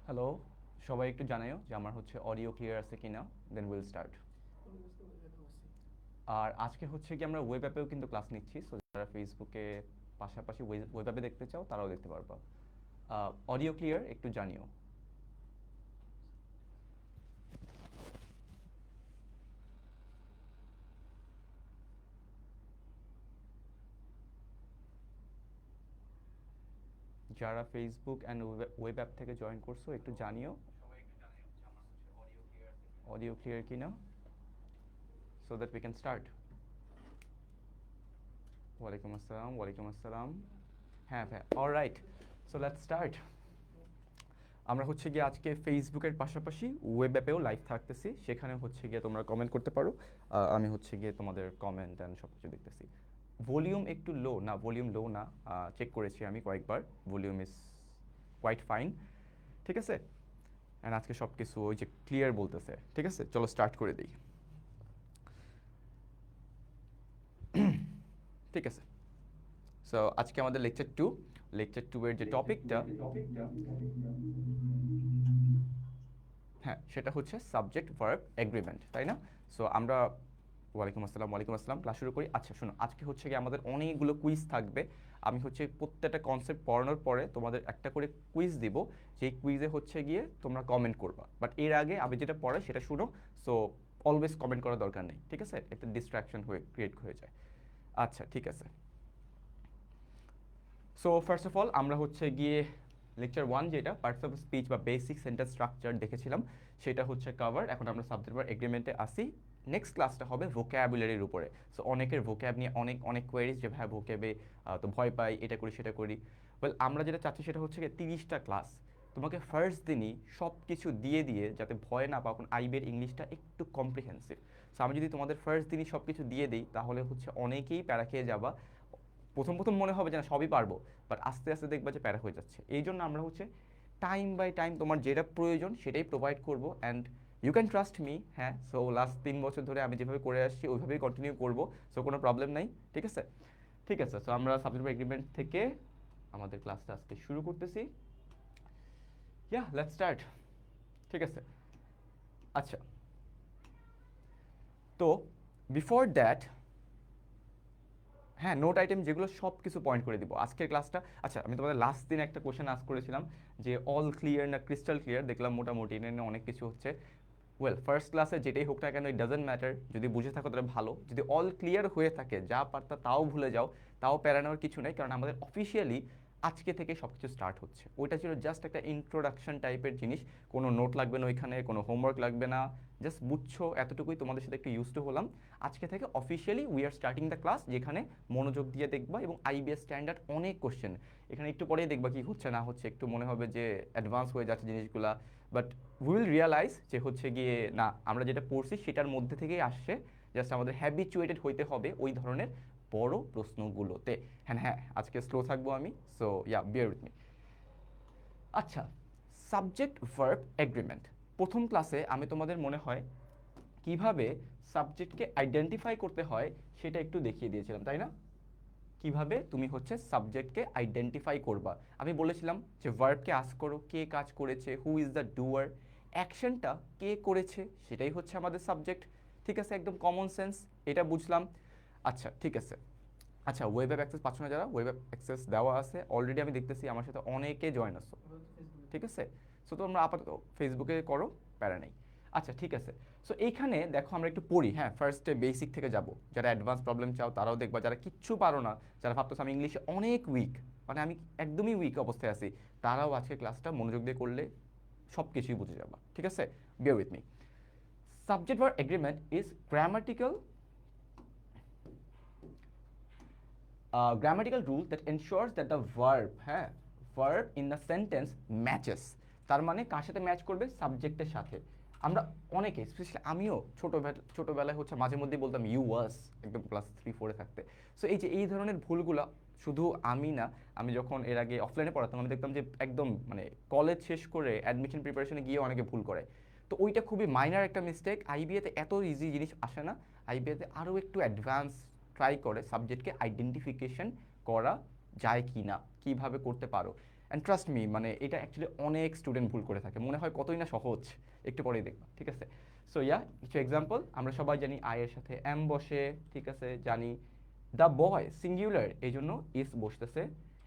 Hello, সবাই একটু জানাও যে আমার হচ্ছে অডিও ক্লিয়ার আছে কিনা, দেন উইল স্টার্ট। আর আজকে হচ্ছে কি আমরা ওয়েব অ্যাপেও কিন্তু ক্লাস নিচ্ছি, সো যারা ফেসবুকে পাশাপাশি ওয়েব অ্যাপে দেখতে চাও তারাও দেখতে পারবা। অডিও ক্লিয়ার একটু জানিও। যারা ফেসবুক অ্যান্ড ওয়েব অ্যাপ থেকে জয়েন করছো একটু জানিও অডিও ক্লিয়ার কিনা, so that we can start. ওয়ালাইকুম আসসালাম, ওয়ালাইকুম আসসালাম। হ্যাঁ হ্যাঁ, অলরাইট, সো লেটস স্টার্ট। আমরা হচ্ছে গিয়ে আজকে ফেসবুকের পাশাপাশি ওয়েব অ্যাপেও লাইভ থাকতেছি, সেখানে হচ্ছে গিয়ে তোমরা কমেন্ট করতে পারো। আমি হচ্ছে গিয়ে তোমাদের কমেন্ট অ্যান্ড সব কিছু দেখতেছি। ভলিউম একটু লো না, ভলিউম লো না, চেক করেছি আমি কয়েকবার, ভলিউম ইজ কোয়াইট ফাইন। ঠিক আছে, অ্যান্ড আজকে সব কিছু ওই যে ক্লিয়ার বলতেছে। ঠিক আছে, চলো স্টার্ট করে দিই। ঠিক আছে, সো আজকে আমাদের লেকচার টু এর যে টপিকটা, হ্যাঁ সেটা হচ্ছে সাবজেক্ট ভার্ব এগ্রিমেন্ট, তাই না? সো আমরা ওয়ালাইকুম আসসালাম, ক্লাস শুরু করি। আচ্ছা শোনো, আজকে হচ্ছে কি আমাদের অনেকগুলো কুইজ থাকবে। আমি হচ্ছে প্রত্যেকটা কনসেপ্ট পড়ানোর পরে তোমাদের একটা করে কুইজ দিব, যেই কুইজে হচ্ছে গিয়ে তোমরা কমেন্ট করবা। বাট এর আগে আমি যেটা পড়াই সেটা শুনো। সো অলওয়েজ কমেন্ট করার দরকার নেই, ঠিক আছে? একটা ডিস্ট্রাকশন হয়ে ক্রিয়েট হয়ে যায়। আচ্ছা ঠিক আছে, সো ফার্স্ট অফ অল আমরা হচ্ছে গিয়ে লেকচার 1 যেটা পার্টস অফ স্পিচ বা বেসিক সেন্টেন্স স্ট্রাকচার দেখেছিলাম, সেটা হচ্ছে কভার। এখন আমরা সাবজেক্ট ভার্ব এগ্রিমেন্টে আসি। নেক্সট ক্লাসটা হবে ভোক্যাবুলারির উপরে। সো অনেকের ভোক্যাব নিয়ে অনেক অনেক কোয়েরিজ, যে ভাই ভোক্যাবে তো ভয় পাই, এটা করি সেটা করি। ওয়েল আমরা যেটা চাচ্ছি সেটা হচ্ছে কি 30টা ক্লাস তোমাকে ফার্স্ট দিনই সব কিছু দিয়ে দিয়ে, যাতে ভয় না পাও, কারণ আইবের ইংলিশটা একটু কম্প্রিহেন্সিভ। সো আমি যদি তোমাদের ফার্স্ট দিনই সব কিছু দিয়ে দিই, তাহলে হচ্ছে অনেকেই প্যারা খেয়ে যাবা। প্রথম প্রথম মনে হবে যে না সবই পারবো, বাট আস্তে আস্তে দেখবা যে প্যারা হয়ে যাচ্ছে। এই জন্য আমরা হচ্ছে টাইম বাই টাইম তোমার যেটা প্রয়োজন সেটাই প্রোভাইড করবো, and you can trust me. হ্যাঁ, সো লাস্ট 3 বছর ধরে আমি যেভাবে করে আসছি ওইভাবেই কন্টিনিউ করবো, সো কোনো প্রবলেম নাই। ঠিক আছে, ঠিক আছে, সো আমরা সাবজেক্ট এগ্রিমেন্ট থেকে আমাদের ক্লাসটা আজকে শুরু করতেছি। Let's start. ঠিক আছে, আচ্ছা, তো বিফোর দ্যাট, হ্যাঁ নোট আইটেম যেগুলো সব কিছু পয়েন্ট করে দিব আজকের ক্লাসটা। আচ্ছা, আমি তোমাদের লাস্ট দিন একটা কোশ্চেন আস্ক করেছিলাম যে অল ক্লিয়ার না ক্রিস্টাল ক্লিয়ার, দেখলাম মোটামুটি এটা নিয়ে অনেক কিছু হচ্ছে। ওয়েল ফার্স্ট ক্লাসে যেটাই হোক না কেন, ইট ডাজেন্ট ম্যাটার, যদি বুঝে থাকো তাহলে ভালো, যদি অল ক্লিয়ার হয়ে থাকে যা পারতা তাও ভুলে যাও, তাও প্যারা নেওয়ার কিছু নেই, কারণ আমাদের অফিসিয়ালি আজকে থেকে সব কিছু স্টার্ট হচ্ছে। ওইটা ছিল জাস্ট একটা ইন্ট্রোডাকশন টাইপের জিনিস, কোনো নোট লাগবে না ওইখানে, কোনো হোমওয়ার্ক লাগবে না, জাস্ট বুঝছো এতটুকুই, তোমাদের সাথে একটু ইউজ টু হলাম। আজকে থেকে officially we are starting the class, যেখানে মনোযোগ দিয়ে দেখবা এবং আইবিএস স্ট্যান্ডার্ড অনেক কোশ্চেন এখানে একটু পরেই দেখবা কি হচ্ছে না হচ্ছে, একটু মনে হবে যে অ্যাডভান্স হয়ে যাচ্ছে জিনিসগুলা, বাট উইল রিয়ালাইজ যে হচ্ছে গিয়ে না আমরা যেটা পড়ছি সেটার মধ্যে থেকেই আসছে, জাস্ট আমাদের হ্যাবিচুয়েটেড হইতে হবে ওই ধরনের বড় প্রশ্নগুলোতে। হ্যাঁ হ্যাঁ, আজকে স্লো থাকবো আমি, সো বিয়ার উইথ মি। আচ্ছা, সাবজেক্ট ভার্ব এগ্রিমেন্ট, প্রথম ক্লাসে আমি তোমাদের মনে হয় কিভাবে সাবজেক্টকে আইডেন্টিফাই করতে হয় সেটা একটু দেখিয়ে দিয়েছিলাম, তাই না? কিভাবে তুমি হচ্ছে সাবজেক্টকে আইডেন্টিফাই করবা। আমি বলেছিলাম যে ভার্বকে আস্ক করো কে কাজ করেছে, হু ইজ দ্য ডুয়ার, অ্যাকশনটা কে করেছে সেটাই হচ্ছে আমাদের সাবজেক্ট। ঠিক আছে, একদম কমন সেন্স, এটা বুঝলাম। আচ্ছা ঠিক আছে, আচ্ছা ওয়েব অ্যাপ অ্যাক্সেস পাচ্ছ না যারা, ওয়েব অ্যাপ অ্যাক্সেস দেওয়া আছে অলরেডি, আমি দেখতেছি আমার সাথে অনেকে জয়েন আসছো। ঠিক আছে, সো তোমরা আপাতত ফেসবুকে করো, প্যারা নেই। আচ্ছা ঠিক আছে, সো এইখানে দেখো আমরা একটু পড়ি। হ্যাঁ, ফার্স্টে বেসিক থেকে যাব, যারা অ্যাডভান্স প্রবলেম চাও তারাও দেখবা, যারা কিচ্ছু পারো না, যারা ভাবতো আমি ইংলিশে অনেক উইক, মানে আমি একদমই উইক অবস্থায় আছি, তারাও আজকে ক্লাসটা মনোযোগ দিয়ে করলে সব কিছুই বুঝে যাবা। ঠিক আছে, বিয়ার with me. Subject for agreement is grammatical grammatical rule that ensures that the verb, হ্যাঁ, verb in the sentence matches, তার মানে কার সাথে ম্যাচ করবে, সাবজেক্টের সাথে। আমরা অনেকে, স্পেশালি আমিও ছোটবেলায় হচ্ছে মাঝে মধ্যেই বলতাম ইউ ওয়াজ, একদম ক্লাস 3-4 থাকতে। সো এই যে এই ধরনের ভুলগুলো শুধু আমি না, আমি যখন এর আগে অফলাইনে পড়াতাম আমি দেখতাম যে একদম মানে কলেজ শেষ করে অ্যাডমিশন প্রিপারেশনে গিয়ে অনেকে ভুল করে। তো ওইটা খুবই মাইনার একটা মিস্টেক, আইবিএতে এত ইজি জিনিস আসে না, আইবিএতে আরও একটু অ্যাডভান্স ট্রাই করে সাবজেক্টকে আইডেন্টিফিকেশন করা যায় কি না, কীভাবে করতে পারো। অ্যান্ড ট্রাস্ট মি, মানে এটা অ্যাকচুয়ালি অনেক স্টুডেন্ট ভুল করে থাকে, মনে হয় কতই না সহজ, একটু পরেই দেখবা, ঠিক আছে? সো ইয়া, কিছু এক্সাম্পল আমরা সবাই জানি আই এর সাথে এম বসে, ঠিক আছে, জানি দ্য বয় সিঙ্গুলার এই জন্য ইস বসতেছে,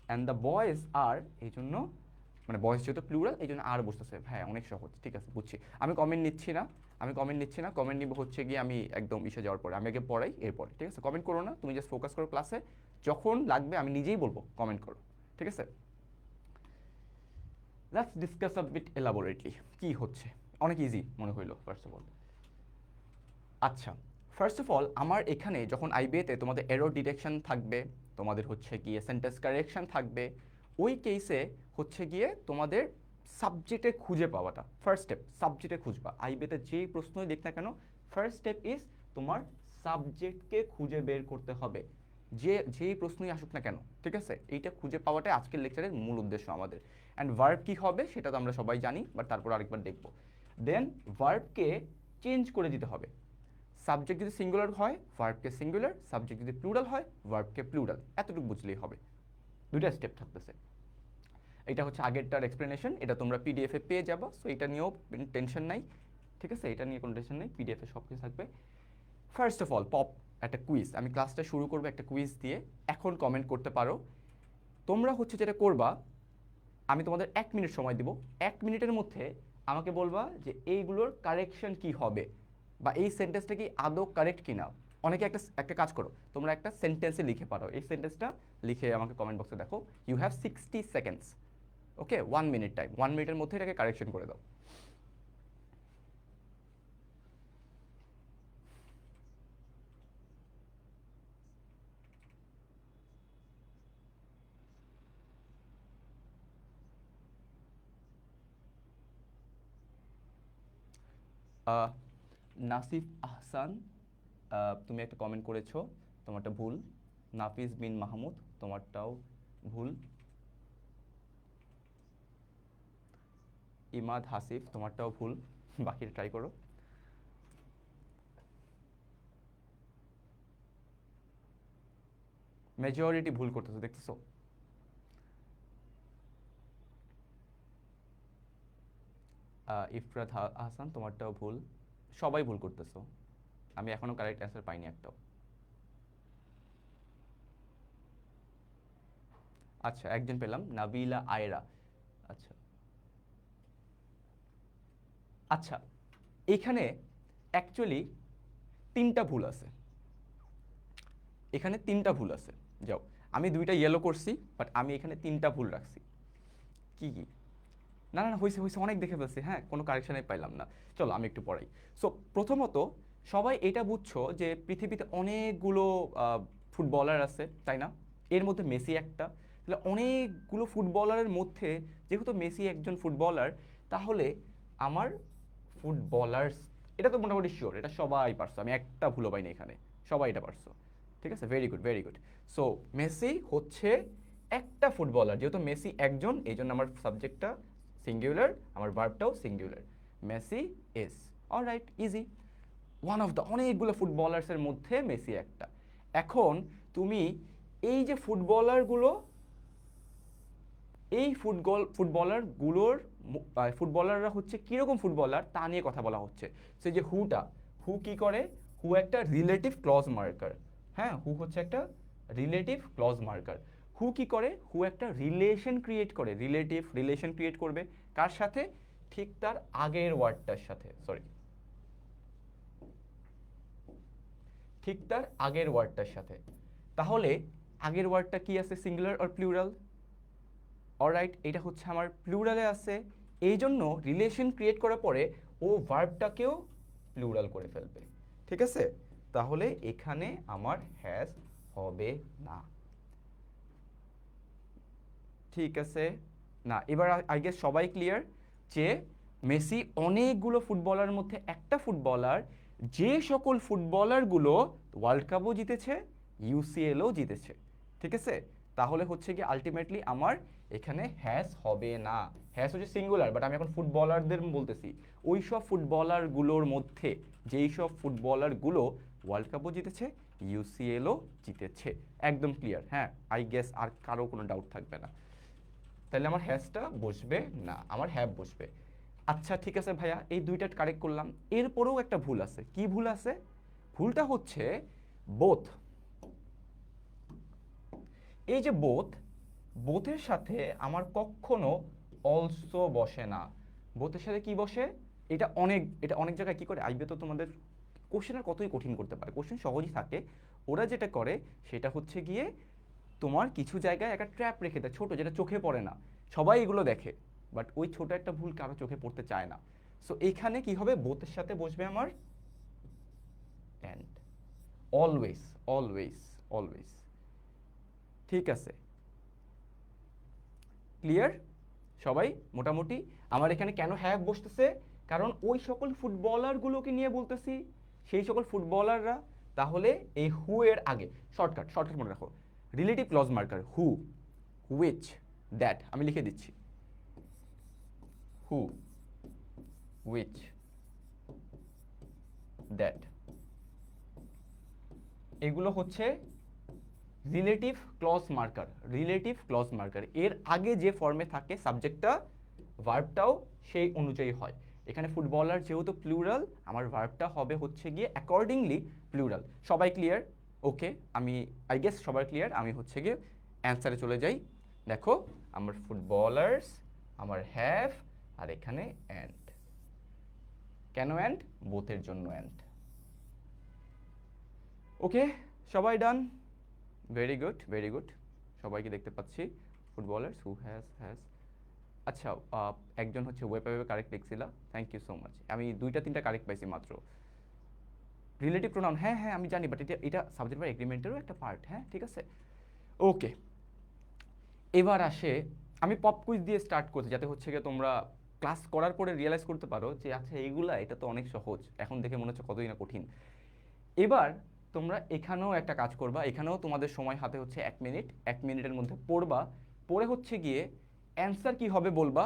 অ্যান্ড দ্য বয়েজ আর এই জন্য, মানে বয়েজ যেহেতু প্লুরাল এই জন্য আর বসতেছে। হ্যাঁ, অনেক সহজ, ঠিক আছে, বুঝছি। আমি কমেন্ট নিচ্ছি না, কমেন্ট নিব হচ্ছে গিয়ে আমি একদম ইসে যাওয়ার পরে, আমি আগে পড়াই এরপরে, ঠিক আছে? কমেন্ট করো না, তুমি জাস্ট ফোকাস করো ক্লাসে, যখন লাগবে আমি নিজেই বলবো কমেন্ট করো, ঠিক আছে? Let's discuss a bit elaborately কি হচ্ছে। অনেক ইজি মনে হইলো ফার্স্ট অফ অল। আচ্ছা, ফার্স্ট অফ অল আমার এখানে যখন আইবিএতে তোমাদের এরর ডিটেকশন থাকবে, তোমাদের হচ্ছে গিয়ে সেন্টেন্স কারেকশন থাকবে, ওই কেসে হচ্ছে গিয়ে তোমাদের সাবজেক্টে খুঁজে পাওয়াটা ফার্স্ট স্টেপ, সাবজেক্টে খুঁজবা। আইবিএতে যেই প্রশ্নই দেখ না কেন, ফার্স্ট স্টেপ ইজ তোমার সাবজেক্টকে খুঁজে বের করতে হবে, যেই প্রশ্নই আসুক না কেন, ঠিক আছে? এইটা খুঁজে পাওয়াটাই আজকের লেকচারের মূল উদ্দেশ্য আমাদের। অ্যান্ড ভার্ব কী হবে সেটা তো আমরা সবাই জানি, বাট তারপর আরেকবার দেখবো। দেন ভার্বকে চেঞ্জ করে দিতে হবে। সাবজেক্ট যদি সিঙ্গুলার হয় ভার্বকে সিঙ্গুলার, সাবজেক্ট যদি প্লুরাল হয় ভার্বকে প্লুরাল, এতটুকু বুঝলেই হবে। দুইটা স্টেপ থাকতেছে। এটা হচ্ছে আগেরটার এক্সপ্লেনেশন, এটা তোমরা পিডিএফে পেয়ে যাবো, সো এটা নিয়েও টেনশন নাই, ঠিক আছে? এটা নিয়ে কোনো টেনশন নেই, পিডিএফে সব কিছু থাকবে। ফার্স্ট অফ অল পপ একটা কুইজ, আমি ক্লাসটা শুরু করবো একটা কুইজ দিয়ে, এখন কমেন্ট করতে পারো। তোমরা হচ্ছে যেটা করবা, আমি তোমাদের 1 মিনিট সময় দিব, 1 মিনিটের মধ্যে আমাকে বলবা যে এইগুলোর কারেকশন কি হবে, বা এই সেন্টেন্সটা কি আদৌ কারেক্ট কি না। অনেকে একটা কাজ করো, তোমরা একটা সেন্টেন্সে লিখে পারো, এই সেন্টেন্সটা লিখে আমাকে কমেন্ট বক্সে দেখো। You have 60 seconds, okay, 1 minute time, 1 মিনিটের মধ্যে এটাকে কারেকশন করে দাও। নাসিফ আহসান, তুমি একটা কমেন্ট করেছো, তোমারটা ভুল। নাফিস বিন মাহমুদ, তোমারটাও ভুল। ইমাদ হাসিফ, তোমারটাও ভুল, বাকিটা ট্রাই করো। মেজরিটি ভুল করতেছো, দেখতেছো? ইফরাত হাসান, তোমারটাও ভুল, সবাই ভুল করতেছো, আমি এখনো কারেক্ট অ্যান্সার পাইনি একটাও। আচ্ছা, একজন পেলাম, নাবিলা আয়রা। আচ্ছা আচ্ছা, এখানে অ্যাকচুয়ালি 3টা ভুল আছে, এখানে 3টা ভুল আছে। যাও, আমি 2টা ইয়েলো করছি, বাট আমি এখানে 3টা ভুল রাখছি। কি কি? না না না, হয়েছে হয়েছে, অনেক দেখে ফেলছি, হ্যাঁ, কোনো কারেকশানে পাইলাম না। চলো আমি একটু পড়াই। সো প্রথমত সবাই এটা বুঝছো যে পৃথিবীতে অনেকগুলো ফুটবলার আছে, তাই না? এর মধ্যে মেসি একটা, তাহলে অনেকগুলো ফুটবলারের মধ্যে যেহেতু মেসি একজন ফুটবলার, তাহলে আমার ফুটবলার্স, এটা তো মোটামুটি শিওর, এটা সবাই পারছো, আমি একটা ভুলও পাইনি এখানে, সবাই এটা পারছো, ঠিক আছে? Very good, very good. So Messi হচ্ছে একটা ফুটবলার, যেহেতু মেসি একজন এই জন্য আমার সাবজেক্টটা সিঙ্গুলার, আমার ভার্বটাও singular, Messi is. Alright, easy. One of the, অনেকগুলো ফুটবলার্সের মধ্যে মেসি একটা। এখন তুমি এই যে ফুটবলারগুলো, এই ফুটবলাররা হচ্ছে কীরকম ফুটবলার তা নিয়ে কথা বলা হচ্ছে। সে যে হু কি করে, হু একটা রিলেটিভ ক্লজ মার্কার। হ্যাঁ, হু হচ্ছে একটা রিলেটিভ ক্লজ মার্কার। হু কি করে, হু একটা রিলেশন ক্রিয়েট করে, রিলেশন ক্রিয়েট করবে কার সাথে, ঠিক তার আগের ওয়ার্ডটার সাথে, ঠিক তার আগের ওয়ার্ডটার সাথে। তাহলে আগের ওয়ার্ডটা কি আছে, সিঙ্গুলার অর প্লুরাল? অলরাইট, এটা হচ্ছে আমার প্লুরালে আছে, এই জন্য রিলেশন ক্রিয়েট করার পরে ও ভার্বটাকেও প্লুরাল করে ফেলবে, ঠিক আছে? তাহলে এখানে আমার হ্যাজ হবে না, ঠিক আছে? না, এবার আই গেস সবাই ক্লিয়ার যে মেসি অনেকগুলো ফুটবলারের মধ্যে একটা ফুটবলার, যে সকল ফুটবলারগুলো ওয়ার্ল্ড কাপও জিতেছে, ইউসিএলও জিতেছে, ঠিক আছে? তাহলে হচ্ছে কি আলটিমেটলি আমার এখানে হ্যাজ হবে না। হ্যাজ হচ্ছে সিঙ্গুলার, বাট আমি এখন ফুটবলারদের বলতেছি, ওই সব ফুটবলারগুলোর মধ্যে যেই সব ফুটবলারগুলো ওয়ার্ল্ড কাপও জিতেছে, ইউসিএলও জিতেছে। একদম ক্লিয়ার, হ্যাঁ? আই গেস আর কারো কোনো ডাউট থাকবে না, তাহলে আমার হ্যাজটা বসবে না, আমার হ্যাভ বসবে। আচ্ছা ঠিক আছে ভাইয়া, এই দুইটা কারেক্ট করলাম। এরপরেও একটা ভুল আছে। কি ভুল আছে? ভুলটা হচ্ছে বোথ। এই যে বোথ, বোথের সাথে আমার কখনো অলসো বসে না। বোথের সাথে কি বসে? এটা অনেক জায়গায় কি করে, আইবে তো তোমাদের কোশ্চেন আর কতই কঠিন করতে পারে, কোশ্চেন সহজই থাকে। ওরা যেটা করে সেটা হচ্ছে গিয়ে তোমার কিছু জায়গায় একটা ট্র্যাপ রেখে দেয় ছোট, যেটা চোখে পড়ে না। সবাই এগুলো দেখে, বাট ওই ছোট একটা ভুল কারো চোখে পড়তে চায় না। সো এইখানে কি হবে, বোথের সাথে বসবে আমার অ্যান্ড। Always, always, always. ঠিক আছে, ক্লিয়ার সবাই মোটামুটি? আমার এখানে কেন হ্যাভ বসতেছে? কারণ ওই সকল ফুটবলারগুলোকে নিয়ে বলতেছি, সেই সকল ফুটবলাররা। তাহলে এই হু এর আগে শর্টকাট, শর্টকাট মনে রাখো, relative clause marker who, which, that. আমি লিখে দিচ্ছি, হু, হুইচ, দ্যাট। এগুলো হচ্ছে relative clause marker. Relative clause marker এর আগে যে ফর্মে থাকে সাবজেক্টটা, ভার্বটাও সেই অনুযায়ী হয়। এখানে ফুটবলার যেহেতু প্লুরাল, আমার ভার্বটা হবে হচ্ছে গিয়ে অ্যাকর্ডিংলি প্লুরাল। সবাই ক্লিয়ার? ওকে, আমি আই গেস সবাই ক্লিয়ার। আমি হচ্ছে গিয়ে অ্যান্সারে চলে যাই। দেখো, আমার ফুটবলার্স, আমার হ্যাভ, আর এখানে অ্যান্ড। কেন অ্যান্ড? বোথের জন্য অ্যান্ড। ওকে, সবাই done? Very good, very good. সবাইকে দেখতে পাচ্ছি। Footballers, who has. আচ্ছা, একজন হচ্ছে ওয়েবে কারেক্ট লিখছিলা, থ্যাংক ইউ সো মাচ। আমি দুইটা তিনটা কারেক্ট পাইছি মাত্র। রিলেটিভ প্রোনাউন, হ্যাঁ হ্যাঁ আমি জানি, বাট এটা এটা সাবজেক্ট বা এগ্রিমেন্টেরও একটা পার্ট। হ্যাঁ ঠিক আছে, ওকে। এবার আসে, আমি পপ কুইজ দিয়ে স্টার্ট করছি, যাতে হচ্ছে গিয়ে তোমরা ক্লাস করার পরে রিয়েলাইজ করতে পারো যে আচ্ছা এইগুলা, এটা তো অনেক সহজ, এখন দেখে মনে হচ্ছে কতই না কঠিন। এবার তোমরা এখানেও একটা কাজ করবা, এখানেও তোমাদের সময় হাতে হচ্ছে 1 মিনিট। 1 মিনিটের মধ্যে পড়বা, পড়ে হচ্ছে গিয়ে অ্যান্সার কি হবে বলবা।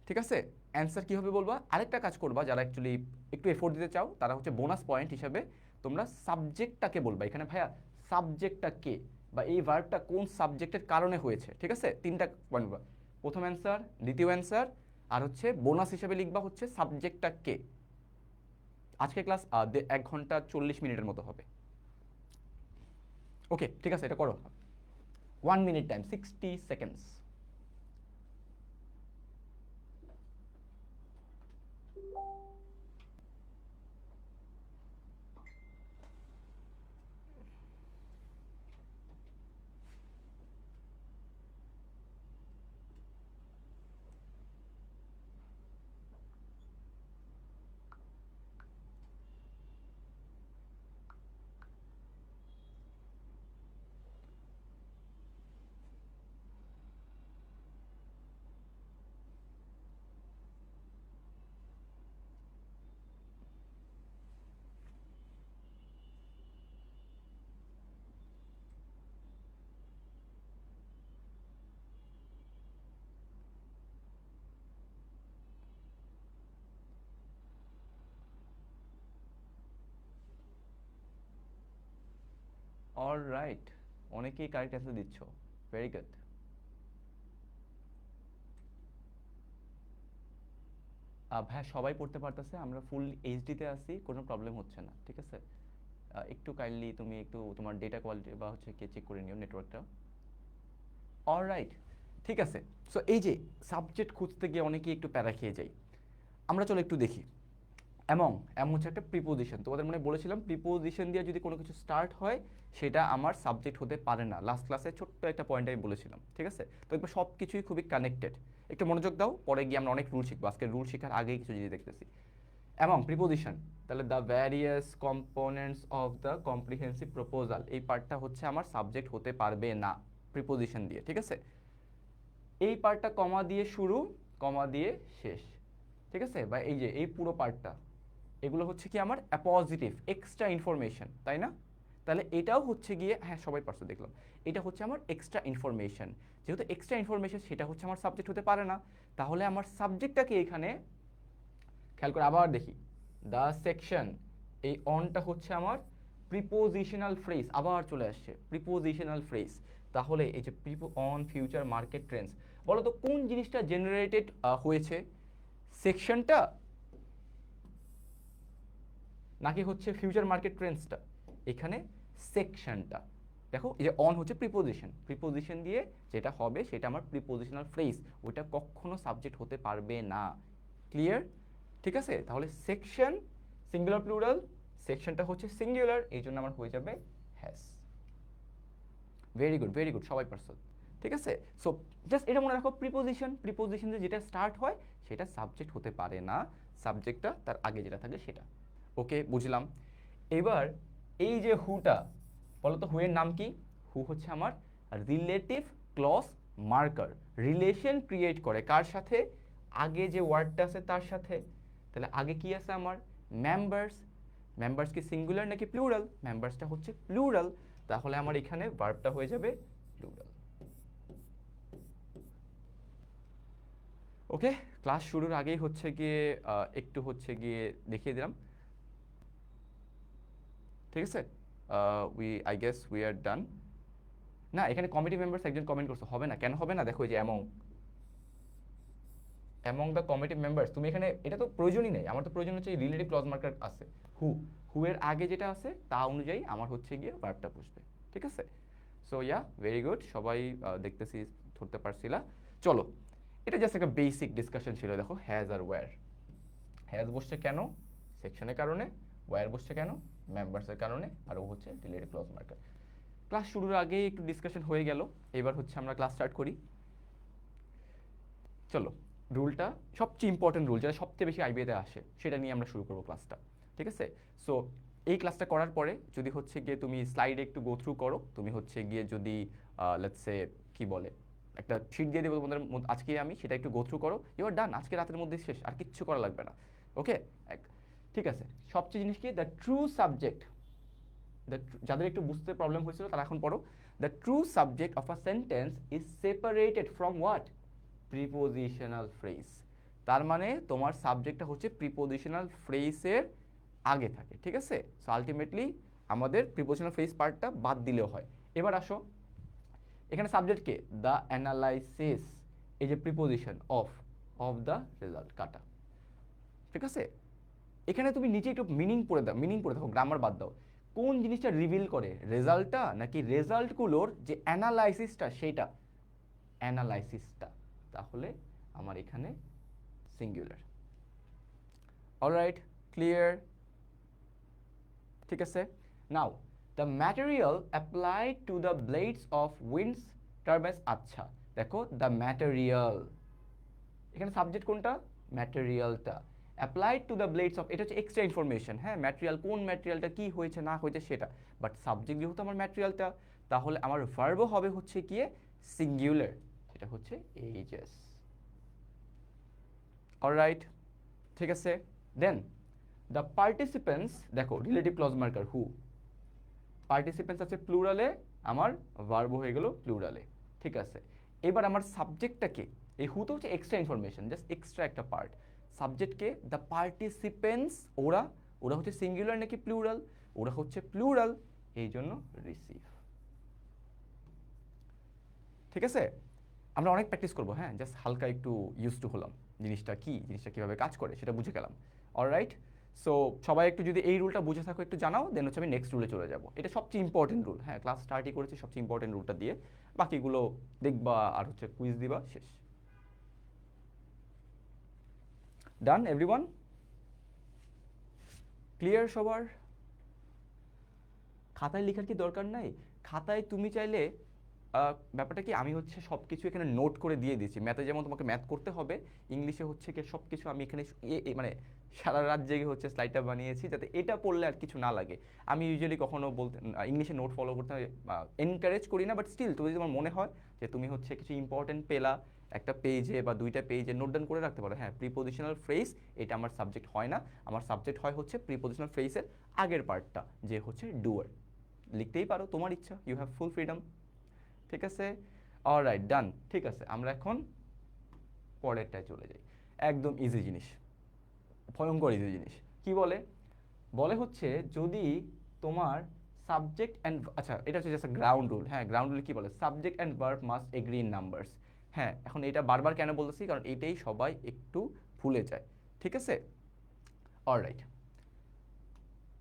ঠিক আছে, অ্যান্সার কি হবে বলবা। আরেকটা কাজ করবা, যারা অ্যাকচুয়ালি একটু এফোর্ট দিতে চাও, তারা হচ্ছে বোনাস পয়েন্ট হিসাবে তোমরা সাবজেক্টটাকে বলবা। এখানে ভাইয়া সাবজেক্টটা কে, বা এই ভার্বটা কোন সাবজেক্টের কারণে হয়েছে। ঠিক আছে, তিনটা পয়েন্ট বলবা, প্রথম অ্যান্সার, দ্বিতীয় অ্যান্সার, আর হচ্ছে বোনাস হিসেবে লিখবা হচ্ছে সাবজেক্টটা কে। আজকে ক্লাস 1 ঘন্টা 40 মিনিটের মতো হবে। ওকে ঠিক আছে, এটা করো। 1 মিনিট টাইম, 60 সেকেন্ডস। অলরাইট, অনেকেই কারেক্ট অ্যান্সার দিচ্ছ, ভেরি গুড। ভাইয়া সবাই পড়তে পারতেছে, আমরা ফুল এইচডিতে আছি, কোনো প্রবলেম হচ্ছে না। ঠিক আছে, একটু কাইন্ডলি তুমি একটু তোমার ডেটা কোয়ালিটি বা হচ্ছে কে চেক করে নিও নেটওয়ার্কটা। অলরাইট, ঠিক আছে। সো এই যে সাবজেক্ট খুঁজতে গিয়ে অনেকেই একটু প্যারা খেয়ে যাই। আমরা চলো একটু দেখি। এমন হচ্ছে একটা প্রিপোজিশন, তোমাদের মানে বলেছিলাম প্রিপোজিশন দিয়ে যদি কোনো কিছু স্টার্ট হয় সেটা আমার সাবজেক্ট হতে পারে না। লাস্ট ক্লাসে ছোট্ট একটা পয়েন্ট আমি বলেছিলাম। ঠিক আছে, তো একবার সব কিছুই খুবই কানেক্টেড। একটু মনোযোগ দাও, পরে গিয়ে আমরা অনেক রুল শিখবো। আজকে রুল শেখার আগেই কিছু জিনিস দেখতেছি। প্রিপোজিশন, তাহলে the various components of the comprehensive proposal, এই পার্টটা হচ্ছে আমার সাবজেক্ট হতে পারবে না প্রিপোজিশন দিয়ে। ঠিক আছে, এই পার্টটা কমা দিয়ে শুরু, কমা দিয়ে শেষ। ঠিক আছে, বা এই যে এই পুরো পার্টটা, এগুলো হচ্ছে কি আমার অ্যাপজিটিভ এক্সট্রা ইনফরমেশন, তাই না? তাহলে এটাও হচ্ছে গিয়ে, হ্যাঁ সবাই পারছো দেখলাম, এটা হচ্ছে আমার এক্সট্রা ইনফরমেশন। যেহেতু এক্সট্রা ইনফরমেশন, সেটা হচ্ছে আমার সাবজেক্ট হতে পারে না। তাহলে আমার সাবজেক্টটাকে এখানে খেয়াল করে আবার দেখি, দ্য সেকশন, এই অনটা হচ্ছে আমার প্রিপোজিশনাল ফ্রেজ, আবার চলে আসছে প্রিপোজিশনাল ফ্রেজ। তাহলে এই যে অন ফিউচার মার্কেট ট্রেন্ডস, বলো তো কোন জিনিসটা জেনারেটেড হয়েছে, সেকশনটা নাকি হচ্ছে ফিউচার মার্কেট ট্রেন্ডসটা? এখানে সেকশনটা। দেখো এই যে অন হচ্ছে প্রিপোজিশন, প্রিপোজিশন দিয়ে যেটা হবে সেটা আমার প্রিপোজিশনাল ফ্রেজ, ওইটা কখনো সাবজেক্ট হতে পারবে না। ক্লিয়ার? ঠিক আছে, তাহলে সেকশন সিঙ্গুলার প্লুরাল, সেকশনটা হচ্ছে সিঙ্গুলার, এই জন্য আমার হয়ে যাবে হ্যাজ। ভেরি গুড, সবাই পারছো। ঠিক আছে, সো জাস্ট এটা মনে রাখো, প্রিপোজিশন, প্রিপোজিশন দিয়ে যেটা স্টার্ট হয় সেটা সাবজেক্ট হতে পারে না, সাবজেক্টটা তার আগে যেটা থাকে সেটা। ওকে, বুঝলাম। এবার এই যে হুটা, বলো তো হুয়ের নাম কি? হু হচ্ছে আমার relative clause marker, relation create করে কার সাথে? আগে যে ওয়ার্ডটা আছে তার সাথে। তাহলে আগে কি আছে আমার? মেম্বার্স। মেম্বার্স কি সিঙ্গুলার নাকি প্লুরাল? মেম্বার্সটা হচ্ছে প্লুরাল, তাহলে আমার এখানে ভার্বটা হয়ে যাবে প্লুরাল। ওকে, ক্লাস শুরুর আগেই হচ্ছে গিয়ে একটু হচ্ছে গিয়ে দেখিয়ে দিলাম। ঠিক আছে, আই গেস উই আর ডান। না, এখানে কমিটি মেম্বার্স একজন কমেন্ট করছে, হবে না, কেন হবে না? দেখো এই যে অ্যামং দ্য কমিটি মেম্বার্স, তুমি এখানে এটা তো প্রয়োজনই নেই, আমার তো প্রয়োজন হচ্ছে রিলেটিভ ক্লজ মার্কার আছে হু, হু এর আগে যেটা আছে তা অনুযায়ী আমার হচ্ছে গিয়ে ভার্বটা বসবে। ঠিক আছে, সো ইয়া ভেরি গুড, সবাই দেখতেছি ধরতে পারছিলা। চলো, এটা জাস্ট একটা বেসিক ডিসকাশন ছিল। দেখো হ্যাজ আর ওয়্যার, হ্যাজ বসছে কেন? সেকশনের কারণে। ওয়্যার বসছে কেন? মেম্বার্সের কারণে। আর ও হচ্ছে রিলেটিভ ক্লজ মার্কার। ক্লাস শুরুর আগেই একটু ডিসকাশন হয়ে গেল, এবার হচ্ছে আমরা ক্লাস স্টার্ট করি। চলো, রুলটা সবচেয়ে ইম্পর্টেন্ট রুল, যেটা সবচেয়ে বেশি আইবিএতে আসে, সেটা নিয়ে আমরা শুরু করবো ক্লাসটা। ঠিক আছে, সো এই ক্লাসটা করার পরে যদি হচ্ছে গিয়ে তুমি স্লাইডে একটু গো থ্রু করো, তুমি হচ্ছে গিয়ে যদি লেটস সে কি বলে একটা শিট দিয়ে দেবো তোমাদের আজকে আমি, সেটা একটু গো থ্রু করো, ইউ আর ডান, আজকে রাতের মধ্যে শেষ, আর কিচ্ছু করা লাগবে না। ওকে, ঠিক আছে। সবচেয়ে জিনিস কি, দ্য ট্রু সাবজেক্ট, যাদের একটু বুঝতে প্রবলেম হয়েছিল তারা এখন পড়ো। The true subject of a sentence is separated from what? Prepositional phrase. তার মানে তোমার সাবজেক্টটা হচ্ছে প্রিপোজিশনাল ফ্রেজের আগে থাকে। ঠিক আছে, সো আলটিমেটলি আমাদের প্রিপোজিশনাল ফ্রেজ পার্টটা বাদ দিলেও হয়। এবার আসো, এখানে সাবজেক্ট কে? দ্য অ্যানালাইসিস, এই যে preposition of, of the result কাটা। ঠিক আছে, এখানে তুমি নিচে একটু মিনিং পড়ে দাও, মিনিং পড়ে থাকো, গ্রামার বাদ দাও। কোন জিনিসটা রিভিল করে? রেজাল্টটা নাকি রেজাল্টগুলোর যে অ্যানালাইসিসটা সেটা? অ্যানালাইসিসটা, তাহলে আমার এখানে সিঙ্গুলার। Alright, clear? ঠিক আছে, now the material applied to the blades of winds turbines. আচ্ছা দেখো, দ্য ম্যাটেরিয়াল, এখানে সাবজেক্ট কোনটা? ম্যাটেরিয়ালটা। Applied to the blades of, এটা হচ্ছে এক্সট্রা ইনফরমেশন, হ্যাঁ, ম্যাটেরিয়াল কোন ম্যাটেরিয়ালটা কি হয়েছে না হয়েছে সেটা, বাট সাবজেক্ট যেহেতু আমার ম্যাটেরিয়ালটা, তাহলে আমার ভার্বও হবে হচ্ছে গিয়ে সিঙ্গুলার, এটা হচ্ছে এইচএস। অলরাইট, ঠিক আছে। দেন দ্য পার্টিসিপেন্টস, দেখো রিলেটিভ ক্লজ মার্কার হু, পার্টিসিপেন্টস আছে প্লুরালে, আমার ভার্বও হয়ে গেল প্লুরালে। ঠিক আছে, এবার আমার সাবজেক্টটাকে, এই হু তো হচ্ছে এক্সট্রা ইনফরমেশন, জাস্ট এক্সট্রা একটা পার্ট। সাবজেক্টকে দ্য পার্টিসিপেন্টস, ওরা, ওরা হচ্ছে সিঙ্গুলার নাকি প্লুরাল? ওরা হচ্ছে প্লুরাল, এই জন্য রিসিভ। ঠিক আছে, আমরা অনেক প্র্যাকটিস করবো, হ্যাঁ, জাস্ট হালকা একটু ইউজ টু হলাম, জিনিসটা কি, জিনিসটা কীভাবে কাজ করে সেটা বুঝে গেলাম। অলরাইট, সো সবাই একটু যদি এই রুলটা বুঝে থাকো একটু জানাও, দেন হচ্ছে আমি নেক্সট রুলে চলে যাবো। এটা সবচেয়ে ইম্পর্টেন্ট রুল, হ্যাঁ, ক্লাস স্টার্টই করেছি সবচেয়ে ইম্পর্টেন্ট রুলটা দিয়ে, বাকিগুলো দেখবা আর হচ্ছে কুইজ দিবা, শেষ। ডান এভরিওয়ান? ক্লিয়ার সবার? খাতায় লেখার কি দরকার নাই? খাতায় তুমি চাইলে ব্যাপারটা কি, আমি হচ্ছে সব কিছু এখানে নোট করে দিয়ে দিচ্ছি। ম্যাথে যেমন তোমাকে ম্যাথ করতে হবে, ইংলিশে হচ্ছে কি সব কিছু আমি এখানে মানে সারা রাত জেগে হচ্ছে স্লাইডটা বানিয়েছি, যাতে এটা পড়লে আর কিছু না লাগে। আমি ইউজুয়ালি কখনো বলতে ইংলিশে নোট ফলো করতে এনকারেজ করি না, বাট স্টিল তুমি যদি তোমার মনে হয় যে তুমি হচ্ছে কিছু ইম্পর্টেন্ট পেলা, একটা পেজে বা দুইটা পেজে নোট ডাউন করে রাখতে পারো। হ্যাঁ, প্রিপোজিশনাল ফ্রেজ এটা আমার সাবজেক্ট হয় না, আমার সাবজেক্ট হয় হচ্ছে প্রিপোজিশনাল ফ্রেজের আগের পার্টটা, যে হচ্ছে ডুয়ার। লিখতেই পারো, তোমার ইচ্ছা, ইউ হ্যাভ ফুল ফ্রিডম। ঠিক আছে, অলরাইট, ডান। ঠিক আছে, আমরা এখন পরেরটায় চলে যাই। একদম ইজি জিনিস, ভয়ঙ্কর ইজি জিনিস। কি বলে? বলে হচ্ছে যদি তোমার সাবজেক্ট অ্যান্ড, আচ্ছা এটা হচ্ছে জাস্ট গ্রাউন্ড রুল, হ্যাঁ, গ্রাউন্ড রুল কি বলে? Subject and verb must agri in numbers. হ্যাঁ, এখন এটা বারবার কেন বলতেছি, কারণ এটাই সবাই একটু ভুলে যায়, ঠিক আছে? অলরাইট,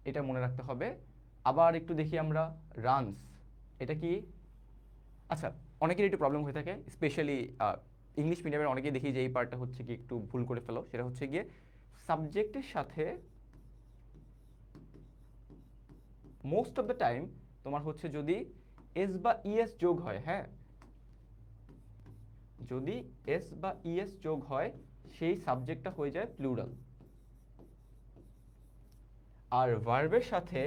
এটা মনে রাখতে হবে। আবার একটু দেখি আমরা, রানস, এটা কি? আচ্ছা, অনেকের একটু প্রবলেম হয়ে থাকে, স্পেশালি ইংলিশ মিডিয়ামের অনেকেই দেখি যে এই পার্টটা হচ্ছে কি একটু ভুল করে ফেলো, সেটা হচ্ছে গিয়ে সাবজেক্টের সাথে মোস্ট অফ দ্য টাইম তোমার হচ্ছে যদি এস বা ইএস যোগ হয়, হ্যাঁ, যদি এস বা ইএস যোগ হয় সেই সাবজেক্টটা হয়ে যায় প্লুরাল, আর ভার্বের সাথে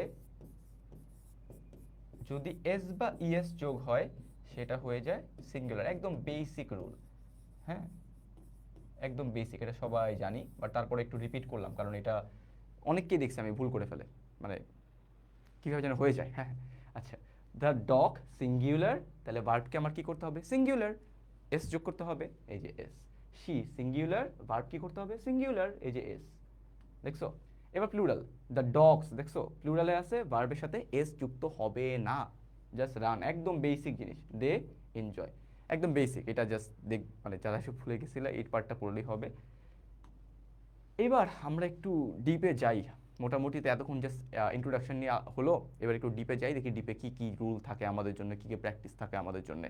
যদি এস বা ইএস যোগ হয় সেটা হয়ে যায় সিঙ্গুলার। একদম বেসিক রুল, হ্যাঁ, একদম বেসিক, এটা সবাই জানি, বাট তারপরে একটু রিপিট করলাম কারণ এটা অনেককেই দেখছি আমি ভুল করে ফেলে, মানে কীভাবে যেন হয়ে যায়, হ্যাঁ। আচ্ছা, দ্য ডগ সিঙ্গুলার, তাহলে ভার্বকে আমার কি করতে হবে? সিঙ্গুলার, এস যোগ করতে হবে, এই যে এস। শি সিঙ্গুলার, ভার্ব কি করতে হবে? সিঙ্গুলার, এই যে এস। দেখছো? এবার প্লুরাল, দ্য ডগস, দেখছো প্লুরালে আছে, ভার্বের সাথে এস যুক্ত হবে না, জাস্ট রান, একদম বেসিক জিনিস। দে এনজয়, একদম বেসিক, এটা জাস্ট দেখ, মানে যারা সব ভুলে গেছিল এই পার্টটা পড়লেই হবে। এবার আমরা একটু ডিপে যাই, মোটামুটি তো এতক্ষণ জাস্ট ইন্ট্রোডাকশন নিয়ে হলো, এবার একটু ডিপে যাই, দেখি ডিপে কি কি রুল থাকে আমাদের জন্য, কি কি প্র্যাকটিস থাকে আমাদের জন্য।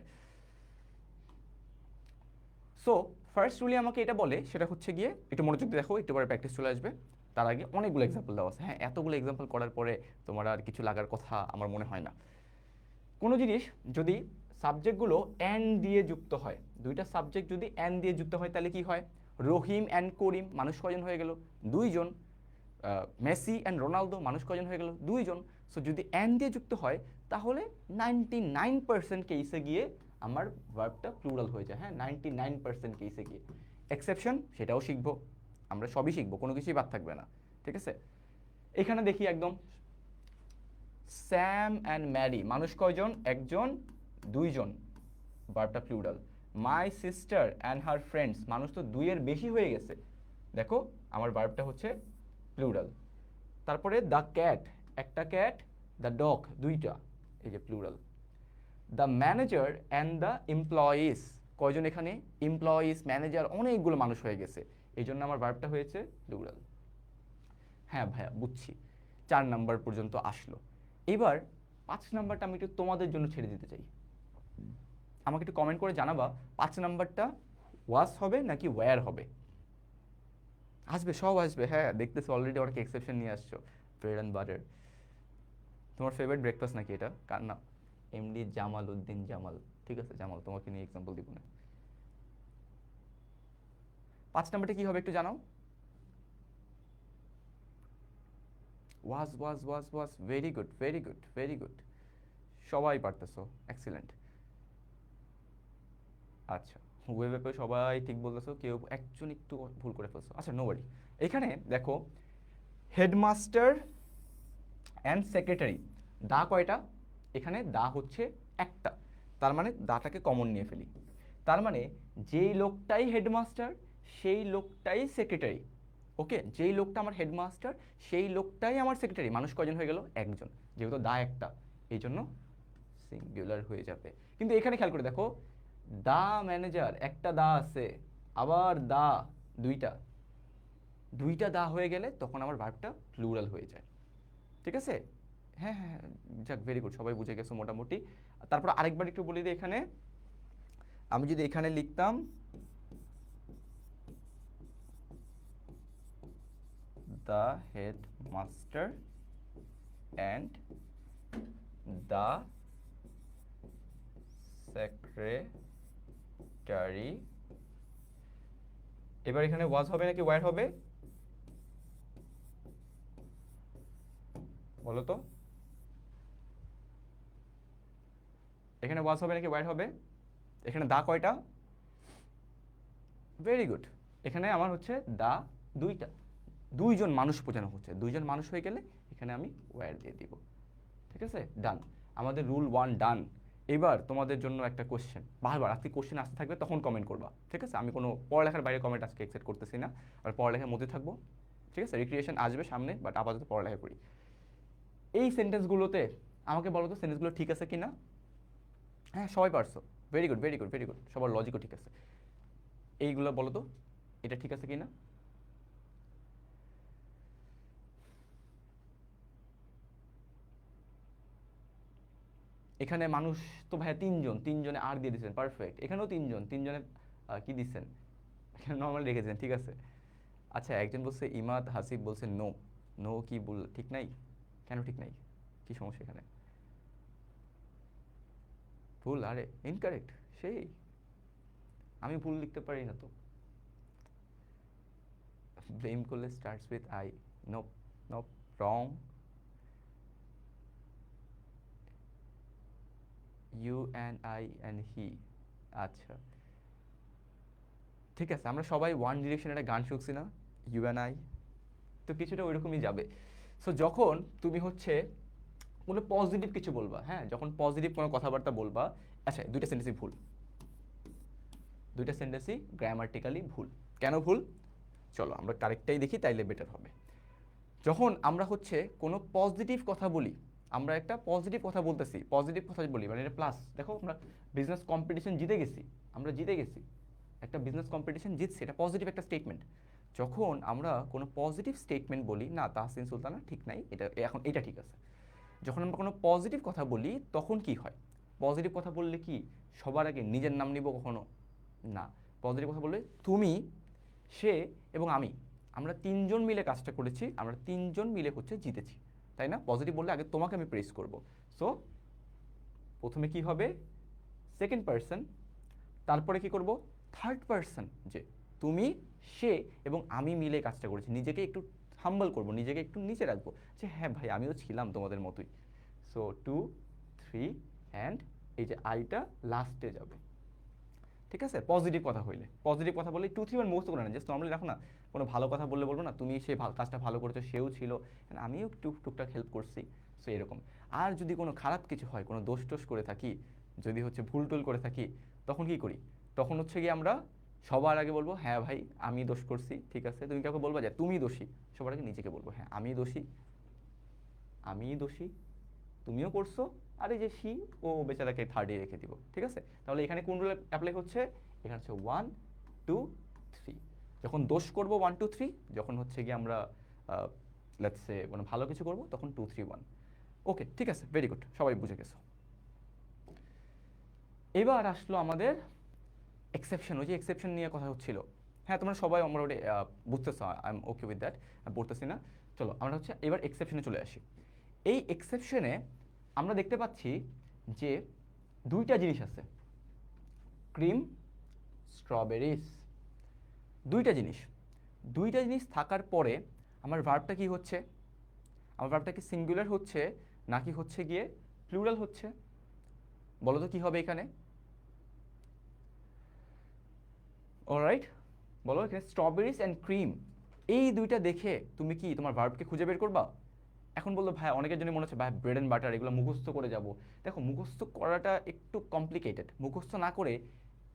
সো ফার্স্ট রুলে আমাকে এটা বলে, সেটা হচ্ছে গিয়ে একটু মনোযোগ দিয়ে দেখো, একটু পরে প্র্যাকটিস চলে আসবে। তার আগে অনেকগুলো এক্সাম্পল দেওয়া আছে, হ্যাঁ, এতগুলো এক্সাম্পল করার পরে তোমার আর কিছু লাগার কথা আমার মনে হয় না। কোনো জিনিস যদি সাবজেক্টগুলো অ্যান দিয়ে যুক্ত হয়, দুইটা সাবজেক্ট যদি অ্যান দিয়ে যুক্ত হয় তাহলে কি হয়? রহিম অ্যান্ড করিম, মানুষ কয়জন হয়ে গেল? দুইজন। মেসি অ্যান্ড রোনালদো, মানুষ কয়জন হয়ে গেল? দুইজন। সো যদি অ্যান দিয়ে যুক্ত হয় তাহলে 99% কেসে গিয়ে আমার ভার্বটা প্লুরাল হয়ে যায়, হ্যাঁ, 99% কেসে গিয়ে। এক্সেপশন, সেটাও শিখবো, আমরা সবই শিখবো, কোনো কিছুই বাদ থাকবে না, ঠিক আছে? এখানে দেখি একদম, স্যাম অ্যান্ড ম্যারি, মানুষ কয়জন? একজন, দুইজন, ভার্বটা plural. My sister and her friends, মানুষ তো দুইয়ের বেশি হয়ে গেছে, দেখো আমার ভার্বটা হচ্ছে প্লুরাল। তারপরে দ্য ক্যাট, একটা ক্যাট, দ্য ডগ, দুইটা, এই যে plural. The manager and the employees, কয়জন এখানে? এমপ্লয়িজ, ম্যানেজার, অনেকগুলো মানুষ হয়ে গেছে, এই জন্য আমার ভার্বটা হয়েছে প্লুরাল। হ্যাঁ ভাইয়া বুঝছি, 4 নাম্বার পর্যন্ত আসলো। এবার 5 নাম্বারটা আমি একটু তোমাদের জন্য ছেড়ে দিতে চাই, আমাকে একটু কমেন্ট করে জানাবা 5 নাম্বারটা ওয়াজ হবে নাকি ওয়্যার হবে? আসবে, সব আসবে, হ্যাঁ, দেখতেছি অলরেডি অনেক এক্সেপশন নিয়ে আসছো। ব্রেড অ্যান্ড বাটার, তোমার ফেভারিট ব্রেকফাস্ট নাকি এটা? কার নাম? এমডি জামাল উদ্দিন জামাল, ঠিক আছে জামাল, তোমাকে নিয়ে এক্সাম্পল দিব না। 5 নাম্বারটা কি হবে একটু জানাও। Was was was was, very good very good very good, সবাই পারতেছো, এক্সিলেন্ট। আচ্ছা, ওয়েবে সবাই ঠিক বলতেছো, কেউ একজন একটু ভুল করে ফেলছো, আচ্ছা নো ওয়ারি। এখানে দেখো, হেডমাস্টার অ্যান্ড সেক্রেটারি, দা কয়টা? এখানে দা হচ্ছে একটা, তার মানে দাটাকে কমন নিয়ে ফেলি, তার মানে যেই লোকটাই হেডমাস্টার সেই লোকটাই সেক্রেটারি। ওকে, যেই লোকটা আমার হেডমাস্টার সেই লোকটাই আমার সেক্রেটারি, মানুষ কয়জন হয়ে গেল? একজন, যেহেতু দা একটা এই জন্য সিঙ্গুলার হয়ে যাবে। কিন্তু এখানে খেয়াল করে দেখো, দা ম্যানেজার, একটা দা আছে, আবার দা দুইটা, দুইটা দা হয়ে গেলে তখন আমার ভার্বটা প্লুরাল হয়ে যায়, ঠিক আছে? হ্যাঁ হ্যাঁ হ্যাঁ, যাক ভেরি গুড, সবাই বুঝে গেছো মোটামুটি। তারপর আরেকবার একটু বলে দিই, এখানে আমি যদি এখানে লিখতাম the headmaster and the secretary, এবার এখানে ওয়াজ হবে নাকি ওয়্যার হবে বলো তো? এখানে ওয়াজ হবে নাকি ওয়্যার হবে? এখানে দা কয়টা? ভেরি গুড, এখানে আমার হচ্ছে দা দুইটা, দুইজন মানুষ বোঝানো হচ্ছে, দুইজন মানুষ হয়ে গেলে এখানে আমি ওয়্যার দিয়ে দিব, ঠিক আছে? ডান, আমাদের রুল 1 ডান। এবার তোমাদের জন্য একটা কোশ্চেন, বারবার আজকে কোশ্চেন আসতে থাকবে, তখন কমেন্ট করবা, ঠিক আছে? আমি কোনো পড়ালেখার বাইরে কমেন্ট আজকে একসেপ্ট করতেছি না, আর পড়ালেখার মধ্যে থাকবো, ঠিক আছে? রিক্রিয়েশন আসবে সামনে, বাট আপাতত পড়ালেখা করি। এই সেন্টেন্সগুলোতে আমাকে বলো তো সেন্টেন্সগুলো ঠিক আছে কিনা? হ্যাঁ, সবাই পারছো, very good, very good, very good, সবার লজিকও ঠিক আছে। এইগুলো বলো তো এটা ঠিক আছে কি না? এখানে মানুষ তো ভাইয়া তিনজন, তিনজনে আর দিয়ে দিচ্ছেন, পারফেক্ট। এখানেও তিনজন, তিনজনে কি দিচ্ছেন, এখানে নর্মাল রেখেছেন, ঠিক আছে। আচ্ছা, একজন বলছে ইমাদ, হাসিব বলছে নো। নো কি বল, ঠিক নাই? কেন ঠিক নাই, কি সমস্যা এখানে? ভুল? আরে ইনকারেক্ট, সেই আমি ভুল লিখতে পারি না তো। ব্লেম করলে starts with I. No, no, wrong. You and I and he. আচ্ছা ঠিক আছে, আমরা সবাই ওয়ান ডিরেকশন একটা গান শুনছি না, ইউ অ্যান্ড আই, তো কিছুটা ওইরকমই যাবে। সো যখন তুমি হচ্ছে কোনো পজিটিভ কিছু বলবা, হ্যাঁ, যখন পজিটিভ কোনো কথাবার্তা বলবা, আচ্ছা দুইটা সেন্টেন্সই ভুল, দুইটা সেন্টেন্সই গ্রামাটিক্যালি ভুল। কেন ভুল? চলো আমরা কারেক্টটাই দেখি, তাইলে বেটার হবে। যখন আমরা হচ্ছে কোনো পজিটিভ কথা বলি, আমরা একটা পজিটিভ কথা বলতেছি, পজিটিভ কথা বলি মানে এটা প্লাস, দেখো আমরা বিজনেস কম্পিটিশন জিতে গেছি, আমরা জিতে গেছি, একটা বিজনেস কম্পিটিশন জিতছি, এটা পজিটিভ একটা স্টেটমেন্ট। যখন আমরা কোনো পজিটিভ স্টেটমেন্ট বলি, না তাহসিন সুলতানা ঠিক নাই, এটা এখন এটা ঠিক আছে। যখন আমরা কোনো পজিটিভ কথা বলি তখন কি হয়? পজিটিভ কথা বললে কি সবার আগে নিজের নাম নিব কখনো না। পজিটিভ কথা বললে তুমি, সে এবং আমি, আমরা তিনজন মিলে কাজটা করেছি, আমরা তিনজন মিলে হচ্ছে জিতেছি, তাই না? পজিটিভ বললে আগে তোমাকে আমি প্রেস করব। সো প্রথমে কি হবে, সেকেন্ড পার্সন, তারপরে কি করব, থার্ড পার্সন, যে তুমি, সে এবং আমি মিলে কাজটা করেছি, নিজেকে একটু হাম্বল করব, নিজেকে একটু নিচে রাখবো, যে হ্যাঁ ভাই আমিও ছিলাম তোমাদের মতোই। সো 2, 3 অ্যান্ড এই যে আইটা লাস্টে যাবে, ঠিক আছে? পজিটিভ কথা হইলে, পজিটিভ কথা বললে 2, 3 মুখস্থ করে না, জাস্ট নর্মালি রাখো না। কোনো ভালো কথা বললে বলবো না তুমি সেই কাজটা ভালো করেছো, সেও ছিল, আমিও একটু টুকটাক হেল্প করছি, সো এরকম। আর যদি কোনো খারাপ কিছু হয়, কোনো দোষ টোষ করে থাকি, যদি হচ্ছে ভুল টুল করে থাকি, তখন কি করি? তখন হচ্ছে গিয়ে আমরা সবার আগে বলবো হ্যাঁ ভাই আমি দোষ করছি, ঠিক আছে? তুমি কাউকে বলবা যে তুমি দোষী, সবার আগে নিজেকে বলবো হ্যাঁ আমি দোষী, আমি দোষী, তুমিও করছো, আর এই যে সি, ও বেচারাকে থার্ডে রেখে দিব, ঠিক আছে? তাহলে এখানে কোন রুল অ্যাপ্লাই হচ্ছে? এখানে হচ্ছে 1, 2, 3। যখন দোষ করব 1, 2, 3, যখন হচ্ছে গিয়ে আমরা লেটস সে কোনো ভালো কিছু করব তখন 2, 3, 1। ওকে ঠিক আছে, ভেরি গুড, সবাই বুঝে গেছো। এবার আসলো আমাদের এক্সেপশন, ওই যে এক্সেপশন নিয়ে কথা হচ্ছিল। হ্যাঁ তোমরা সবাই মোটামুটি বুঝতেছো, I am okay with that, পড়তেছি না। চলো আমরা হচ্ছে এবার এক্সেপশনে চলে আসি। এই এক্সেপশনে আমরা দেখতে পাচ্ছি যে দুইটা জিনিস আছে, ক্রিম, স্ট্রবেরিজ, দুইটা জিনিস। দুইটা জিনিস থাকার পরে আমার ভার্বটা কি হচ্ছে? আমার ভার্বটা কি সিঙ্গুলার হচ্ছে নাকি হচ্ছে গিয়ে প্লুরাল হচ্ছে? বলো তো কি হবে এখানে? অলরাইট, বলো এখানে স্ট্রবেরিজ অ্যান্ড ক্রিম, এই দুইটা দেখে তুমি কি তোমার ভার্বকে খুঁজে বের করবা? এখন বললো ভাই অনেকের জন্য মনে হচ্ছে ভাই ব্রেড অ্যান্ড বাটার এগুলো মুখস্থ করে যাব। দেখো মুখস্থ করাটা একটু কমপ্লিকেটেড, মুখস্থ না করে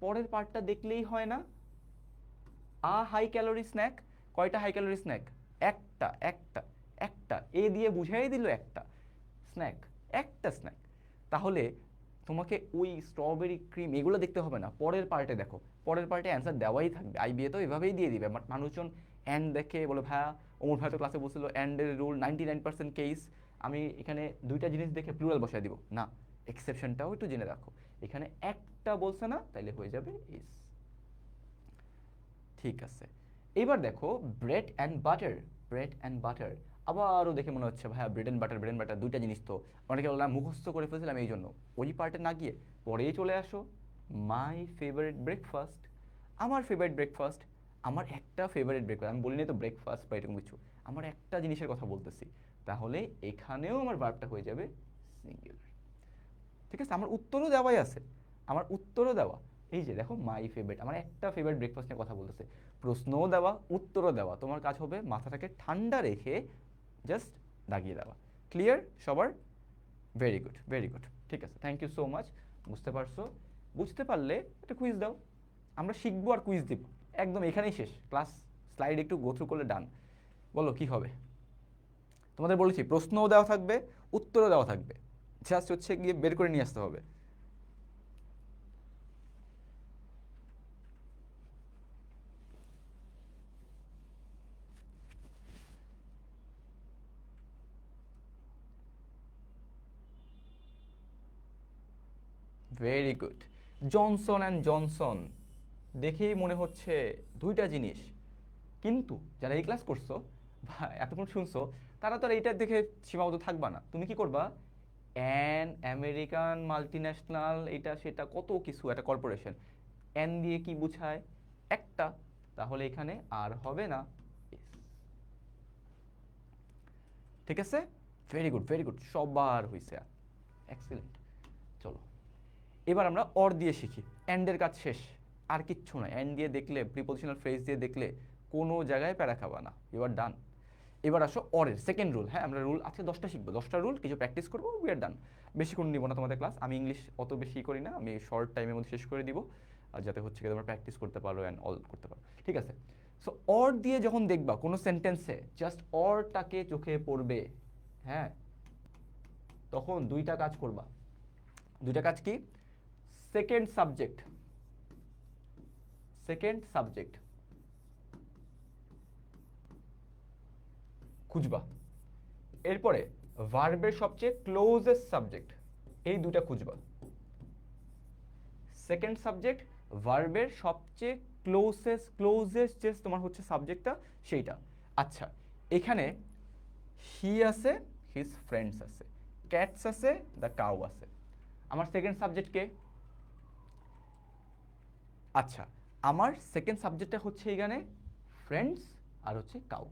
পরের পার্টটা দেখলেই হয় না। হাই ক্যালোরি স্ন্যাক, কয়টা হাই ক্যালোরি স্ন্যাক? একটা, একটা, একটা, এ দিয়ে বুঝাই দিল একটা স্ন্যাক, একটা স্ন্যাক। তাহলে তোমাকে ওই স্ট্রবেরি ক্রিম এগুলো দেখতে হবে না, পরের পার্টে দেখো, পরের পার্টে অ্যান্সার দেওয়াই থাকবে। আইবিএ তো এভাবেই দিয়ে দিবে, বাট মানুষজন অ্যান্ড দেখে বলে ভাইয়া, ওমর ভাই তো ক্লাসে বলছিল অ্যান্ডের রুল 99% কেস, আমি এখানে দুইটা জিনিস দেখে প্লুরাল বসাই দিব না, এক্সেপশনটাও একটু জেনে রাখো। এখানে একটা বলছে না, তাইলে হয়ে যাবে ইস। ঠিক আছে, এবার দেখো bread and butter, bread and butter, আবারও দেখে মনে হচ্ছে ভাইয়া bread and butter, bread and butter দুইটা জিনিস তো অনেকে বললাম মুখস্থ করে ফেলছিলাম, এই জন্য ওই পার্টে না গিয়ে পরেই চলে আসো। মাই ফেভারিট ব্রেকফাস্ট, আমার ফেভারিট ব্রেকফাস্ট, আমার একটা ফেভারিট ব্রেকফাস্ট, আমি বলিনি তো ব্রেকফাস্ট বা এরকম কিছু, আমার একটা জিনিসের কথা বলতেছি, তাহলে এখানেও আমার ভার্বটা হয়ে যাবে সিঙ্গুলার। ঠিক আছে, আমার উত্তরও দেওয়াই আছে, আমার উত্তরও দেওয়া, এই যে দেখো মাই ফেভারিট, আমার একটা ফেভারিট ব্রেকফাস্ট নিয়ে কথা বলতেছে, প্রশ্নও দেওয়া উত্তরও দেওয়া, তোমার কাজ হবে মাথাটাকে ঠান্ডা রেখে জাস্ট দাগিয়ে দেওয়া। ক্লিয়ার সবার? ভেরি গুড, ভেরি গুড, ঠিক আছে, থ্যাংক ইউ সো মাচ। বুঝতে পারছো? বুঝতে পারলে একটা কুইজ দাও, আমরা শিখবো আর কুইজ দিব, একদম এখানেই শেষ ক্লাস, স্লাইড একটু গো থ্রু করলে ডান। বলো কি হবে? তোমাদের বলেছি প্রশ্নও দেওয়া থাকবে, উত্তরও দেওয়া থাকবে, জাস্ট হচ্ছে গিয়ে বের করে নিয়ে আসতে হবে। Very good. Johnson and Johnson, দেখেই মনে হচ্ছে দুইটা জিনিস, কিন্তু যারা এই ক্লাস করছো বা এতক্ষণ শুনছো তারা তো আর এইটার দেখে সীমাবদ্ধ থাকবা না। তুমি কি করবা, অ্যান আমেরিকান মাল্টিন্যাশনাল, এটা সেটা কত কিছু, একটা কর্পোরেশন, অ্যান দিয়ে কি বুঝায়, একটা, তাহলে এখানে আর হবে না S। ঠিক আছে, ভেরি গুড ভেরি গুড, সবার হয়েছে, এক্সিলেন্ট। চলো এবার আমরা অর দিয়ে শিখি। অ্যান্ডের কাজ শেষ, আর কিচ্ছু নয়। অ্যান্ড দিয়ে দেখলে, প্রিপোজিশনাল ফ্রেজ দিয়ে দেখলে কোনো জায়গায় প্যারা খাবা না, ইউ আর ডান। এবার আসো অরের সেকেন্ড রুল। হ্যাঁ, আমরা রুল আজকে 10টা শিখবো, 10টা রুল, কিছু প্র্যাকটিস করবো, উই আর ডান। বেশিক্ষণ নিব না তোমাদের ক্লাস, আমি ইংলিশ অত বেশি করি না, আমি শর্ট টাইমের মধ্যে শেষ করে দিব, আর যাতে হচ্ছে কি তোমরা প্র্যাকটিস করতে পারো অ্যান্ড অল করতে পারো। ঠিক আছে, সো অর দিয়ে যখন দেখবা কোনো সেন্টেন্সে জাস্ট অরটাকে চোখে পড়বে, হ্যাঁ, তখন দুইটা কাজ করবা। দুইটা কাজ কি, সেকেন্ড সাবজেক্ট, সেকেন্ড সাবজেক্ট খুঁজবা, এরপরে ভার্বের সবচেয়ে ক্লোজেস্ট সাবজেক্ট, এই দুটা খুঁজবা। সেকেন্ড সাবজেক্ট, ভার্বের সবচেয়ে ক্লোজেস্ট যে তোমার হচ্ছে সাবজেক্টটা সেইটা। আচ্ছা, এখানে হি আছে, হিজ ফ্রেন্ডস আছে, ক্যাটস আছে, দ্য কাউ আছে। আমার সেকেন্ড সাবজেক্ট কে? আচ্ছা, আমার সেকেন্ড সাবজেক্টটা হচ্ছে এখানে ফ্রেন্ডস আর হচ্ছে কাউ।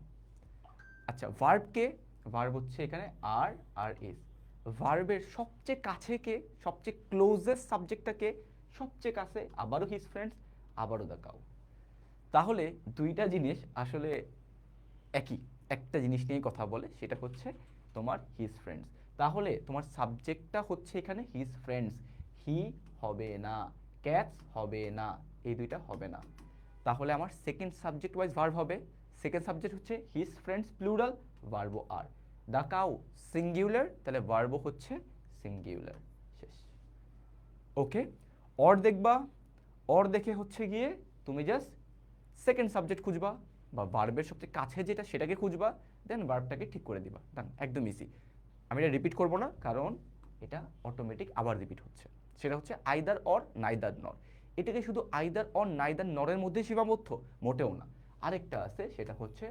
আচ্ছা, ভার্ব কে? ভার্ব হচ্ছে এখানে আর আর ইজ। ভার্বের সবচেয়ে কাছে কে, সবচেয়ে ক্লোজেস্ট সাবজেক্টটা কে? সবচেয়ে কাছে আবারও হিজ ফ্রেন্ডস, আবারও দ্য কাউ। তাহলে দুইটা জিনিস আসলে একই, একটা জিনিস নিয়েই কথা বলে, সেটা হচ্ছে তোমার হিজ ফ্রেন্ডস। তাহলে তোমার সাবজেক্টটা হচ্ছে এখানে হিজ ফ্রেন্ডস, হি হবে না, ক্যাটস হবে না, এই দুইটা হবে না। তাহলে আমার সেকেন্ড সাবজেক্ট ওয়াইজ ভার্ব হবে, সেকেন্ড সাবজেক্ট হচ্ছে হিজ ফ্রেন্ডস প্লুরাল, ভার্বও আর। দ্য কাউ সিঙ্গুলার, তাহলে ভার্বও হচ্ছে সিঙ্গুলার, শেষ। ওকে, অর দেখবা, অর দেখে হচ্ছে গিয়ে তুমি জাস্ট সেকেন্ড সাবজেক্ট খুঁজবা, বা ভার্বের সবচেয়ে কাছে যেটা সেটাকে খুঁজবা, দেন ভার্বটাকে ঠিক করে দিবা, ডান, একদম ইজি। আমি এটা রিপিট করব না, কারণ এটা অটোমেটিক আবার রিপিট হচ্ছে। সেটা হচ্ছে আইদার অর নাইদার নর। এটাকে শুধু আইদার অর নাইদার নরের মধ্যে সীমাবদ্ধ, মোটেও না। আরেকটা আছে, সেটা হচ্ছে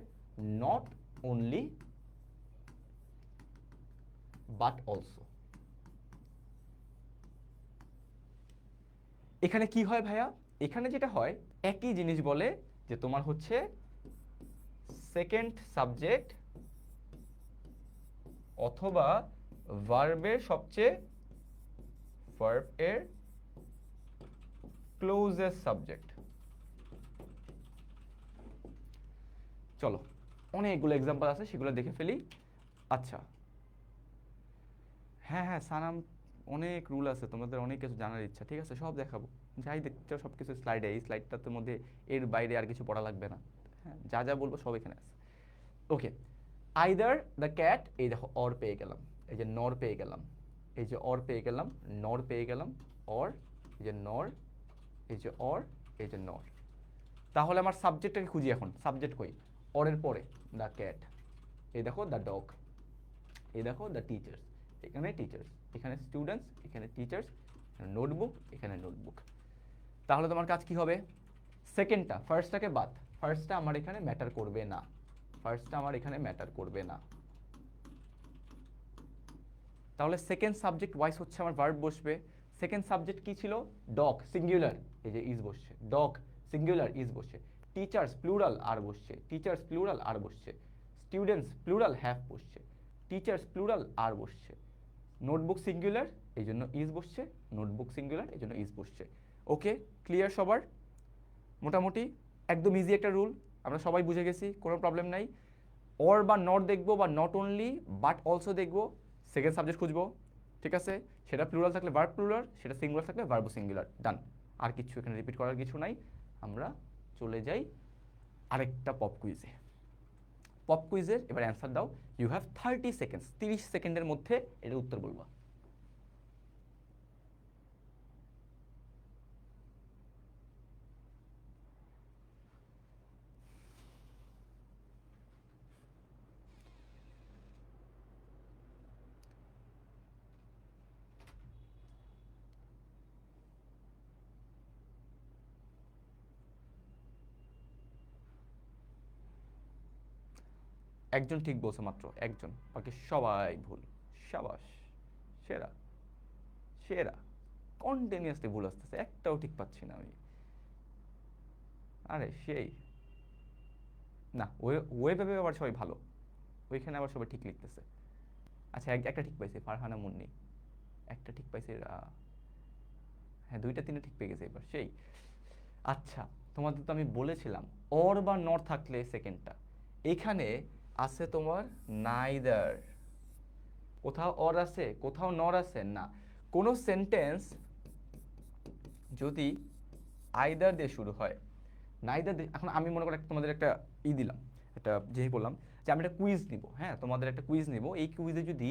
নট অনলি বাট অলসো। এখানে কি হয় ভাইয়া, এখানে যেটা হয় একই জিনিস বলে যে তোমার হচ্ছে সেকেন্ড সাবজেক্ট অথবা ভার্বের সবচেয়ে, ভার্ব এর ক্লোজেস্ট সাবজেক্ট। চলো অনেকগুলো এক্সাম্পল আছে, সেগুলো দেখে ফেলি। আচ্ছা, হ্যাঁ হ্যাঁ সানাম, অনেক রুল আছে, তোমাদের অনেক কিছু জানার ইচ্ছা, ঠিক আছে সব দেখাবো, যাই দেখতে চাও সব কিছু স্লাইডে, এই স্লাইডটার মধ্যে এর বাইরে আর কিছু পড়া লাগবে না। হ্যাঁ, যা যা বলবো সব এখানে আছে। ওকে, আইদার দ্য ক্যাট, এই দেখো অর পেয়ে গেলাম, এই যে নর পেয়ে গেলাম, এই যে অর পেয়ে গেলাম, নর পেয়ে গেলাম, অর, এই যে নর, এই যে অর, এই যে নর। তাহলে আমার সাবজেক্টটাকে খুঁজি এখন, সাবজেক্ট কই, অরের পরে দ্য ক্যাট, এই দেখো দ্য ডগ, এই দেখো দ্য টিচার্স, এখানে টিচার্স, এখানে স্টুডেন্টস, এখানে টিচার্স, এখানে নোটবুক, এখানে নোটবুক। তাহলে তোমার কাজ কি হবে, সেকেন্ডটা, ফার্স্টটাকে বাদ, ফার্স্টটা আমার এখানে ম্যাটার করবে না, ফার্স্টটা আমার এখানে ম্যাটার করবে না। তাহলে সেকেন্ড সাবজেক্ট ওয়াইজ হচ্ছে আমার ভার্ব বসবে। সেকেন্ড সাবজেক্ট কি ছিল, ডগ সিঙ্গুলার, এই যে ইজ বসছে, ডগ সিঙ্গুলার ইজ বসছে, টিচার্স প্লুরাল আর বসছে, টিচার্স প্লুরাল আর বসছে, স্টুডেন্টস প্লুরাল হ্যাভ বসছে, টিচার্স প্লুরাল আর বসছে, নোটবুক সিঙ্গুলার এই জন্য ইজ বসছে, নোটবুক সিঙ্গুলার এই জন্য ইজ বসছে। ওকে, ক্লিয়ার সবার? মোটামুটি একদম ইজি একটা রুল, আমরা সবাই বুঝে গেছি, কোনো প্রবলেম নাই। অর বা নট দেখবো, বা নট অনলি বাট অলসো দেখবো, সেকেন্ড সাবজেক্ট খুঁজবো, ঠিক আছে, সেটা প্লুরাল থাকলে ভার্ব প্লুরাল, সেটা সিঙ্গুলার থাকলে ভার্ব সিঙ্গুলার, ডান। আর কিছু এখানে রিপিট করার কিছু নাই। আমরা চলে যাই আরেকটা পপ কুইজে। পপ কুইজের এবার অ্যান্সার দাও, ইউ হ্যাভ 30 সেকেন্ডস, 30 সেকেন্ডের মধ্যে এটার উত্তর বলবা। একজন ঠিক বলছে, মাত্র একজন, বাকি সবাই ভুল। সাবাস, সেরা সেরা। কন্টিনিউয়াসলি ভুল আসতেছে, একটাও ঠিক পাচ্ছি না আমি। আরে সেই না, ওয়েবে আবার সবাই ভালো, ওইখানে আবার সবাই ঠিক লিখতেছে। আচ্ছা, একটা ঠিক পাইছি, ফারহানা মুন্নি, একটা ঠিক পাইছি। হ্যাঁ, দুইটা তিনটা ঠিক পেয়ে গেছে এবার, সেই। আচ্ছা, তোমাদের তো আমি বলেছিলাম অর বা নর থাকলে সেকেন্ডটা, এখানে আছে তোমার নাইদার। কোথাও অর আছে, কোথাও নর আছে না। কোনো সেন্টেন্স যদি আইদার দিয়ে শুরু হয়, নাইদার দিয়ে, এখন আমি মনে করি তোমাদের একটা দিলাম, একটা যেই বললাম যে আমি একটা কুইজ নিব, হ্যাঁ তোমাদের একটা কুইজ নিব, এই কুইজে যদি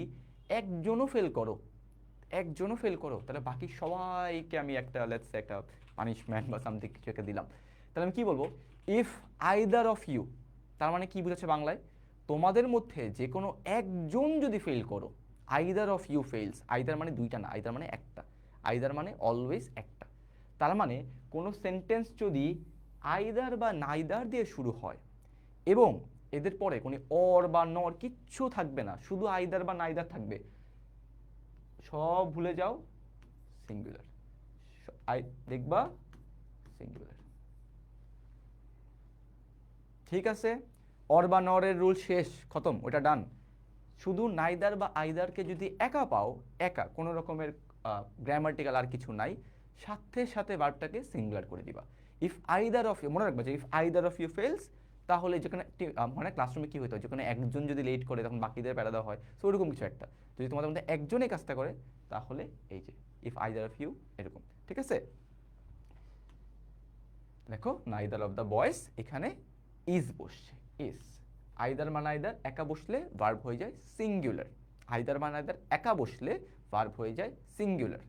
একজনও ফেল করো, একজনও ফেল করো, তাহলে বাকি সবাইকে আমি একটা লেটস একটা পানিশমেন্ট বা সামথিং কিছু একটা দিলাম। তাহলে আমি কি বলবো, ইফ আইদার অফ ইউ, তার মানে কি বুঝাচ্ছে বাংলায়, তোমাদের মধ্যে যে কোনো একজন যদি ফেল করো, either of you fails, either মানে দুইটা না, আইদার মানে একটা, আইদার মানে অলওয়েজ একটা। তার মানে কোনো সেন্টেন্স যদি আইদার বা নাইদার দিয়ে শুরু হয় এবং এদের পরে কোনো অর বা নর কিচ্ছু থাকবে না, শুধু আইদার বা নাইদার থাকবে, সব ভুলে যাও, সিঙ্গুলার। আই দেখবা সিঙ্গুলার। ঠিক আছে, অর বা নরের রুল শেষ, খতম, ওটা ডান। শুধু নাইদার বা আইদারকে যদি একা পাও, একা, কোনো রকমের গ্রামাটিক্যাল আর কিছু নাই, সাথে সাথে ভার্বটাকে সিঙ্গুলার করে দিবা। ইফ আইদার অফ ইউ, মনে রাখবা যে if either of you fails, তাহলে যেখানে মানে ক্লাসরুমে কি হতো, যেখানে একজন যদি লেট করে তখন বাকিদের প্যারা দেওয়া হয়, তো ওরকম কিছু একটা, যদি তোমাদের মধ্যে একজনই কাজটা করে, তাহলে এই যে ইফ আইদার অফ ইউ, এরকম। ঠিক আছে, দেখো নাইদার অফ দ্য বয়েজ, এখানে ইজ বসছে, ইজ। আইদার মানে আইদার একা বসলে ভার্ব হয়ে যায় সিঙ্গুলার, আইদার মানে আইদার একা বসলে ভার্ব হয়ে যায় সিঙ্গুলার।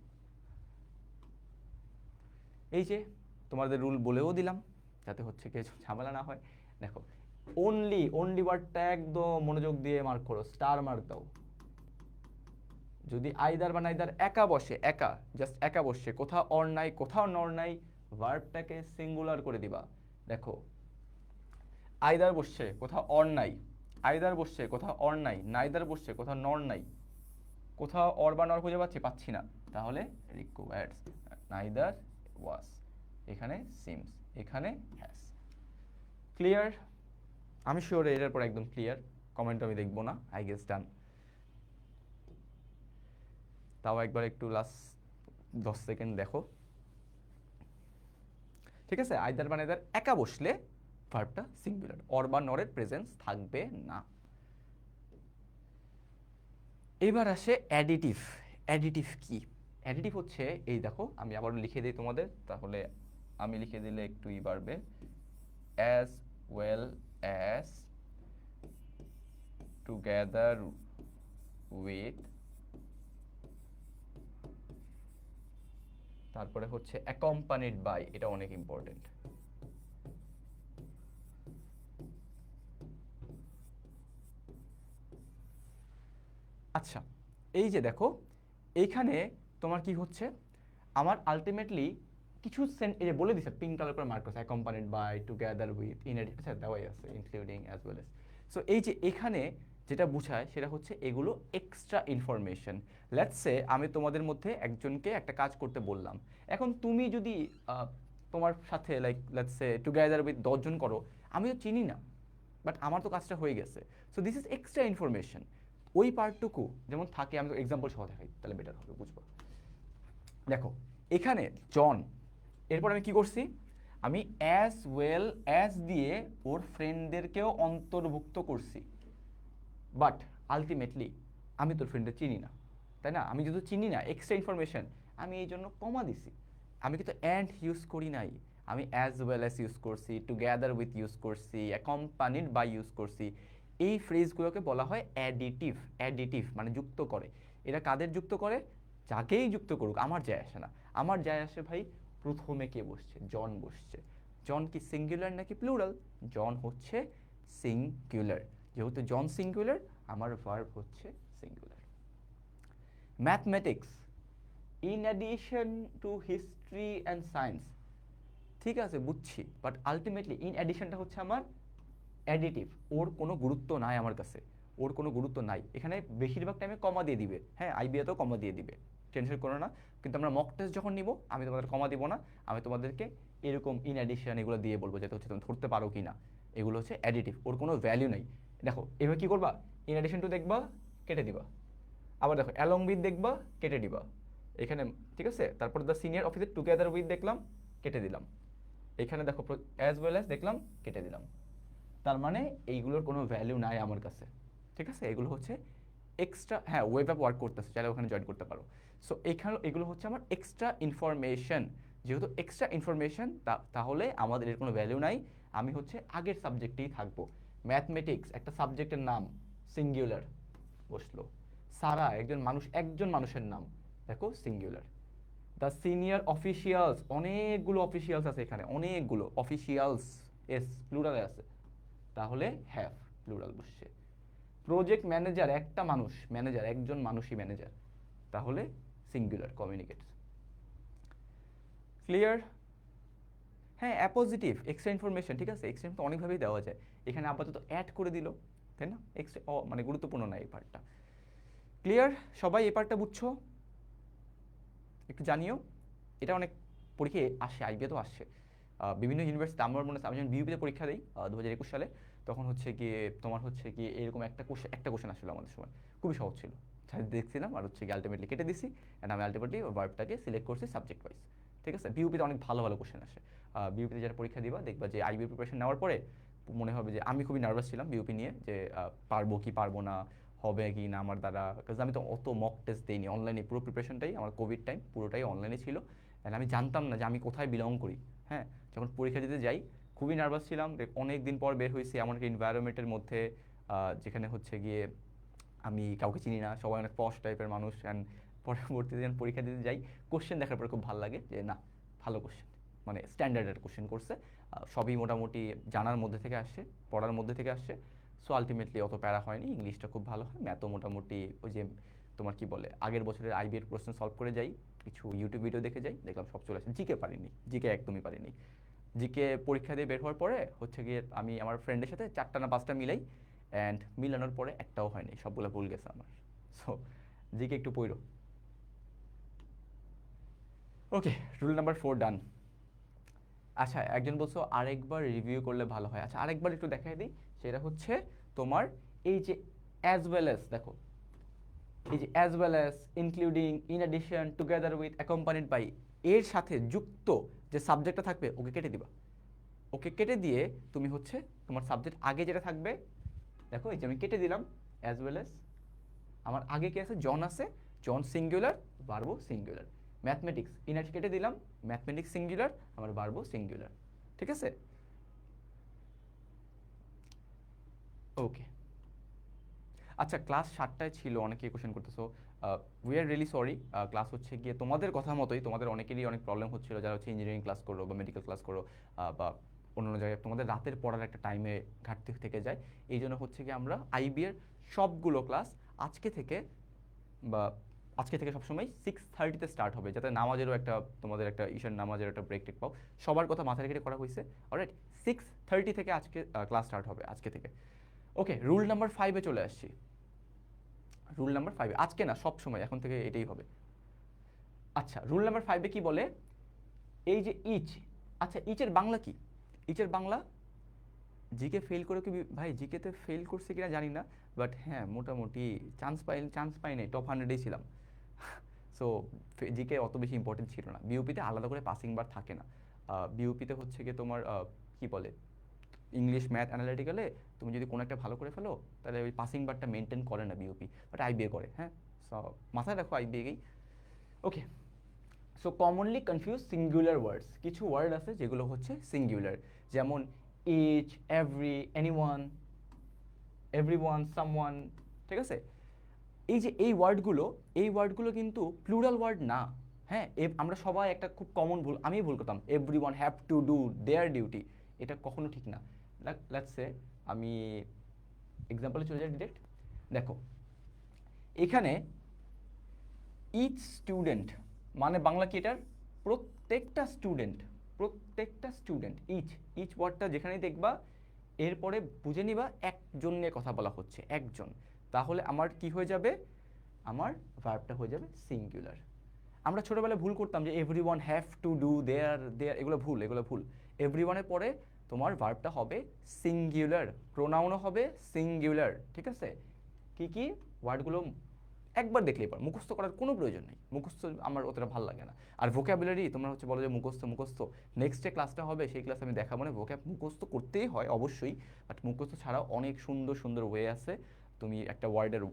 এই যে তোমাদের রুল বলেও দিলাম, যাতে হচ্ছে কিছু ঝামেলা না হয়। দেখো, অনলি, অনলি ওয়ার্ডটা একদম মনোযোগ দিয়ে মার্ক করো, স্টার মার্ক দাও। যদি আইদার বা নাইদার একা বসে, একা, জাস্ট একা বসে, কোথাও অর নাই, কোথাও নর নাই, ভার্বটাকে সিঙ্গুলার করে দিবা। দেখো, আইদার বসছে, কোথাও অর নাই, আইদার বসছে, কোথাও অর নাই, নাইদার বসছে, কোথাও নর নাই, কোথাও অর বা নর খুঁজে পাচ্ছি না, তাহলে রিকোয়ার্ডস, নাইদার ওয়াজ, এখানে সিমস, এখানে হ্যাজ। ক্লিয়ার? আমি শিওর এটার পর একদম ক্লিয়ার, কমেন্ট আমি দেখবো না, আই গেস ডান। তাও একবার একটু লাস্ট 10 সেকেন্ড দেখো। ঠিক আছে, আইদার বা নাইদার একা বসলে ভার্বটা সিঙ্গুলার, অর বা নরের প্রেজেন্স থাকবে না। এবার আসে অ্যাডিটিভ। অ্যাডিটিভ কি? অ্যাডিটিভ হচ্ছে, এই দেখো আমি আবার লিখে দিই তোমাদের, তাহলে আমি লিখে দিলে একটুই বাড়বে। As well as, together with, তারপরে হচ্ছে অ্যাকম্পানিড বাই, এটা অনেক ইম্পর্টেন্ট। আচ্ছা, এই যে দেখো, এইখানে তোমার কি হচ্ছে, আমার আলটিমেটলি কিছু এই যে বলে দিছে, পিঙ্ক কালার করে মার্ক করছে, accompanied by, together with, in আচ্ছা দেওয়াই আছে, including as well as. So এই যে এখানে যেটা বোঝায় সেটা হচ্ছে এগুলো এক্সট্রা ইনফরমেশন। লেটস সে আমি তোমাদের মধ্যে একজনকে একটা কাজ করতে বললাম, এখন তুমি যদি তোমার সাথে like let's say together with 10 জন করো, আমি তো চিনি না, বাট আমার তো কাজটা হয়ে গেছে। So this is extra information. ওই পার্টটুকু যেমন থাকে, আমি তো এক্সাম্পল সহ দেখাই তাহলে বেটার হবে, বুঝবো। দেখো, এখানে জন, এরপর আমি কি করছি, আমি অ্যাজ ওয়েল অ্যাজ দিয়ে ওর ফ্রেন্ডদেরকেও অন্তর্ভুক্ত করছি, বাট আলটিমেটলি আমি তোর ফ্রেন্ডদের চিনি না, তাই না? আমি যেহেতু চিনি না, এক্সট্রা ইনফরমেশন, আমি এই জন্য কমা দিছি। আমি কিন্তু অ্যান্ড ইউজ করি নাই, আমি অ্যাজ ওয়েল অ্যাজ ইউজ করছি, টুগেদার উইথ ইউজ করছি, অ্যাকম্পানিড বাই ইউজ করছি। এই ফ্রেজগুলোকে বলা হয় অ্যাডিটিভ। অ্যাডিটিভ মানে যুক্ত করে। এরা কাদের যুক্ত করে? যাকেই যুক্ত করুক, আমার যায় আসে না। আমার যায় আসে ভাই, প্রথমে কে বসছে? জন বসছে। জন কি সিঙ্গুলার নাকি প্লুরাল? জন হচ্ছে সিঙ্গুলার, যেহেতু জন সিঙ্গুলার, আমার ভার্ব হচ্ছে singular. Mathematics, in addition to history and science, ঠিক আছে বুঝছি, বাট আলটিমেটলি ইন অ্যাডিশনটা হচ্ছে আমার অ্যাডিটিভ, ওর কোনো গুরুত্ব নাই আমার কাছে, ওর কোনো গুরুত্ব নাই। এখানে বেশিরভাগ টাইমে কমা দিয়ে দিবে, হ্যাঁ আইবিএতেও কমা দিয়ে দিবে, টেনশন করো না। কিন্তু আমরা মক টেস্ট যখন নিব আমি তোমাদের কমা দিব না, আমি তোমাদেরকে এরকম ইন অ্যাডিশন এগুলো দিয়ে বলবো, যেটা হচ্ছে তুমি ধরতে পারো কি না। এগুলো হচ্ছে অ্যাডিটিভ, ওর কোনো ভ্যালু নেই। দেখো এভাবে কী করবা, ইন অ্যাডিশন টু দেখবা, কেটে দিবা। আবার দেখো অ্যালং উইথ দেখবা, কেটে দিবা এখানে, ঠিক আছে। তারপর the senior officer together with দেখলাম, কেটে দিলাম। এখানে দেখো অ্যাজ ওয়েল অ্যাজ দেখলাম, কেটে দিলাম। তার মানে এইগুলোর কোনো ভ্যালু নাই আমার কাছে, ঠিক আছে। এগুলো হচ্ছে এক্সট্রা, হ্যাঁ ওয়েব অ্যাপ ওয়ার্ক করতেছে, চাইলে ওখানে জয়েন করতে পারো। সো এখানে এগুলো হচ্ছে আমার এক্সট্রা ইনফরমেশন। যেহেতু এক্সট্রা ইনফরমেশন, তাহলে আমাদের এর কোনো ভ্যালু নাই। আমি হচ্ছে আগের সাবজেক্টেই থাকবো। ম্যাথমেটিক্স একটা সাবজেক্টের নাম, সিঙ্গুলার বসলো। সারা একজন মানুষের নাম, দেখো সিঙ্গুলার। দ্য সিনিয়র অফিসিয়ালস, অনেকগুলো অফিসিয়ালস আছে এখানে, অনেকগুলো অফিসিয়ালস, এস প্লুরালে আছে, তাহলে হ্যাভ প্লুরাল বসছে। প্রজেক্ট ম্যানেজার একটা মানুষ, ম্যানেজার একজন মানুষই ম্যানেজার, তাহলে সিঙ্গুলার কমিউনিকেটস। ক্লিয়ার? হ্যাঁ অ্যাপোজিটিভ, এক্সট্রা ইনফরমেশন, ঠিক আছে। এক্সট্রা তো অনেকভাবেই দেওয়া যায়, এখানে আপাতত অ্যাড করে দিল, তাই না। এক্সট্রা মানে গুরুত্বপূর্ণ না এই পার্টটা। ক্লিয়ার সবাই, এই পার্টটা বুঝছো? একটু জানিও। এটা অনেক পরীক্ষায় আসে, আইবিএ তো আসছে বিভিন্ন ইউনিভার্সিটি। আমার মনে আছে আমি যখন বিউপিতে পরীক্ষা দিই 2021 সালে, তখন হচ্ছে গিয়ে তোমার হচ্ছে গিয়ে এরকম একটা কোশ্চেন আসলো আমাদের সময়, খুবই সহজ ছিল। দেখছিলাম আর হচ্ছে গিয়ে আলটিমেটলি কেটে দিছি, অ্যান্ড আমি আলটিমেটলি ভার্বটাকে সিলেক্ট করছি সাবজেক্ট ওয়াইজ, ঠিক আছে। বিউপিতে অনেক ভালো ভালো কোশ্চেন আসে। বিউপিতে যারা পরীক্ষা দিবা দেখবা যে আইবিএ প্রিপারেশন নেওয়ার পরে মনে হবে যে আমি খুবই নার্ভাস ছিলাম বিউপি নিয়ে, যে পারবো কি পারবো না, হবে কি না আমার দ্বারা, বিকজ আমি তো অত মক টেস্ট দিইনি, অনলাইনে পুরো প্রিপারেশনটাই আমার কোভিড টাইম পুরোটাই অনলাইনে ছিল, অ্যান্ড আমি জানতাম না যে আমি কোথায় বিলং করি। হ্যাঁ যখন পরীক্ষা দিতে যাই খুবই নার্ভাস ছিলাম, অনেক দিন পর বের হয়েছি এমন একটা এনভায়রনমেন্টের মধ্যে যেখানে হচ্ছে গিয়ে আমি কাউকে চিনি না, সবাই অনেক পশ টাইপের মানুষ, অ্যান্ড পরবর্তীতে যখন পরীক্ষা দিতে যাই কোশ্চেন দেখার পরে খুব ভালো লাগে যে না ভালো কোশ্চেন, মানে স্ট্যান্ডার্ডের কোশ্চেন করছে, সবই মোটামুটি জানার মধ্যে থেকে আসছে, পড়ার মধ্যে থেকে আসছে। সো আলটিমেটলি অত প্যারা হয়নি, ইংলিশটা খুব ভালো হয়, ম্যাথও মোটামুটি ওই যে তোমার কি বলে আগের বছরের আইবিএর প্রশ্ন সলভ করে যাই, কিছু ইউটিউব ভিডিও দেখে যাই, দেখলাম সব চলে আসে। জিকে পারিনি, জিকে একদমই পারিনি। জিকে পরীক্ষা দিয়ে বের হওয়ার পরে হচ্ছে গিয়ে আমি আমার ফ্রেন্ডের সাথে 4টা না 5টা মিলাই, অ্যান্ড মিলানোর পরে একটাও হয়নি, সবগুলো ভুল গেছে আমার। সো জিকে একটু পড়ো। ওকে, রুল নাম্বার 4 ডান। আচ্ছা একজন বলছো আরেকবার রিভিউ করলে ভালো হয়, আচ্ছা আরেকবার একটু দেখাই দিই। সেটা হচ্ছে তোমার এই যে অ্যাজ ওয়েল অ্যাজ, দেখো এই যে as well as, including, in addition, together with, accompanied by, এর সাথে যুক্ত যে সাবজেক্টটা থাকবে ওকে কেটে দিবা। ওকে কেটে দিয়ে তুমি হচ্ছে তোমার সাবজেক্ট আগে যেটা থাকবে, দেখো এই যে আমি কেটে দিলাম অ্যাজ ওয়েল অ্যাজ, আমার আগে কি আছে, জন আছে, জন সিঙ্গুলার, ভার্বও সিঙ্গুলার। ম্যাথমেটিক্স ইনার্ট কেটে দিলাম, ম্যাথমেটিক্স সিঙ্গুলার, আমার ভার্বও সিঙ্গুলার, ঠিক আছে। ওকে আচ্ছা ক্লাস 7টায় ছিল, অনেকে কোশ্চেন করতেছো, we are really sorry. Class হচ্ছে গিয়ে তোমাদের কথা মতোই, তোমাদের অনেকেরই অনেক প্রবলেম হচ্ছিল যারা হচ্ছে ইঞ্জিনিয়ারিং ক্লাস করো বা মেডিকেল ক্লাস করো বা অন্য জায়গায়, তোমাদের রাতের পড়ার একটা টাইমে ঘাটতি থেকে যায়। এই জন্য হচ্ছে গিয়ে আমরা আইবিএর সবগুলো ক্লাস আজকে থেকে বা আজকে থেকে সবসময় 6:30-তে স্টার্ট হবে, যাতে নামাজেরও একটা তোমাদের একটা ঈশান নামাজের একটা ব্রেক টেক পাও, সবার কথা মাথায় রেখে করা হয়েছে। অলরাইট 6:30 থেকে আজকে ক্লাস স্টার্ট হবে আজকে থেকে। ওকে রুল নাম্বার 5-এ চলে আসছি। রুল নাম্বার 5 আজকে না সব সময় এখন থেকে এটাই হবে। আচ্ছা রুল নাম্বার 5-এ কি বলে, এই যে ইচ, আচ্ছা ইচের বাংলা কি, ইচের বাংলা জিকে ফেল করে কি ভাই, জিকেতে ফেল করছে কিনা জানি না, বাট হ্যাঁ মোটামুটি চান্স পাই নাই, টপ 100-এই ছিলাম। সো জিকে অত বেশি ইম্পর্টেন্ট ছিল না। বিউপিতে আলাদা করে পাসিং বার থাকে না, বিউপিতে হচ্ছে গিয়ে তোমার কি বলে ইংলিশ ম্যাথ অ্যানালিটিক্যালে তুমি যদি কোনো একটা ভালো করে ফেলো তাহলে ওই পাসিং বারটা মেনটেন করে না বিউপি, বাট আইবিএ করে। হ্যাঁ সো মাথায় রাখো আইবিএকেই। Okay so commonly confuse singular words, কিছু ওয়ার্ড আছে যেগুলো হচ্ছে সিঙ্গুলার, যেমন each, every, anyone, everyone, someone, ঠিক আছে। এই যে এই ওয়ার্ডগুলো কিন্তু প্লুরাল ওয়ার্ড না। হ্যাঁ আমরা সবাই একটা খুব কমন ভুল, আমি ভুল করতাম, everyone have to do their duty, এটা কখনো ঠিক না। লেটস সে আমি এক্সাম্পলে চলে যাই ডিরেক্ট। দেখো এখানে ইচ স্টুডেন্ট মানে বাংলা কি এটার, প্রত্যেকটা স্টুডেন্ট, প্রত্যেকটা স্টুডেন্ট, ইচ ওয়ার্ডটা যেখানেই দেখবা এরপরে বুঝে নিবা একজন নিয়ে কথা বলা হচ্ছে, একজন। তাহলে আমার কি হয়ে যাবে, আমার ভার্বটা হয়ে যাবে সিঙ্গুলার। আমরা ছোটবেলায় ভুল করতাম যে এভরিওয়ান হ্যাভ টু ডু, দেয়ার দেয়ার, এগুলো ভুল, এগুলো ভুল। এভরিওয়ানের পরে তোমার ভার্বটা হবে সিঙ্গুলার, প্রোনাউনও হবে সিঙ্গুলার, ঠিক আছে? কি কি ওয়ার্ডগুলো একবার দেখলেই পার, মুখস্থ করার কোনো প্রয়োজন নেই, মুখস্থ আমার অতটা ভালো লাগে না। আর ভোকাবুলারি তোমরা হচ্ছে বলো যে মুখস্থ মুখস্থ, নেক্সট যে ক্লাসটা হবে সেই ক্লাসে আমি দেখাবো না ভোক্যাব মুখস্থ করতেই হয় অবশ্যই, বাট মুখস্থ ছাড়াও অনেক সুন্দর সুন্দর ওয়ে আছে। তুমি একটা ওয়ার্ডের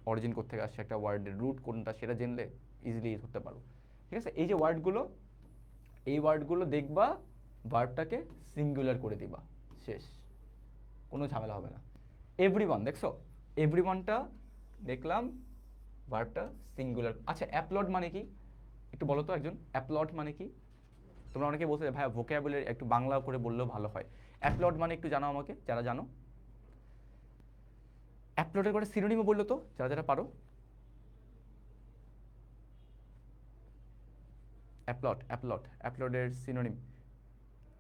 অরিজিন কোত্থেকে আসছে, একটা ওয়ার্ডের রুট কোনটা সেটা জেনলে ইজিলি ধরতে পারো, ঠিক আছে? এই যে ওয়ার্ডগুলো, এই ওয়ার্ডগুলো দেখবা, ভার্বটাকে সিঙ্গুলার করে দিবা, শেষ, কোনো ঝামেলা হবে না। এভরিওয়ান দেখছো, এভরিওয়ানটা দেখলাম, ভার্বটা সিঙ্গুলার। আচ্ছা অ্যাপলড মানে কি একটু বলো তো একজন, অ্যাপলড মানে কি? তোমরা অনেকে বলছো যে ভাইয়া ভোকাবুলারি একটু বাংলা করে বললেও ভালো হয়, অ্যাপলড মানে একটু জানাও আমাকে যারা জানো। অ্যাপলডের করে সিনোনিমও বললো তো যারা যারা পারো। অ্যাপলড, অ্যাপলড, অ্যাপলডের সিনোনিম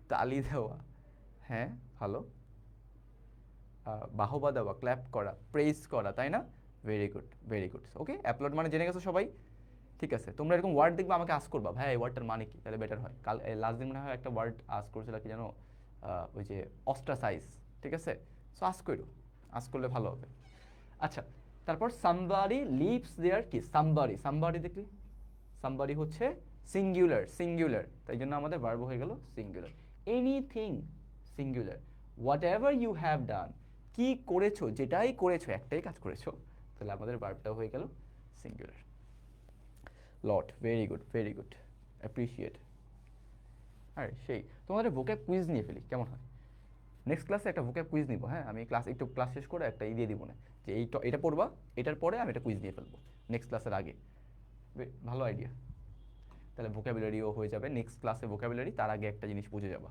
তালি দেওয়া, হ্যাঁ ভালো, বাহবা দেওয়া, ক্ল্যাপ করা, প্রেস করা, তাই না? Very good, very good. Okay, applaud মানে জেনে গেছো সবাই, ঠিক আছে? তোমরা এরকম ওয়ার্ড দেখবে আমাকে আস্ক করবা, ভাই এই ওয়ার্ডটার মানে কি, তাহলে বেটার হয়। কাল লাস্ট দিন মনে হয় একটা ওয়ার্ড আস্ক করেছিল কি জানো, ওই যে অস্ট্রাসাইজ, ঠিক আছে? সো আস্ক করো, আস্ক করলে ভালো হবে। আচ্ছা, তারপর সামবাডি লিভস দেয়ার, কি সামবাডি, সামবাডি দেখলি, সামবাডি হচ্ছে সিঙ্গুলার, সিঙ্গুলার, তাই জন্য আমাদের ভার্ব হয়ে গেল singular. Anything singular, whatever you have done, কি করেছো, যেটাই করেছো, একটাই কাজ করেছো, তাহলে আমাদের ভার্বটাও হয়ে গেল singular. Lot, very good, very good, appreciate. আর সেই তোমাদের ভোক্যাব কুইজ নিয়ে ফেলি, কেমন হয়? নেক্সট ক্লাসে একটা ভোক্যাব কুইজ নিব, হ্যাঁ আমি ক্লাস শেষ করে একটা দিয়ে দিব না, যে এটা পড়বা, এটার পরে আমি একটা কুইজ নিয়ে ফেলবো নেক্সট ক্লাসের আগে। ভালো আইডিয়া, তাহলে ভোকাবুলারিও হয়ে যাবে নেক্সট ক্লাসে, ভোকাবুলারি তার আগে একটা জিনিস বুঝে যাবা।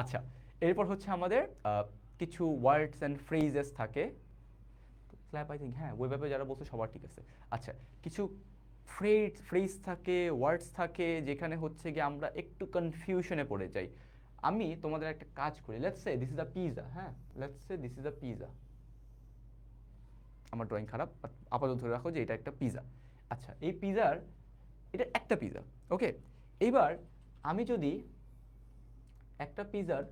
আচ্ছা, এরপর হচ্ছে আমাদের কিছু ওয়ার্ডস অ্যান্ড ফ্রেজেস থাকে, ক্ল্যাপ আই থিঙ্ক, হ্যাঁ ওইভাবে যারা বলছে সবার ঠিক আছে। আচ্ছা, কিছু ফ্রেজ থাকে, ওয়ার্ডস থাকে, যেখানে হচ্ছে গিয়ে আমরা একটু কনফিউশনে পড়ে যাই। আমি তোমাদের একটা কাজ করি, let's say this is a pizza, হ্যাঁ let's say this is a pizza, আমার ড্রয়িং খারাপ, আপাতত ধরে রাখো যে এটা একটা পিজা। আচ্ছা, এই পিজার, এটা একটা পিজা, ওকে। এইবার আমি যদি একটা পিজার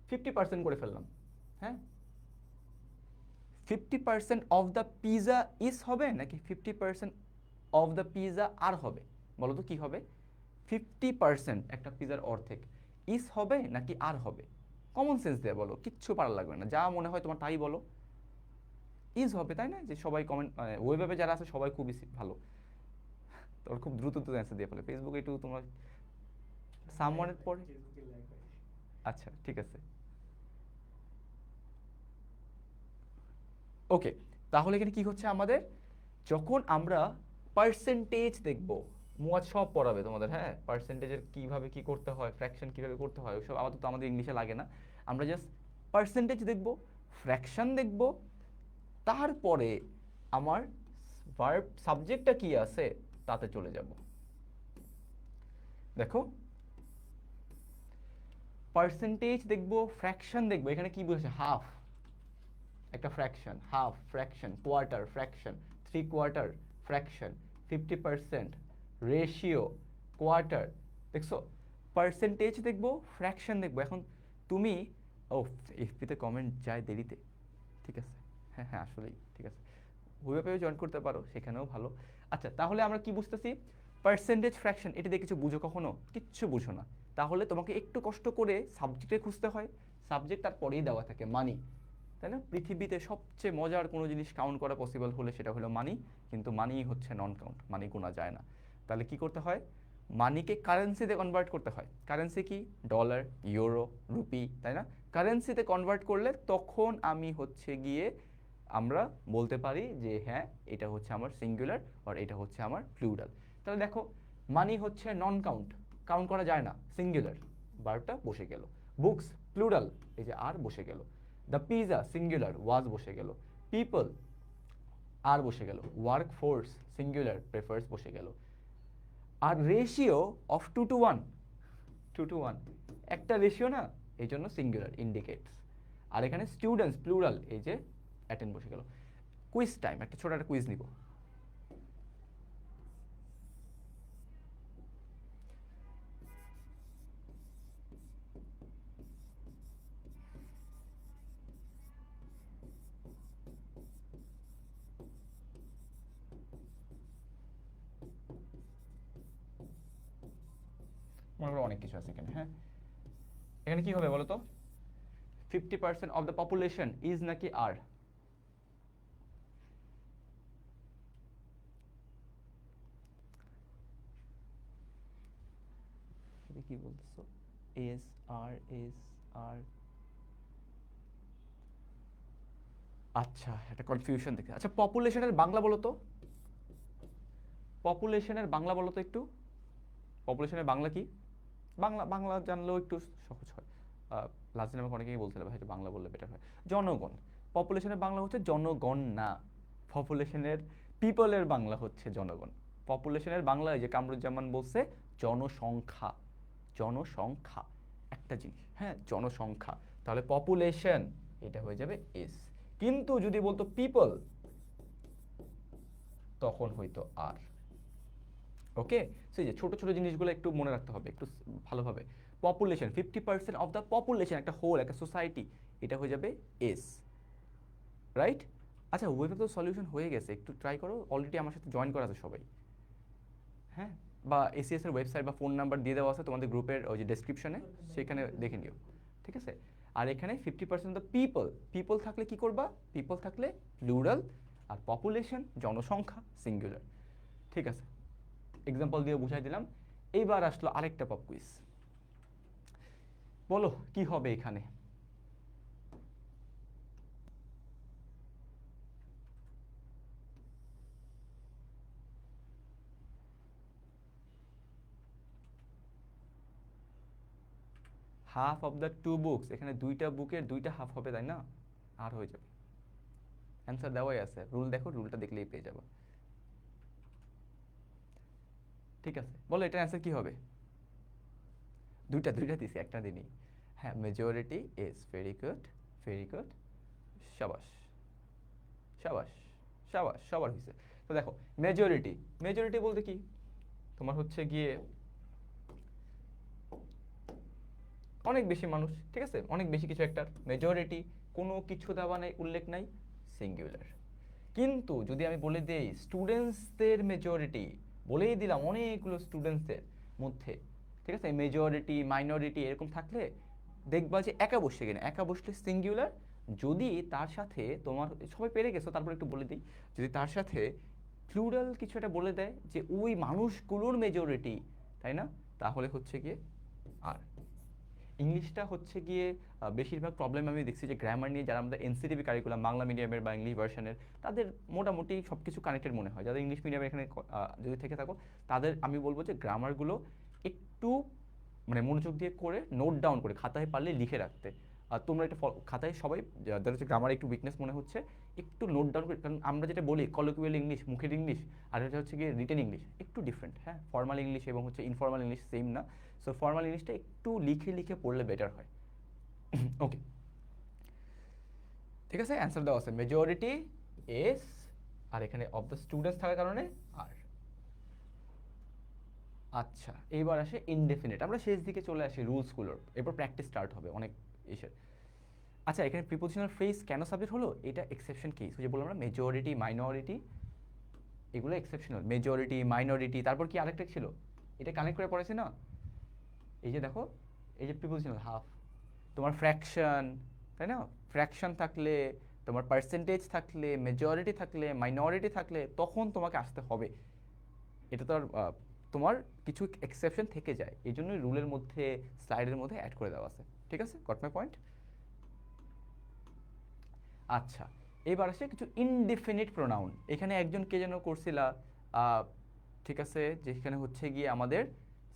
50% করে ফেললাম, হ্যাঁ, 50% অফ দ্য পিজা ইজ হবে নাকি 50% অফ দ্য পিজা আর হবে? বলো তো কি হবে? 50% একটা পিজার অর্ধেক ইজ হবে নাকি আর হবে? কমন সেন্স দিয়ে বলো, কিচ্ছু পারা লাগবে না, যা মনে হয় তোমার তাই বলো। ইজ হবে, তাই না? যে সবাই কমেন্ট, ওয়েবে যারা আছে সবাই খুবই ভালো, তোর খুব দ্রুত দ্রুত অ্যান্সার দিয়ে ফেলে। ফেসবুকে একটু তোমার সামওয়ানের পরে, আচ্ছা ঠিক আছে, ওকে। তাহলে এখানে কি হচ্ছে আমাদের, যখন আমরা পার্সেন্টেজ দেখব, মুয়াজ সব পড়াবে তোমাদের, হ্যাঁ পার্সেন্টেজের কিভাবে কি করতে হয়, ফ্র্যাকশন কিভাবে করতে হয়, ওসব আপাতত আমাদের ইংলিশে লাগে না। আমরা জাস্ট পার্সেন্টেজ দেখব, ফ্র্যাকশন দেখব, তারপরে আমার ভার্ব সাবজেক্টটা কি আছে তাতে চলে যাব। দেখো, পার্সেন্টেজ দেখবো, ফ্র্যাকশন দেখবো, এখানে কি বলছে, হাফ একটা fraction, half fraction, quarter fraction, 3/4 fraction, 50%, ratio, quarter, দেখছো? পার্সেন্টেজ দেখবো, ফ্র্যাকশন দেখবো। এখন তুমি, ও এফপিতে কমেন্ট যায় দেরিতে, ঠিক আছে, হ্যাঁ হ্যাঁ আসলেই ঠিক আছে, ওয়েবেও জয়েন করতে পারো, সেখানেও ভালো। আচ্ছা, তাহলে আমরা কি বুঝতেছি, পার্সেন্টেজ, ফ্র্যাকশন, এটা দিয়ে কিছু বুঝো কখনো? কিচ্ছু বুঝো না। তাহলে তোমাকে একটু কষ্ট করে সাবজেক্টে খুঁজতে হয়, সাবজেক্ট তার পরেই দেওয়া থাকে মানি, তাই না? পৃথিবীতে সবচেয়ে মজার কোনো জিনিস কাউন্ট করা পসিবল হলে সেটা হলো মানি, কিন্তু মানি হচ্ছে নন কাউন্ট, মানি গোনা যায় না। তাহলে কি করতে হয়, মানিকে কারেন্সিতে কনভার্ট করতে হয়। কারেন্সি কি, ডলার, ইউরো, রুপি, তাই না? কারেন্সিতে কনভার্ট করলে তখন আমি হচ্ছে গিয়ে আমরা বলতে পারি যে হ্যাঁ এটা হচ্ছে আমার সিঙ্গুলার আর এটা হচ্ছে আমার প্লুরাল। তাহলে দেখো, মানি হচ্ছে নন কাউন্ট, কাউন্ট করা যায় না, সিঙ্গুলার, ভার্বটা বসে গেল। বুকস প্লুরাল, এই যে আর বসে গেল। দ্য পিজা সিঙ্গুলার, ওয়াজ বসে গেল। পিপল আর বসে গেল। ওয়ার্ক ফোর্স সিঙ্গুলার, প্রেফার্স বসে গেল। আর রেশিও অফ 2:1, 2:1 একটা রেশিও না, এই জন্য সিঙ্গুলার ইন্ডিকেটস। আর এখানে স্টুডেন্টস প্লুরাল, এই যে অ্যাটেন্ড বসে গেল। কুইজ টাইম, একটা ছোট একটা কুইজ নিব। মনে করো অনেক কিছু আছে এখানে। হ্যাঁ, এখানে কি হবে বলো তো? 50% অফ দ্য পপুলেশন ইজ নাকি আর? কি বলছো? এস আর এস আর। আচ্ছা, একটা কনফিউশন দেখে। আচ্ছা, পপুলেশনের বাংলা বলো তো, পপুলেশনের বাংলা বলো তো একটু। পপুলেশনের বাংলা কি? বাংলা, বাংলা জানলেও একটু সহজ হয়। লাস্ট দিন আমাকে অনেকেই বলছিল ভাই একটু বাংলা বললে বেটার হয়। জনগণ। পপুলেশনের বাংলা হচ্ছে জনগণ না। পপুলেশনের, পিপলের বাংলা হচ্ছে জনগণ। পপুলেশনের বাংলা, যে কামরুজ্জামান বলছে, জনসংখ্যা। জনসংখ্যা একটা জিনিস, হ্যাঁ, জনসংখ্যা। তাহলে পপুলেশন এটা হয়ে যাবে এস। কিন্তু যদি বলতো পিপল, তখন হইতো আর। ওকে, সেই যে ছোট ছোট জিনিসগুলো একটু মনে রাখতে হবে একটু ভালোভাবে। পপুলেশন, 50% অফ দ্য পপুলেশন, একটা হোল, একটা সোসাইটি, এটা হয়ে যাবে এস। রাইট? আচ্ছা, ওয়েবে তো সলিউশন হয়ে গেছে, একটু ট্রাই করো। অলরেডি আমার সাথে জয়েন করা আছে সবাই। হ্যাঁ, বা এসিএস এর ওয়েবসাইট বা ফোন নাম্বার দিয়ে দেওয়া আছে তোমাদের গ্রুপের ওই যে ডেসক্রিপশনে, সেখানে দেখে নিও। ঠিক আছে? আর এখানে 50% দ্য পিপল, পিপল থাকলে কি করবা? পিপল থাকলে প্লুরাল, আর পপুলেশন জনসংখ্যা সিঙ্গুলার। ঠিক আছে, এক্সাম্পল দিয়ে বুঝাই দিলাম। এইবার আসলো আরেকটা পপ কুইজ। বলো কি হবে এখানে? Half of the two books, এখানে দুইটা বুকের দুইটা হাফ হবে, তাই না? আর হয়ে যাবে। অ্যান্সার দেওয়াই আছে, রুল দেখো, রুলটা দেখলেই পেয়ে যাবে। ঠিক আছে, বলো এটার অ্যান্সার কি হবে? দুইটা, দুইটা দিছি, একটা দিনই। হ্যাঁ, majority is, very good, very good, সাবাস, সাবাস, সাবাস, সবার হয়েছে। তো দেখো, মেজরিটি, মেজরিটি বলতে কি? তোমার হচ্ছে গিয়ে অনেক বেশি মানুষ, ঠিক আছে, অনেক বেশি কিছু একটা মেজরিটি, কোনো কিছু দেওয়া নেই, উল্লেখ নাই, সিঙ্গুলার। কিন্তু যদি আমি বলে দিই স্টুডেন্টসদের মেজরিটি, বলেই দিলাম অনেকগুলো স্টুডেন্টসদের মধ্যে, ঠিক আছে, মেজরিটি মাইনরিটি এরকম থাকলে দেখবা যে একা বসে কিনা, একা বসলে সিঙ্গুলার। যদি তার সাথে তোমার, সবাই পেরে গেছো, তারপর একটু বলে দিই, যদি তার সাথে প্লুরাল কিছু একটা বলে দেয় যে ওই মানুষগুলোর মেজরিটি, তাই না, তাহলে হচ্ছে গিয়ে আর। ইংলিশটা হচ্ছে গিয়ে বেশিরভাগ প্রবলেম আমি দেখছি যে গ্রামার নিয়ে, যারা আমাদের এনসিটিভি কারিকুলাম বাংলা মিডিয়ামের বা ইংলিশ ভার্সনের, তাদের মোটামুটি সব কিছু কানেক্টেড মনে হয়। যাদের ইংলিশ মিডিয়ামে এখানে যদি থেকে থাকো, তাদের আমি বলবো যে গ্রামারগুলো একটু মানে মনোযোগ দিয়ে করে, নোট ডাউন করে, খাতায় পারলে লিখে রাখতে। আর তোমরা এটা খাতায় সবাই, যাদের হচ্ছে গ্রামার একটু উইকনেস মনে হচ্ছে, একটু নোট ডাউন করে, কারণ আমরা যেটা বলি কলোকুয়াল ইংলিশ, মুখের ইংলিশ, আর এটা হচ্ছে গিয়ে রিটেন ইংলিশ একটু ডিফারেন্ট। হ্যাঁ, ফর্মাল ইংলিশ এবং হচ্ছে ইনফর্মাল ইংলিশ সেম না। সো ফর্মাল ইংলিশটা একটু লিখে লিখে পড়লে বেটার হয়। ওকে, ঠিক আছে, অ্যান্সার দেওয়া আছে মেজরিটি এস, আর এখানে অফ দ্য স্টুডেন্টস থাকার কারণে আর। আচ্ছা, এইবার আসে ইনডেফিনিট, আমরা শেষ দিকে চলে আসি রুলসগুলোর, এরপর প্র্যাকটিস স্টার্ট হবে অনেক এসে। আচ্ছা, এখানে প্রিপোজিশনাল ফ্রেজ কেন সাবজেক্ট হলো? এটা এক্সেপশন কেস, যে বললাম আমরা মেজরিটি মাইনরিটি, এগুলো এক্সেপশনাল। মেজরিটি মাইনরিটি, তারপর কি আরেকটা ছিল, এটা কানেক্ট করে পড়েছে না? এই যে দেখো, এই যে প্রিপোজিশনাল হাফ, তোমার ফ্র্যাকশন, তাই না, ফ্র্যাকশন থাকলে, তোমার পার্সেন্টেজ থাকলে, মেজরিটি থাকলে, মাইনরিটি থাকলে, তখন তোমাকে আসতে হবে। এটা তো আর তোমার কিছু এক্সেপশন থেকে যায়, এই জন্যই রুলের মধ্যে, স্লাইডের মধ্যে অ্যাড করে দেওয়া আছে। ঠিক আছে, গট মাই পয়েন্ট? আচ্ছা, এবার আসে কিছু ইনডিফিনিট প্রোনাউন। এখানে একজন কে যেন করছিলা, ঠিক আছে, যেখানে হচ্ছে গিয়ে আমাদের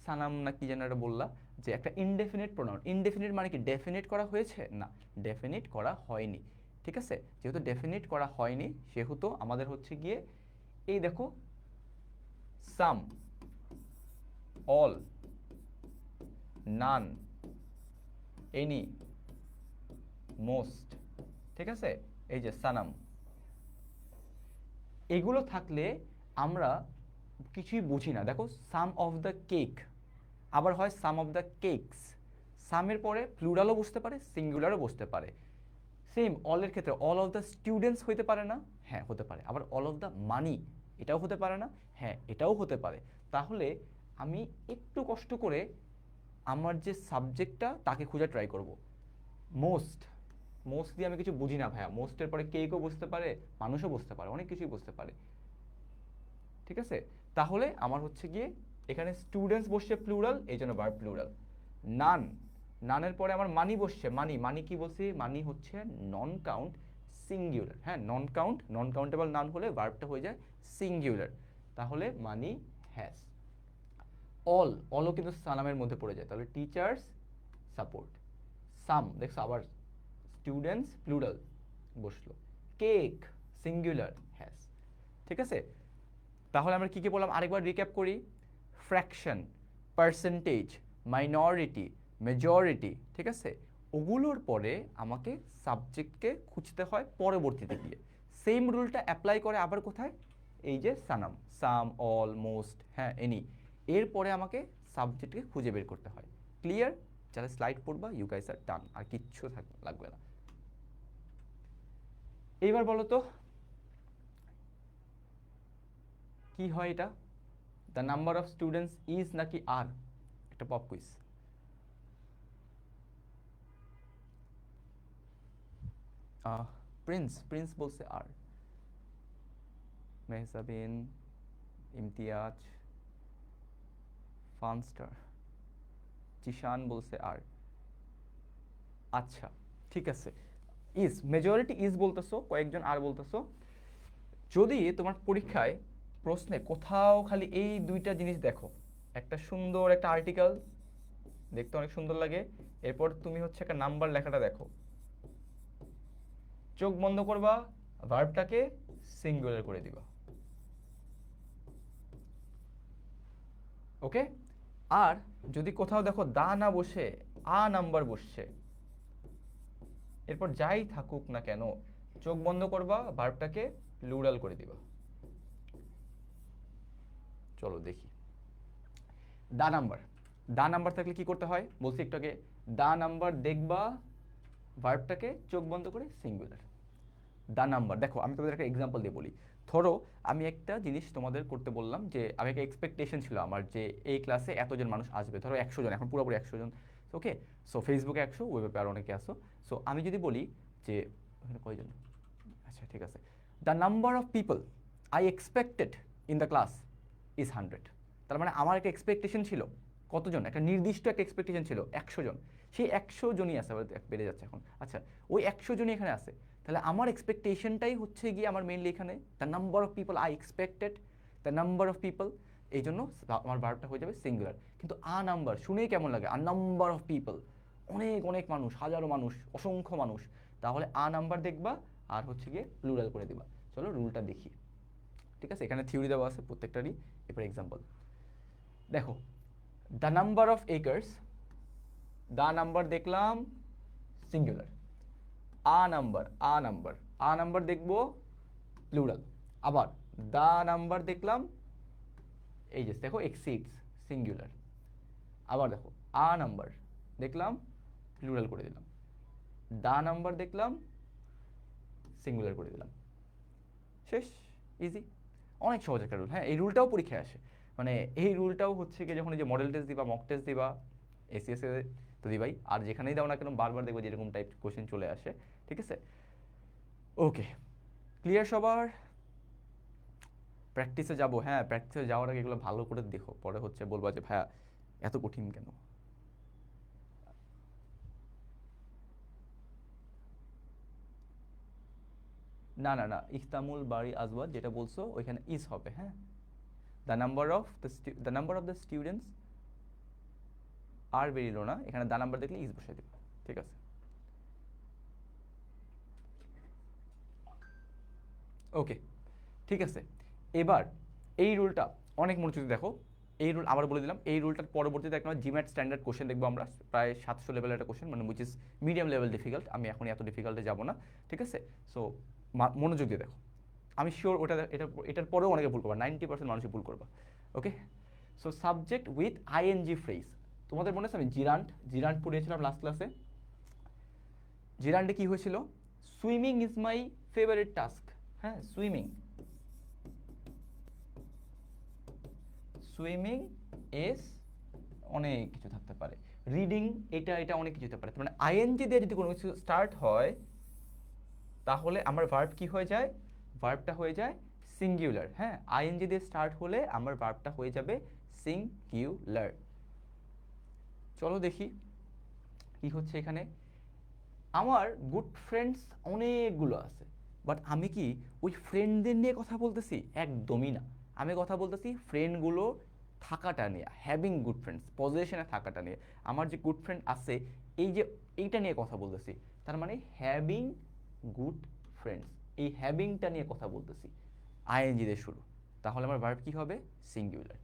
সানাম না কি যেন এটা বললা, যে একটা ইনডেফিনিট প্রোনাউন। ইনডেফিনিট মানে কি ডেফিনিট করা হয়েছে? না, ডেফিনিট করা হয়নি। ঠিক আছে, যেহেতু ডেফিনিট করা হয়নি, সেহেতু আমাদের হচ্ছে গিয়ে এই দেখো, সাম, অল, নান, এনি, মোস্ট, ঠিক আছে, এই যে সানাম, এগুলো থাকলে আমরা কিছুই বুঝি না। দেখো সাম অফ দ্য কেক, আবার হয় সাম অফ দ্য কেকস, সামের পরে প্লুরালও বসতে পারে, সিঙ্গুলারও বসতে পারে। সেম অলের ক্ষেত্রে অল অফ দ্য স্টুডেন্টস হতে পারে না? হ্যাঁ হতে পারে। আবার অল অফ দ্য মানি, এটাও হতে পারে না? হ্যাঁ এটাও হতে পারে। তাহলে আমি একটু কষ্ট করে আমার যে সাবজেক্টটা তাকে খুঁজে ট্রাই করব। মোস্ট, মোস্ট দিয়ে আমি কিছু বুঝি না ভাইয়া, মোস্টের পরে কেকও বসতে পারে, মানুষও বসতে পারে, অনেক কিছুই বসতে পারে, ঠিক আছে। তাহলে আমার হচ্ছে গিয়ে এখানে স্টুডেন্টস বসছে প্লুরাল, এই জন্য ভার্ব প্লুরাল। নান, নানের পরে আমার মানি বসছে, মানি, মানি কি বলছি, মানি হচ্ছে নন কাউন্ট সিঙ্গুলার, হ্যাঁ নন কাউন্ট, নন কাউন্টেবল নান হলে ভার্বটা হয়ে যায় সিঙ্গুলার, তাহলে মানি হ্যাজ। অল, অলও কিন্তু সালামের মধ্যে পড়ে যায়, তাহলে টিচার্স সাপোর্ট। সাম দেখছো আবার স্টুডেন্টস প্লুরাল বসলো, কেক সিঙ্গুলার হ্যাজ, ঠিক আছে। তাহলে আমরা কি কি বললাম আরেকবার রিক্যাপ করি। ফ্র্যাকশন, পার্সেন্টেজ, মাইনরিটি, মেজরিটি, ঠিক আছে, ওগুলোর পরে আমাকে সাবজেক্টকে খুঁজতে হয় পরবর্তীতে গিয়ে। সেম রুলটা অ্যাপ্লাই করে আবার কোথায়, এই যে সানাম, সাম, অল, মোস্ট, হ্যাঁ এনি, এরপরে আমাকে সাবজেক্টকে খুঁজে বের করতে হয়। ক্লিয়ার? যারা স্লাইড পড়বা ইউ গাইস আর ডান, আর কিচ্ছু লাগবে না। এইবার বলো তো কি হয় এটা, the number of students is নাকি আর? একটা পপ কুইজ। প্রিন্স, প্রিন্স বলছে আর, মেহসাবিন, ইমতিয়াজ, ফানস্টার, জিশান বলছে আর। আচ্ছা ঠিক আছে, ইজ, মেজরিটি ইজ বলতেছো, কয়েকজন আর বলতেছো। যদি তোমার পরীক্ষায় প্রশ্নে কোথাও খালি এই দুইটা জিনিস দেখো, একটা সুন্দর একটা আর্টিকেল দেখতে অনেক সুন্দর লাগে, এরপর তুমি হচ্ছে একটা নাম্বার লেখাটা দেখো, চোখ বন্ধ করবা, ভার্বটাকে সিঙ্গুলার করে দিবা, ওকে। আর যদি কোথাও দেখো দা না বসে আ নাম্বার বসছে, এরপর যাই থাকুক না কেন চোখ বন্ধ করবা, ভার্বটাকে প্লুরাল করে দিবা। চলো দেখি। দা নাম্বার, দা নাম্বার থাকলে কি করতে হয় বলছি একটু আগে, দা নাম্বার দেখবা, ভার্বটাকে চোখ বন্ধ করে সিঙ্গুলার। দা নাম্বার দেখো, আমি তোমাদের একটা এক্সাম্পল দিয়ে বলি। ধরো আমি একটা জিনিস তোমাদের করতে বললাম, যে আমি একটা এক্সপেকটেশন ছিল আমার যে এই ক্লাসে এতজন মানুষ আসবে, ধরো 100 জন, এখন পুরোপুরি 100 জন, ওকে। সো ফেসবুকে 100, ওয়েবে আরও অনেকে আসো। সো আমি যদি বলি যে ওখানে কয়জন, আচ্ছা ঠিক আছে, the number of people I expected in the class is 100। তার মানে আমার একটা এক্সপেকটেশন ছিল, কতজন, একটা নির্দিষ্ট একটা এক্সপেকটেশন ছিল 100 জন, সেই 100 জনই আছে, বেড়ে যাচ্ছে এখন, আচ্ছা ওই 100 জনই এখানে আছে। তাহলে আমার এক্সপেকটেশনটাই হচ্ছে গিয়ে আমার মেইনলি এখানে the number of people I expected, the number of people, এই জন্য আমার ভার্বটা হয়ে যাবে সিঙ্গুলার। কিন্তু আ নাম্বার শুনেই কেমন লাগে, আ নাম্বার অফ পিপল, অনেক অনেক মানুষ, হাজারো মানুষ, অসংখ্য মানুষ, তাহলে আ নাম্বার দেখবা আর হচ্ছে গিয়ে প্লুরাল করে দিবা। চলো রুলটা দেখি, ঠিক আছে, এখানে থিওরি দেওয়া আছে প্রত্যেকটারই, এরপর এক্সাম্পল দেখো। The number of acres, the number দেখলাম singular, a number, a number, a number দেখবো প্লুরাল। আবার দা নাম্বার দেখলাম, এই যে দেখো এক্সিডস সিঙ্গুলার। আবার দেখো আ নাম্বার দেখলাম প্লুরাল করে দিলাম, দা নাম্বার দেখলাম সিঙ্গুলার করে দিলাম, শেষ, ইজি, অনেক সহজ একটা রুল। হ্যাঁ এই রুলটাও পরীক্ষায় আসে, মানে এই রুলটাও হচ্ছে কি যখন এই যে মডেল টেস্ট দিবা, মক টেস্ট দিবা, এসিএস এ তো দিবাই, আর যেখানেই দাও না কেন বারবার দেখবো যেরকম টাইপ কোশ্চেন চলে আসে, ঠিক আছে। ওকে, ক্লিয়ার সবার? প্র্যাকটিসে যাবো, হ্যাঁ প্র্যাকটিসে যাওয়ার আগে এগুলো ভালো করে দেখো, পরে হচ্ছে বলবা যে ভাইয়া এত কঠিন কেন। না না না, ইখতামুল বাড়ি আজওয়াজ যেটা বলছো ওইখানে ইজ হবে, হ্যাঁ। The number of the students আর বেরিলো না, এখানে দা নাম্বার দেখলে ইজ বসে দিবে, ঠিক আছে। ওকে ঠিক আছে, এবার এই রুলটা অনেক মনোযোগ দিয়ে দেখো। এই রুল আবার বলে দিলাম, এই রুলটার পরবর্তীতে একটা জিম্যাট স্ট্যান্ডার্ড কোশ্চেন দেখবো আমরা, প্রায় 700 লেভেলের একটা কোশ্চেন, মানে which is medium level difficult. আমি এখন এত ডিফিকাল্টে যাবো না, ঠিক আছে? সো মনোযোগ দিয়ে দেখো, আমি শিওর ওটা এটার পরেও অনেকে ভুল করবা, 90% মানুষই ভুল করবা। Okay, so subject with ING phrase. তোমাদের মনে আছে আমি জিরান্ড পড়িয়েছিলাম লাস্ট ক্লাসে। জিরান্ডে কি হয়েছিল? Swimming is my favourite task. হ্যাঁ, সুইমিং ইজ অনেক কিছু থাকতে পারে, রিডিং এটা অনেক কিছু হতে পারে। মানে আইএনজি দিয়ে যদি কোনো কিছু স্টার্ট হয়, তাহলে আমার ভার্ব কি হয়ে যায়? ভার্বটা হয়ে যায় সিঙ্গুলার। হ্যাঁ, আইএনজি দিয়ে স্টার্ট হলে আমার ভার্বটা হয়ে যাবে সিঙ্গুলার। চলো দেখি কি হচ্ছে এখানে। আমার গুড ফ্রেন্ডস অনেকগুলো আছে, বাট আমি কি ওই ফ্রেন্ডদের নিয়ে কথা বলতেছি? একদমই না। আমি কথা বলতেছি ফ্রেন্ডগুলো থাকাটা নিয়ে, হ্যাভিং গুড ফ্রেন্ডস, পজিশনে থাকাটা নিয়ে। আমার যে গুড ফ্রেন্ড আছে, এইটা নিয়ে কথা বলতেছি। তার মানে হ্যাভিং গুড ফ্রেন্ডস, এই হ্যাভিংটা নিয়ে কথা বলতেছি, আইএনজি দিয়ে শুরু। তাহলে আমার ভার্ব কি হবে? সিঙ্গুলার।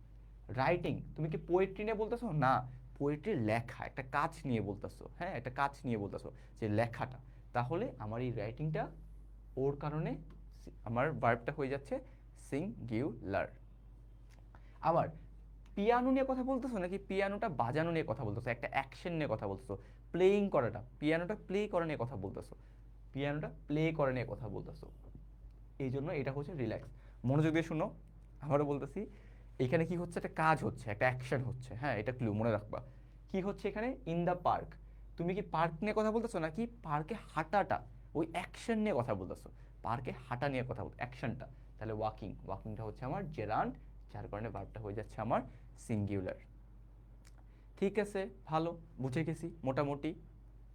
রাইটিং, তুমি কি পোয়েট্রি নিয়ে বলতেছো? না, পোয়েট্রির লেখা, একটা কাজ নিয়ে বলতেছো। হ্যাঁ, একটা কাজ নিয়ে বলতেছো, যে লেখাটা। তাহলে আমার এই রাইটিংটা, ওর কারণে আমার ভার্বটা হয়ে যাচ্ছে সিঙ্গুলার। আবার পিয়ানো নিয়ে কথা বলতেছো, নাকি পিয়ানোটা বাজানো নিয়ে কথা বলতেছো, একটা অ্যাকশন নিয়ে কথা বলতেছো, প্লেইং করাটা, পিয়ানোটা প্লে করা নিয়ে কথা বলতেছো, পিয়ানোটা প্লে করা নিয়ে কথা বলতেছো। এই জন্য এটা হচ্ছে রিল্যাক্স। মনোযোগ দিয়ে শুনো, আবারও বলতেছি, এখানে কি হচ্ছে? একটা কাজ হচ্ছে, একটা অ্যাকশন হচ্ছে। হ্যাঁ, এটা ক্লু, মনে রাখবা। কি হচ্ছে এখানে? In the park. তুমি কি পার্ক নিয়ে কথা বলতেছো, নাকি পার্কে হাঁটাটা, ওই অ্যাকশন নিয়ে কথা বলতেছো? পার্কে হাঁটা নিয়ে কথা বলতো, অ্যাকশনটা। তাহলে ওয়াকিংটা হচ্ছে আমার জেরান্ড, যার কারণে ভার্বটা হয়ে যাচ্ছে আমার সিঙ্গুলার। ঠিক আছে, ভালো, বুঝে গেছি মোটামুটি,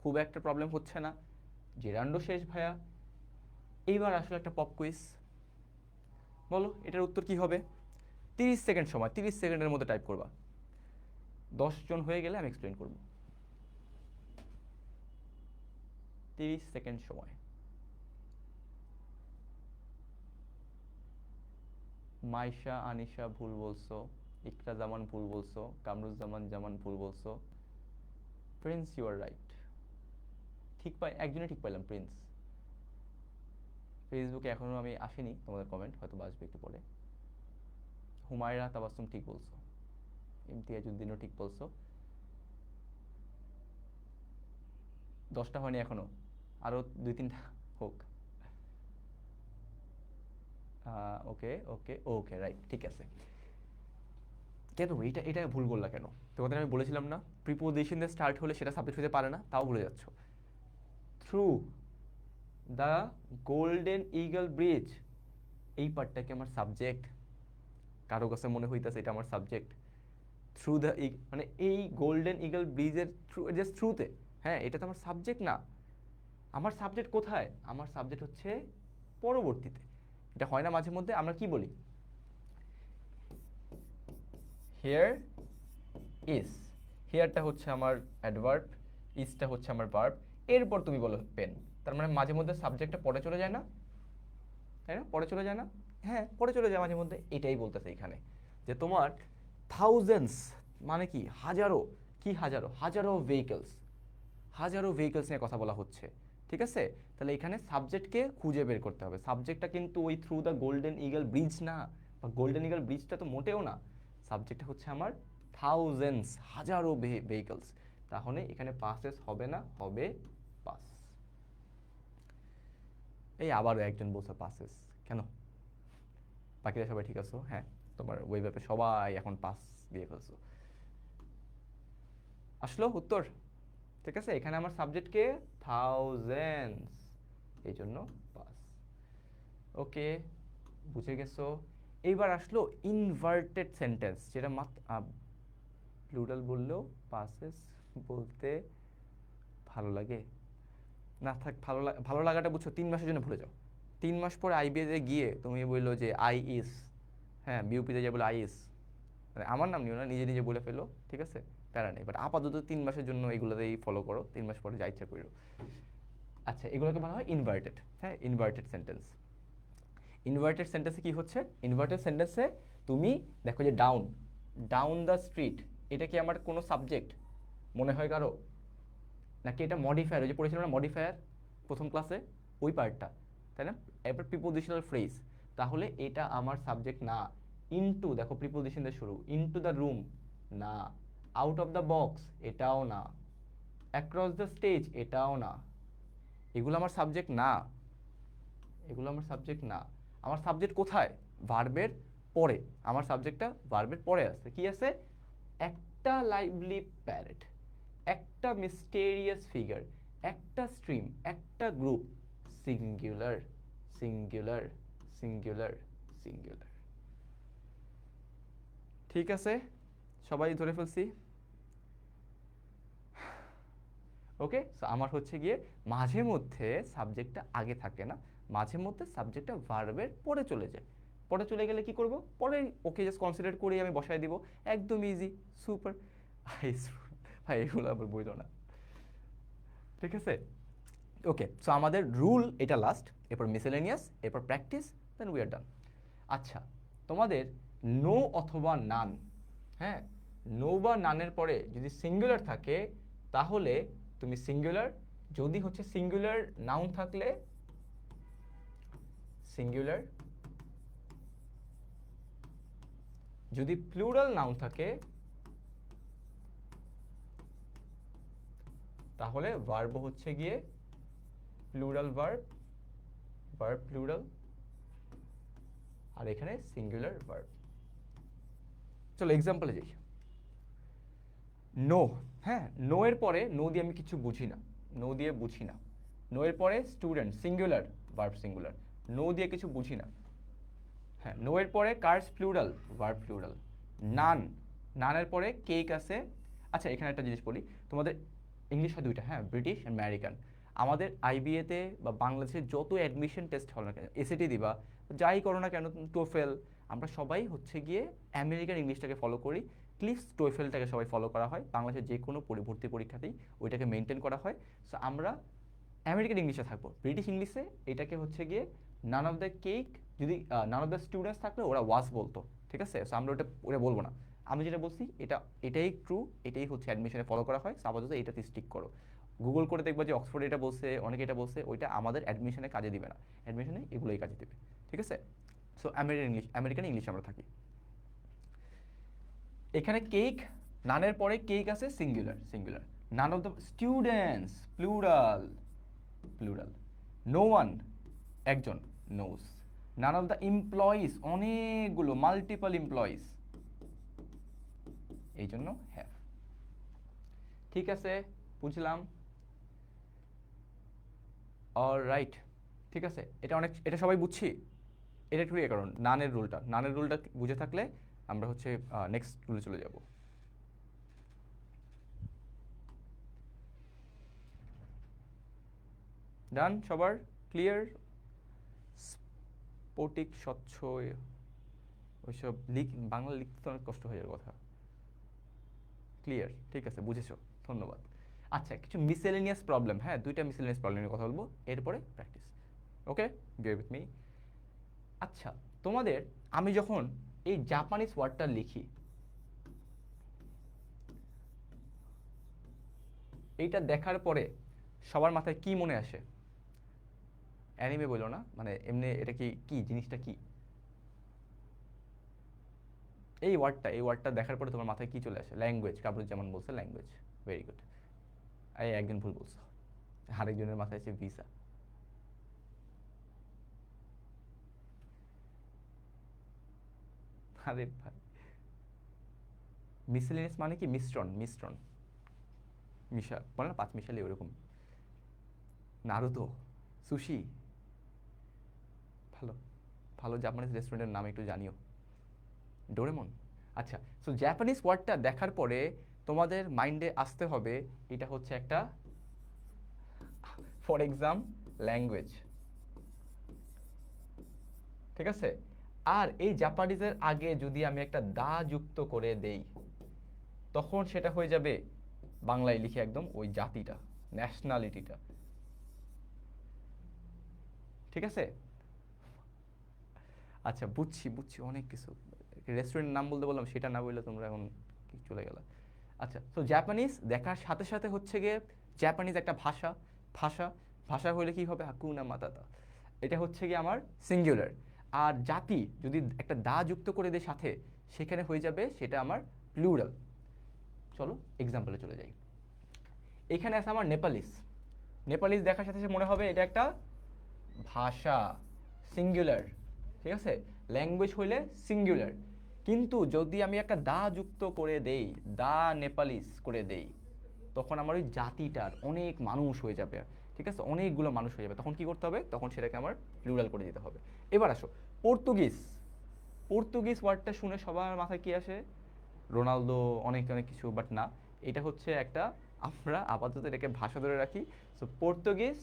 খুব একটা প্রবলেম হচ্ছে না। জেরান্ডও শেষ ভাইয়া। এইবার আসলে একটা পপ কুইজ, বলো এটার উত্তর কি হবে? 30 সেকেন্ড সময়, 30 সেকেন্ডের মধ্যে টাইপ করবা। 10 জন হয়ে গেলে আমি এক্সপ্লেন করব। 30 সেকেন্ড সময়। মাইশা আনিশা ভুল বলছো, ইকরা জামান ভুল বলছো, কামরুজ্জামান জামান ভুল বলছো। Prince, you are right. ঠিক পাই, একজনে ঠিক পাইলাম, প্রিন্স। ফেসবুকে এখনো আমি আসেনি তোমাদের কমেন্ট, হয়তো আসবে একটু পরে। হুমায়রা তাবাসসুম ঠিক বলছো, ইমতিয়াজউদ্দিনও ঠিক বলছো। 10টা হয়নি এখনো, আরো 2-3টা হোক। ওকে ওকে ওকে, রাইট, ঠিক আছে। কেন এটা ভুল করলা কেন? তোমাদের আমি বলেছিলাম না, প্রিপোজিশন দিয়ে স্টার্ট হলে সেটা সাবজেক্ট হতে পারে না, তাও ভুলে যাচ্ছ। Through the golden eagle bridge, এই পার্টটা কি আমার সাবজেক্ট? কারো কাছে মনে হইতাছে এটা আমার সাবজেক্ট? থ্রু দ্য মানে এই গোল্ডেন ইগল ব্রিজের থ্রু, জাস্ট থ্রুতে, হ্যাঁ, এটা তো আমার সাবজেক্ট না। আমার সাবজেক্ট কোথায়? আমার সাবজেক্ট হচ্ছে পরবর্তীতে। এটা হয় না মাঝে মধ্যে, আমরা কি বলি? হিয়ার ইজ, হিয়ারটা হচ্ছে আমার অ্যাডভার্ব, ইজটা হচ্ছে আমার ভার্ব, এরপর তুমি বলো পেন। তার মানে মাঝে মধ্যে সাবজেক্টটা পরে চলে যায় না, তাই না? পরে চলে যায় না? হ্যাঁ, পরে চলে যায় মাঝে মধ্যে। এটাই বলতেছে এখানে, যে তোমার থাউজেন্ডস, মানে কি হাজারো, কি হাজারো? হাজারো ভেহিকলস, হাজারো ভেহিকলস নিয়ে কথা বলা হচ্ছে, ঠিক আছে? তাহলে এখানে সাবজেক্টকে খুঁজে বের করতে হবে। সাবজেক্টটা কিন্তু ওই through the golden eagle bridge না, বা গোল্ডেন ইগল ব্রিজটা তো মোটেও না। সাবজেক্টটা হচ্ছে আমার থাউজেন্ডস, হাজারো ভেহিকলস। তাহলে এখানে পাসেস হবে না, হবে পাস। এই আবারও একজন বলছে পাসেস, কেন? বাকিরা সবাই ঠিক আছো? হ্যাঁ, তোমার ওয়েব অ্যাপে সবাই এখন পাস দিয়ে ফেলছো। আসলো উত্তর, ঠিক আছে? এখানে আমার সাবজেক্টকে থাউজেন্ডস, এই জন্য পাস। ওকে, বুঝে গেছো? এইবার আসলো ইনভার্টেড সেন্টেন্স, যেটা প্লুরাল বললেও পাসেস বলতে ভালো লাগে না। থাক, ভালো লাগাটা বুঝছো, 3 মাসের জন্য ভুলে যাও। 3 মাস পরে আইবিএতে গিয়ে তুমি বললো যে আই ইস, হ্যাঁ, বিউপিতে যাই বলে আই ইস, মানে আমার নাম নিও না, নিজে নিজে বলে ফেলো, ঠিক আছে? প্যারা নেই, বাট আপাতত 3 মাসের জন্য এগুলোতেই ফলো করো, 3 মাস পরে যা ইচ্ছা করো। আচ্ছা, এগুলোকে বলা হয় ইনভার্টেড। হ্যাঁ, ইনভার্টেড সেন্টেন্স। ইনভার্টেড সেন্টেন্সে কি হচ্ছে? ইনভার্টেড সেন্টেন্সে তুমি দেখো যে ডাউন, ডাউন দ্য স্ট্রিট, এটা কি আমার কোনো সাবজেক্ট মনে হয় কারো? নাকি এটা মডিফায়ার, ওই যে পড়েছিলাম না মডিফায়ার প্রথম ক্লাসে, ওই পার্টটা, তাই না? এবার প্রিপোজিশনাল ফ্রেজ, তাহলে এটা আমার সাবজেক্ট না। ইনটু, দেখো প্রিপোজিশন দিয়ে শুরু, ইনটু দ্য রুম না, আউট অফ দ্য বক্স এটাও না, অ্যাক্রস দ্য স্টেজ এটাও না, এগুলো আমার সাবজেক্ট না, এগুলো আমার সাবজেক্ট না। আমার সাবজেক্ট কোথায়? ভার্বের পরে। আমার সাবজেক্টটা ভার্বের পরে আছে, কি আছে? একটা লাইভলি প্যারেট, একটা মিস্টেরিয়াস ফিগার, একটা স্ট্রিম, একটা group, singular, singular, singular, singular. ঠিক আছে, সবাই ধরে ফেলছি? ওকে, সো আমার হচ্ছে গিয়ে মাঝে মধ্যে সাবজেক্টটা আগে থাকে না, মাঝে মধ্যে সাবজেক্টটা ভার্বের পরে চলে যায়। পরে চলে গেলে কি করব? পরে ওকে জাস্ট কনসিডার করে আমি বসায় দিব, একদম ইজি, সুপার। ভাই ভাই এগুলো আবার বইলো না, ঠিক আছে? ওকে, সো আমাদের রুল এটা লাস্ট, এরপর মিসেলেনিয়াস, এরপর প্র্যাকটিস, দেন উই আর ডান। আচ্ছা, তোমাদের নো অথবা নান, হ্যাঁ, নো বা নানের পরে যদি সিঙ্গুলার থাকে তাহলে তুমি সিঙ্গুলার, যদি হচ্ছে সিঙ্গুলার নাউন থাকলে সিঙ্গুলার, যদি প্লুরাল নাউন থাকে তাহলে ভার্ব হচ্ছে গিয়ে প্লুরাল ভার্ব, ভার্ব প্লুরাল, আর এখানে সিঙ্গুলার ভার্ব। চলো এক্সাম্পলে যাই। নো, হ্যাঁ, নো এর পরে, নো দিয়ে আমি কিছু বুঝি না, নো দিয়ে বুঝি না। নো এর পরে student, singular, verb singular, no দিয়ে কিছু বুঝি না। হ্যাঁ, নো এর পরে cars plural, verb plural. None, নানের পরে কেক আছে। আচ্ছা, এখানে একটা জিনিস বলি, তোমাদের ইংলিশ হয় দুইটা, হ্যাঁ, ব্রিটিশ অ্যান্ড আমেরিকান। আমাদের আইবিএতে বা বাংলাদেশে যত অ্যাডমিশন টেস্ট হলো না কেন, এসএটি দিবা, যাই করো না কেন, টোফেল, আমরা সবাই হচ্ছে গিয়ে আমেরিকান ইংলিশটাকে ফলো করি। ক্লিফস টোফেলটাকে সবাই ফলো করা হয়, বাংলাদেশের যে কোনো ভর্তি পরীক্ষাতেই ওইটাকে মেনটেন করা হয়। সো আমরা আমেরিকান ইংলিশে থাকবো, ব্রিটিশ ইংলিশে এটাকে হচ্ছে গিয়ে নান অফ দ্য কেক, যদি নান অফ দ্য স্টুডেন্টস থাকলে ওরা ওয়াজ বলতো, ঠিক আছে? সো আমরা ওটা বলবো না, আমি যেটা বলছি এটাই ট্রু, এটাই হচ্ছে অ্যাডমিশনে ফলো করা হয়। সো আপাতত এটাতে স্টিক করো। গুগল করে দেখবো যে অক্সফোর্ড এটা বলছে, অনেকে এটা বলছে, ওইটা আমাদের অ্যাডমিশনে কাজে দিবে না, অ্যাডমিশনে এগুলোই কাজে দিবে, ঠিক আছে? সো আমেরিকান ইংলিশ আমরা থাকি। এখানে কেক, নানের পরে কেক আছে singular, singular. None of the students plural, plural. No one, একজন, নোস। নান অফ দ্য এমপ্লয়িজ, অনেকগুলো, মাল্টিপল এমপ্লয়িজ, এই জন্য হ্যাভ। ঠিক আছে, বুঝলাম, অলরাইট, ঠিক আছে, এটা সবাই বুঝছি। এটা একটু কারণ নানের রুলটা বুঝে থাকলে আমরা হচ্ছে নেক্সট রুলে চলে যাব। ডান সবার? ক্লিয়ার? স্ফটিক স্বচ্ছ, ওইসব বাংলা লিখতে তো অনেক কষ্ট হয়ে যাওয়ার কথা। ক্লিয়ার, ঠিক আছে, বুঝেছো, ধন্যবাদ। আচ্ছা, কিছু মিসেলেনিয়াস প্রবলেম, হ্যাঁ, দুইটা মিসেলেনিয়াস প্রবলেমের কথা বলবো, এরপরে practice. Okay, beer with me. আচ্ছা, তোমাদের আমি যখন এই জাপানিজ ওয়ার্ডটা লিখি, এইটা দেখার পরে সবার মাথায় কি মনে আসে? অ্যানিমে বলো না, মানে এমনি, এটা কি কি জিনিসটা কি? এই ওয়ার্ডটা দেখার পরে তোমার মাথায় কি চলে আসে? ল্যাঙ্গুয়েজ, কাবরুজ যেমন বলছে ল্যাঙ্গুয়েজ, ভেরি গুড। এই একজন ভুল বলছো, আরেকজনের মাথায় আছে ভিসা। আরে ভাই, মিসেলেনিয়াস মানে কি? মিশ্রণ, মিশ্রণ, মিশা বলে না, পাঁচ মিশালি, ওরকম। নারুতো, সুশি, ভালো, ভালো জাপানিজ রেস্টুরেন্টের নাম একটু জানিও। ডোরেমন। আচ্ছা, সো জাপানিজ ওয়ার্ডটা দেখার পরে তোমাদের মাইন্ডে আসতে হবে এটা হচ্ছে একটা, ফর এক্সাম, ল্যাঙ্গুয়েজ, ঠিক আছে? আর এই জাপানিজের আগে যদি আমি একটা দা যুক্ত করে দেই, তখন সেটা হয়ে যাবে বাংলায় লিখে একদম ওই জাতিটা, ন্যাশনালিটিটা, ঠিক আছে? আচ্ছা, বুঝছি বুঝছি, অনেক কিছু, রেস্টুরেন্টের নাম বলতে বললাম, সেটা না বললে তোমরা এখন কি চলে গেল। আচ্ছা, তো জাপানিজ দেখার সাথে সাথে হচ্ছে গিয়ে জাপানিজ একটা ভাষা, ভাষা ভাষা হলে কি হবে, হাকুনা মাতাতা, এটা হচ্ছে গিয়ে আমার সিঙ্গুলার। আর জাতি যদি একটা দা যুক্ত করে দেয় সাথে, সেখানে হয়ে যাবে সেটা আমার প্লুরাল। চলো এক্সাম্পলে চলে যাই। এখানে আছে আমার নেপালিস। নেপালিস দেখার সাথে সাথে মনে হবে এটা একটা ভাষা, সিঙ্গুলার, ঠিক আছে, ল্যাঙ্গুয়েজ হইলে সিঙ্গুলার। কিন্তু যদি আমি একটা দা যুক্ত করে দেই, দা নেপালিস করে দেই, তখন আমার ওই জাতিটার অনেক মানুষ হয়ে যাবে, ঠিক আছে, অনেকগুলো মানুষ হয়ে যাবে। তখন কি করতে হবে, তখন সেটাকে আমার প্লুরাল করে দিতে হবে। এবার আসো পর্তুগিজ। পর্তুগিজ ওয়ার্ডটা শুনে সবার মাথায় কি আসে, রোনালদো, অনেক অনেক কিছু, বাট না, এটা হচ্ছে একটা, আমরা আপাতত এটাকে ভাষা ধরে রাখি। সো পর্তুগিজ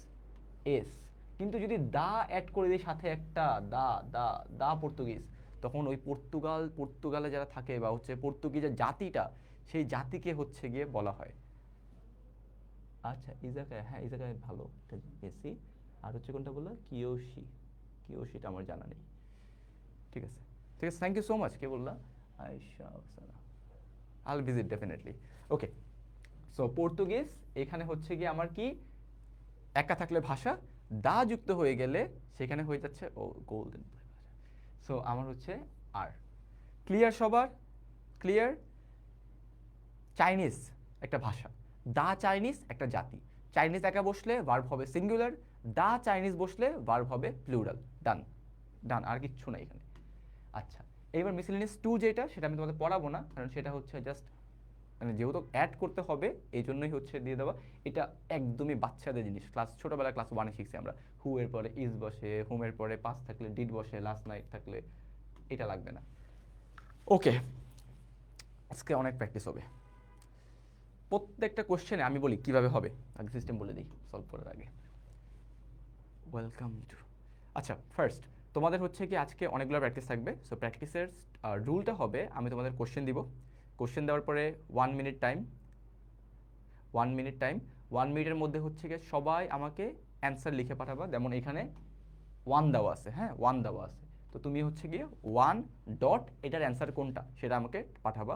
এস, কিন্তু যদি দা অ্যাড করে দিই সাথে একটা দা, দা দা পর্তুগিজ, তখন ওই পর্তুগালে যারা থাকে বা হচ্ছে পর্তুগিজের জাতিটা, সেই জাতিকে হচ্ছে গিয়ে বলা হয়। আচ্ছা এই জায়গায়, হ্যাঁ এই জায়গায় ভালো এটা বেশি। আর হচ্ছে কোনটা বললো, কিয়োশি, কিয়োশিটা আমার জানা নেই। ঠিক আছে, ঠিক আছে, থ্যাংক ইউ সো মাচ। কে বললা? আয়শা আফসানা। আল ভিজিট ডেফিনেটলি। ওকে, সো পর্তুগিজ এখানে হচ্ছে গিয়ে আমার কি, একা থাকলে ভাষা, দা যুক্ত হয়ে গেলে সেখানে হয়ে যাচ্ছে ও গোল্ডেন। সো আমার হচ্ছে আর। ক্লিয়ার সবার? ক্লিয়ার? চাইনিজ একটা ভাষা, দা চাইনিজ একটা জাতি। চাইনিজ একা বসলে ভার্ব হবে সিঙ্গুলার, দা চাইনিজ বসলে ভার্ব হবে প্লুরাল। ডান, ডান, আর কিচ্ছু নাই এখানে। আচ্ছা, এইবার মিসেলেনিয়াস টু যেটা, সেটা আমি তোমাদের পড়াবো না, কারণ সেটা হচ্ছে জাস্ট মানে যেহেতু অ্যাড করতে হবে এই জন্যই হচ্ছে দিয়ে দেওয়া। এটা একদমই বাচ্চাদের জিনিস, ছোটবেলায় ক্লাস 1-এ শিখছি আমরা। হু এর পরে ইজ বসে, হুম এর পরে পাস থাকলে ডিড বসে, লাস্ট নাইট থাকলে, এটা লাগবে না। ওকে, আজকে অনেক প্র্যাকটিস হবে। প্রত্যেকটা কোশ্চেনে আমি বলি কিভাবে হবে, আগে সিস্টেম বলে দিই সলভ করার আগে। ওয়েলকাম টু, আচ্ছা ফার্স্ট তোমাদের হচ্ছে কি আজকে অনেকগুলো প্র্যাকটিস থাকবে। সো প্র্যাকটিসের রুলটা হবে, আমি তোমাদের কোশ্চেন দিব, কোশ্চেন দেওয়ার পরে 1 মিনিট টাইম, 1 মিনিট টাইম, 1 মিনিটের মধ্যে হচ্ছে গিয়ে সবাই আমাকে অ্যান্সার লিখে পাঠাবা। যেমন এখানে 1 দেওয়া আছে, হ্যাঁ 1 দেওয়া আছে, তো তুমি হচ্ছে গিয়ে 1 ডট এটার অ্যান্সার কোনটা সেটা আমাকে পাঠাবা।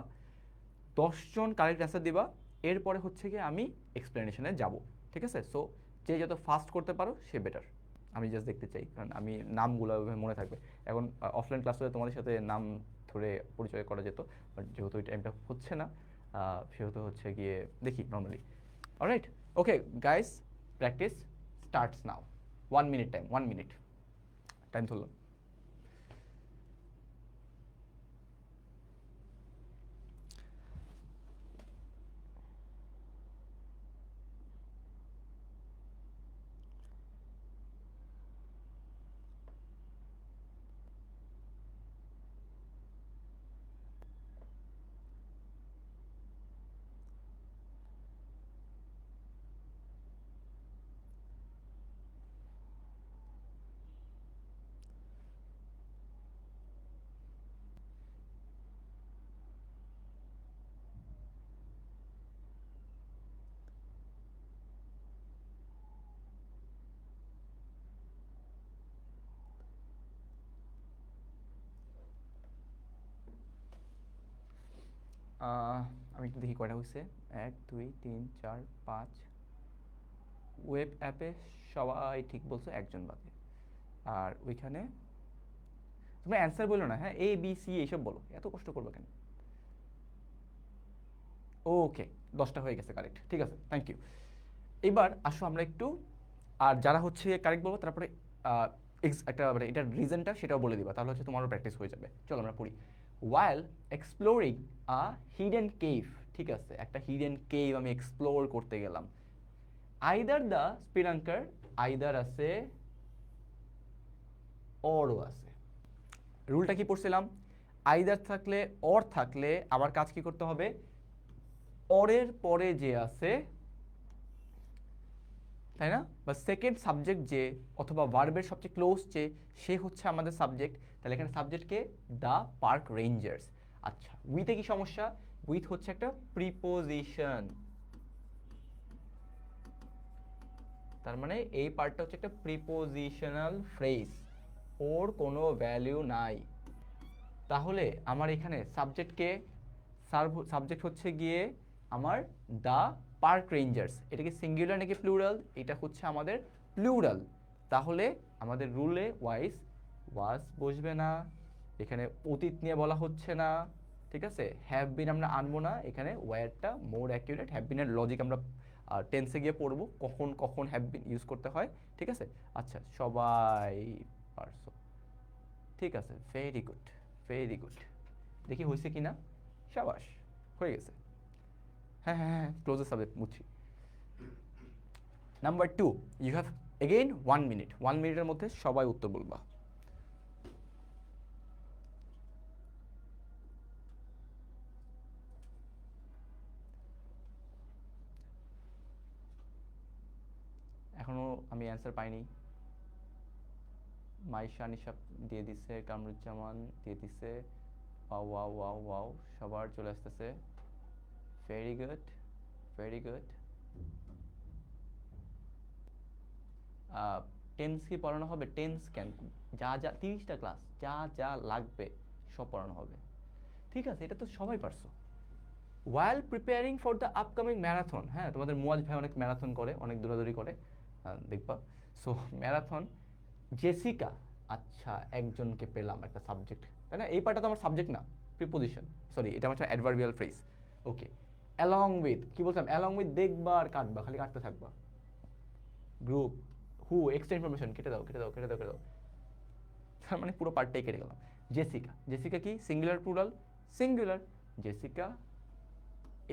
10 জন কারেক্ট অ্যান্সার দিবা, এরপরে হচ্ছে গিয়ে আমি এক্সপ্লেনেশনে যাব, ঠিক আছে। সো যে যত ফাস্ট করতে পারো সে বেটার। আমি জাস্ট দেখতে চাই, কারণ আমি নামগুলো মনে থাকবে। এখন অফলাইন ক্লাসে তোমাদের সাথে নাম ধরে পরিচয় করা যেত, বাট যেহেতু ওই টাইমটা হচ্ছে না, সেহেতু হচ্ছে গিয়ে দেখি normally. Alright, okay guys, practice starts now. 1 minute time, 1 minute time ধরলাম। আমি একটু দেখি কয়টা হয়েছে, 1 2 3 4 5। ওয়েব অ্যাপে সবাই ঠিক বলছো, একজন বাদে। আর ওইখানে তোমরা অ্যান্সার বলো না, হ্যাঁ ABC এইসব বলো, এত কষ্ট করবে কেন। ওকে, 10টা হয়ে গেছে কারেক্ট, ঠিক আছে, থ্যাংক ইউ। এবার আসো আমরা একটু, আর যারা হচ্ছে কারেক্ট বলবো তারপরে একটা মানে এটার রিজনটা সেটাও বলে দিবা, তাহলে হচ্ছে তোমারও প্র্যাকটিস হয়ে যাবে। চলো আমরা পড়ি। ওয়াইল এক্সপ্লোরিং আ হিডেন কেভ, ঠিক আছে, একটা হিডেন কেভ আমি এক্সপ্লোর করতে গেলাম। আইদার দ্য স্পিরাঙ্কার, আইদার আছে, অরও আছে। রুলটা কি পড়ছিলাম, আইদার থাকলে, অর থাকলে আবার কাজ কি করতে হবে, অরের পরে যে আছে, তাই না, বা সেকেন্ড সাবজেক্ট যে, অথবা ভার্বের সবচেয়ে ক্লোজ যে, সে হচ্ছে আমাদের সাবজেক্ট। তাহলে এখানে সাবজেক্টকে দ্য পার্ক রেঞ্জার্স। আচ্ছা, উইথে কি সমস্যা, উইথ হচ্ছে একটা প্রিপোজিশন, তার মানে এই পার্টটা হচ্ছে একটা প্রিপোজিশনাল ফ্রেজ, ওর কোনো ভ্যালু নাই। তাহলে আমার এখানে সাবজেক্টকে সাবজেক্ট হচ্ছে গিয়ে আমার দ্য পার্ক রেঞ্জার্স। এটা কি সিঙ্গুলার নাকি প্লুরাল? এটা হচ্ছে আমাদের প্লুরাল। তাহলে আমাদের রুলে ওয়াইজ ওয়াজ বসবে না, এখানে অতীত নিয়ে বলা হচ্ছে না, ঠিক আছে? হ্যাভ বিন আমরা আনবো না, এখানে ওয়ারটা মোর অ্যাকিউরেট। হ্যাভ বিনের লজিক আমরা টেন্সে গিয়ে পড়বো, কখন কখন হ্যাভ বিন ইউজ করতে হয়, ঠিক আছে? আচ্ছা, সবাই পারছো, ঠিক আছে, ভেরি গুড, ভেরি গুড। দেখি হয়েছে কি না। সাবাস, হয়ে গেছে। হ্যাঁ হ্যাঁ হ্যাঁ, ক্লোজের সাবজেক্ট বুঝছি। Number 2, you have again 1 minute. 1 মিনিটের মধ্যে সবাই উত্তর বলবা। এখনো আমি অ্যান্সার পাইনি। মাইশা নিশা দিয়ে দিছে, কামরুজ্জামান দিয়ে দিছে। ওয়াও ওয়াও ওয়াও ওয়াও, সবার চলে আসতেছে। Very good, very good. Tense কি পড়ানো হবে? টেন্স কেন, যা যা 30টা ক্লাস, যা যা লাগবে সব পড়ানো হবে, ঠিক আছে? এটা তো সবাই পারছো। While preparing for the upcoming marathon, হ্যাঁ, তোমাদের মুয়াজ ভাই অনেক ম্যারাথন করে, অনেক দৌড়াদৌড়ি করে, দেখবা। সো ম্যারাথন, জেসিকা, আচ্ছা একজনকে পেলাম একটা সাবজেক্ট, তাই না? এই পার্টটা তো আমার সাবজেক্ট না, প্রিপোজিশন, সরি এটা আমার adverbial phrase. Okay, along with, কি বলতাম? অ্যালং উইথ দেখবা আর কাটবা, খালি কাটতে থাকবা। গ্রুপ, হু, এক্সট্রা ইনফরমেশন, কেটে দাও কেটে দাও কেটে দাও কেটে দাও, তার মানে পুরো পার্টটাই কেটে গেলাম। জেসিকা, জেসিকা কি সিঙ্গুলার প্লুরাল? সিঙ্গুলার। জেসিকা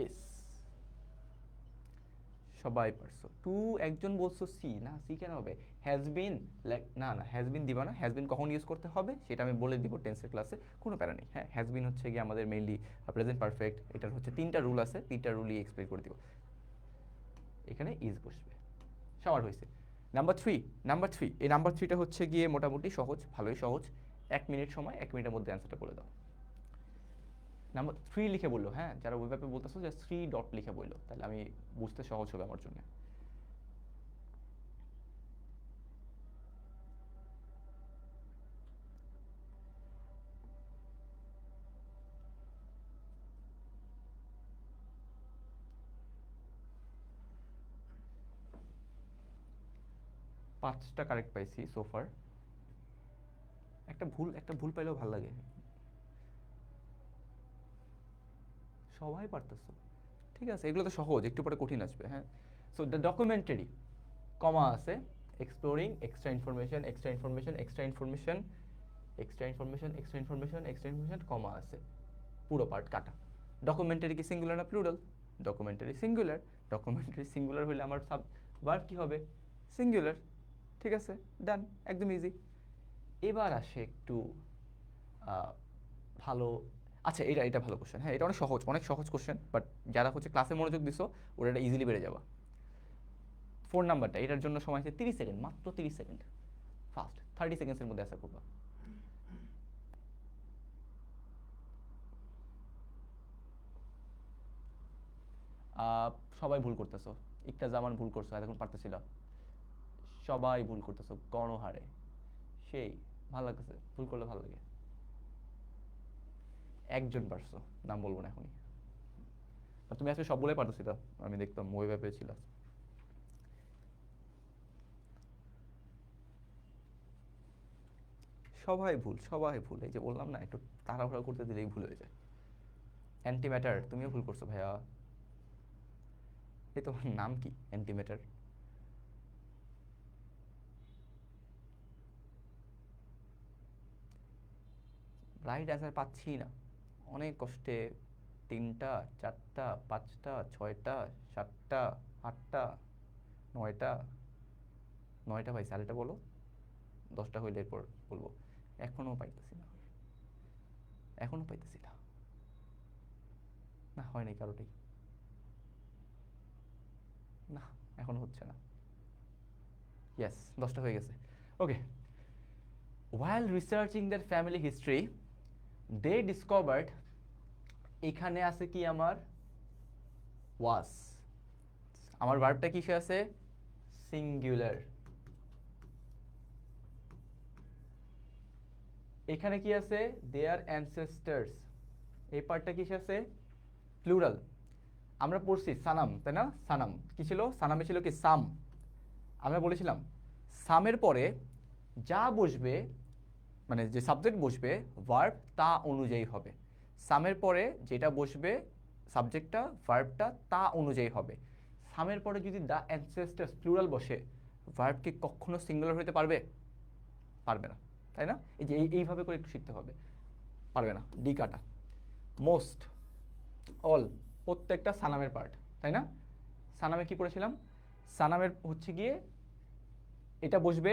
ইস, সবাই পারছো। টু, একজন বলছো সি, না সি কেন হবে? হ্যাজ বিন, না না, হ্যাজ বিন দিবা না। হ্যাজ বিন কখন ইউজ করতে হবে সেটা আমি বলে দিব টেন্সের ক্লাসে, কোনো প্যারা নেই। হ্যাঁ, হ্যাজ বিন হচ্ছে গিয়ে আমাদের মেইনলি প্রেজেন্ট পারফেক্ট, এটার হচ্ছে 3টা রুল আছে, 3টা রুলই এক্সপ্লেন করে দিব। এখানে ইজ বসবে, সবার হয়েছে। নাম্বার 3, নাম্বার 3, এই নাম্বার 3টা হচ্ছে গিয়ে মোটামুটি সহজ, ভালোই সহজ। 1 মিনিট সময়, 1 মিনিটের মধ্যে অ্যান্সারটা বলে দাও। নাম্বার 3 লিখে বললো, হ্যাঁ, যারা ওয়েব অ্যাপে বলতেছো যে 3 ডট লিখে বললো, তাহলে আমি বুঝতে সহজ হবে আমার জন্য। পাঁচটা কারেক্ট পাইছি সোফার। একটা ভুল পাইলেও ভালো লাগে। সবাই পারতেছো, ঠিক আছে, এগুলো তো সহজ, একটু পরে কঠিন আসবে। হ্যাঁ, সো দ্য ডকুমেন্টারি, কমা আছে, exploring, extra information, extra information, extra information, extra information, extra information, extra information, comma আছে, পুরো পার্ট কাটা। ডকুমেন্টারি কি সিঙ্গুলার না plural? Documentary singular. Documentary singular হলে আমার ভার্ব কি হবে? সিঙ্গুলার, ঠিক আছে, ডান, একদম ইজি। এবার আসে একটু ভালো, আচ্ছা এটা এটা ভালো কোশ্চেন, হ্যাঁ এটা অনেক সহজ, অনেক সহজ কোশ্চেন, বাট যারা হচ্ছে ক্লাসে মনোযোগ দিছো ওরা এটা ইজিলি বেড়ে যাবা। 4 নাম্বারটা, এটার জন্য সময় আছে 30 সেকেন্ড, মাত্র 30 সেকেন্ড, ফাস্ট, 30 সেকেন্ডসের মধ্যে অ্যান্সার করবা। সবাই ভুল করতেছো, একটা জামান ভুল করছো, এতক্ষণ পারতেছিল। সবাই ভুল করতেছো গণহারে, সেই ভালো লাগতেছে, ভুল করলে ভালো লাগে। একজন পারছো, নাম বলবো না এখনই। আর তুমি আজকে সবগুলোই পারতেছিল, আমি দেখতাম ওয়েব অ্যাপে ছিল। সবাই ভুল, সবাই ভুল, এই যে বললাম না, একটু তাড়াহুড়া করতে দিলেই ভুল হয়ে যায়। অ্যান্টি ম্যাটার, তুমিও ভুল করছো ভাইয়া। এই তোমার নাম কি? Anti matter. রাইট অ্যান্সার পাচ্ছি না, অনেক কষ্টে। 3টা, 4টা, 5টা, 6টা, 7টা, 8টা, 9টা, 9টা পাইছি, আরেকটা বলো। 10টা হইলে এরপর বলবো। এখনো পাইতেছি না, এখনো পাইতেছি না, না হয় নাই কারোটাই, না এখনো হচ্ছে না। ইয়েস, 10টা হয়ে গেছে। ওকে, while researching their family history they discovered, এখানে আছে কি আমার was, আমার ভার্বটা কিসে আছে? সিঙ্গুলার। এখানে কি আছে, দেয়ার অ্যানসেস্টার্স, এই পার্টটা কিসে আছে, প্লুরাল। আমরা পড়ছি সানাম, তাই না? সানাম কি ছিল, সানামে ছিল কি সাম। আমরা বলেছিলাম সামের পরে যা বসবে, মানে যে সাবজেক্ট বসবে ভার্ব তা অনুযায়ী হবে। সামের পরে যেটা বসবে সাবজেক্টটা ভার্বটা তা অনুযায়ী হবে। সামের পরে যদি দ্য অ্যানসেস্টার্স প্লুরাল বসে, ভার্ব কি কখনো সিঙ্গুলার হতে পারবে? পারবে না, তাই না? এই যে এইভাবে করে একটু শিখতে হবে। পারবে না, ডি কাটা। মোস্ট, অল, প্রত্যেকটা সানামের পার্ট, তাই না? সানামে কি করেছিলাম, সানামের হচ্ছে গিয়ে এটা বসবে,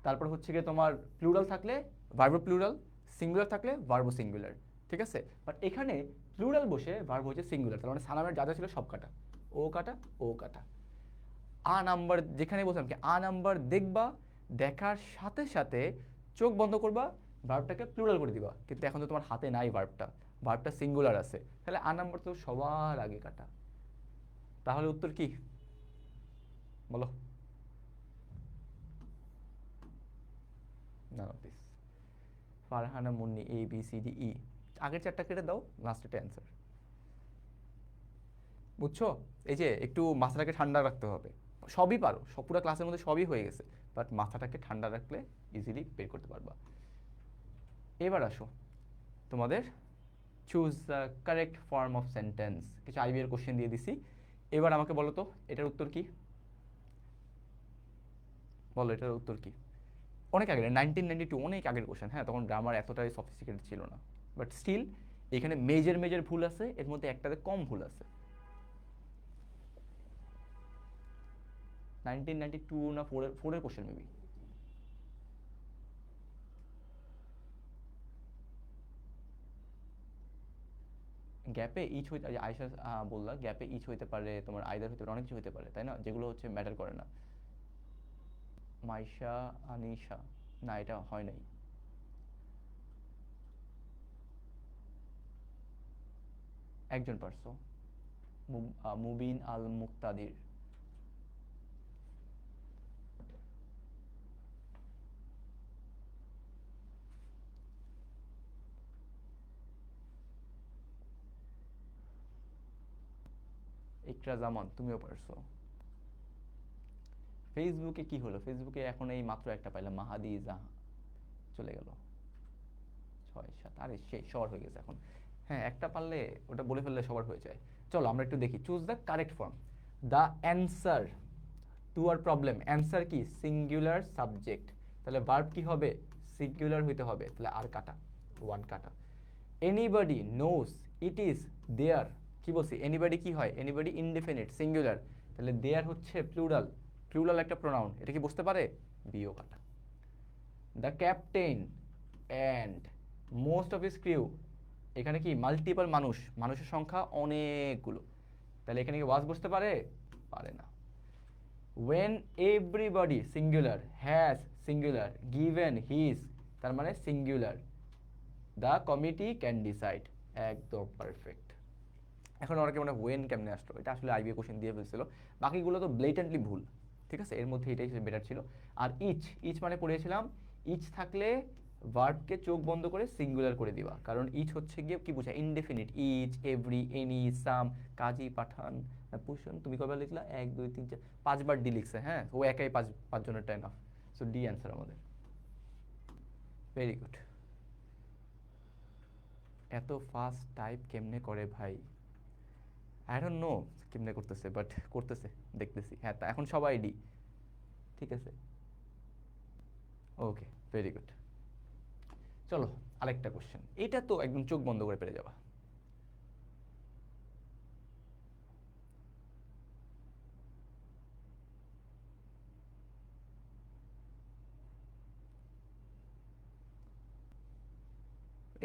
তারপর হচ্ছে গিয়ে তোমার প্লুরাল থাকলে ভার্ব প্লুরাল, সিঙ্গুলার থাকলে ভার্ব সিঙ্গুলার, ঠিক আছে? বাট এখানে প্লুরাল বসে ভার্ব হচ্ছে সিঙ্গুলার, তার মানে সানামের যা যা ছিল সব কাটা, ও কাটা ও কাটা। আ নাম্বার যেখানে বলছিলাম কি, আ নাম্বার দেখবা, দেখার সাথে সাথে চোখ বন্ধ করবা, ভার্বটাকে প্লুরাল করে দিবা। কিন্তু এখন তো তোমার হাতে নাই ভার্বটা, ভার্বটা সিঙ্গুলার আছে, তাহলে আ নাম্বার তো সবার আগে কাটা। তাহলে উত্তর কি বলো? None of this. Farhana Munni, A B C D E, আগের চারটা কেটে দাও, লাস্টেরটা অ্যান্সার। বুঝছো? এই যে একটু মাথাটাকে ঠান্ডা রাখতে হবে। সবই পারো, সব পুরো ক্লাসের মধ্যে সবই হয়ে গেছে, বাট মাথাটাকে ঠান্ডা রাখলে ইজিলি বের করতে পারবা। এবার আসো তোমাদের choose the correct form of sentence, কিছু আইবি এর কোশ্চেন দিয়ে দিছি। এবার আমাকে বলো তো এটার উত্তর কি, বলো এটার উত্তর কি? অনেক আগে, 1992, অনেক আগের কোশ্চেন। হ্যাঁ, তখন গ্রামার এতটাই সফিস্টিকেটেড ছিল না, বাট স্টিল এখানে মেজর মেজর ভুল আছে, এর মধ্যে একটাতে কম ভুল আছে। 1992 না ফোরের কোশ্চেন মেবি। গ্যাপে ইচ হইতে, আয়সা বললা গ্যাপে ইচ হইতে পারে, তোমার আইদার হইতে পারে, অনেক কিছু হইতে পারে, তাই না? যেগুলো হচ্ছে ম্যাটার করে না। মাইশা, আনিশা, না এটা হয় নাই। একজন পারছো, মুবিন আল মুক্তাদির। ইকরা জামান, তুমিও পারছো। ফেসবুকে কি হলো, ফেসবুকে এখন এই মাত্র একটা পাইলাম, মাহাদি জাহা, চলে গেল 6-7, আরে সেই সবার হয়ে গেছে এখন। হ্যাঁ, একটা পারলে ওটা বলে ফেললে সবার হয়ে যায়। চলো আমরা একটু দেখি, choose the correct form. The answer to our problem, answer কি সিঙ্গুলার সাবজেক্ট, তাহলে ভার্ব কি হবে, সিঙ্গুলার হইতে হবে, তাহলে আর কাটা, ওয়ান কাটা। এনিবডি নোস ইট ইজ দেয়ার, কি বলছি, এনিবডি কি হয়, এনিবডি ইনডেফিনিট সিঙ্গুলার, তাহলে দেয়ার হচ্ছে প্লুরাল, প্লুরাল একটা প্রোনাউন, এটা কি বুঝতে পারে, বিও কাটা। The captain and most of his crew, এখানে কি মাল্টিপল মানুষ, মানুষের সংখ্যা অনেকগুলো, তাহলে এখানে কি ওয়াজ বুঝতে পারে, পারে না। when everybody singular has singular given his, তার মানে singular, the committee can decide, একদম পারফেক্ট। এখন অনেকে মনে ওয়েন কেমনে আসলো, এটা আসলে আইবিএ কোশ্চেন দিয়ে ফেলছিল, বাকিগুলো তো ব্লেটেন্টলি ভুল, ঠিক আছে? এর মধ্যে এটাই বেটার ছিল। আর ইচ, ইচ মানে পড়েছিলাম, ইচ থাকলে ভার্বকে চোখ বন্ধ করে সিঙ্গুলার করে দিবা, কারণ ইচ হচ্ছে গিয়ে কি বোঝায়, ইনডেফিনিট। ইচ, এভরি, এনি, সাম, কাজী, পাঠান, পুষণ। তুমি কবে লিখলা, 1 2 3 4 5বার ডি লিখছে, হ্যাঁ, ও একাই পাঁচজনের time off, so the answer আমাদের। Very good. এত ফাস্ট টাইপ কেমনে করে ভাই, আই ডোন্ট নো কেমনে করতেছে, বাট করতেছে, দেখতেছি। হ্যাঁ, তা এখন সবাই ডি, ঠিক আছে, ওকে, ভেরি গুড। চলো আরেকটা কোশ্চেন, এটা তো একদম চোখ বন্ধ করে পেরে যাবা।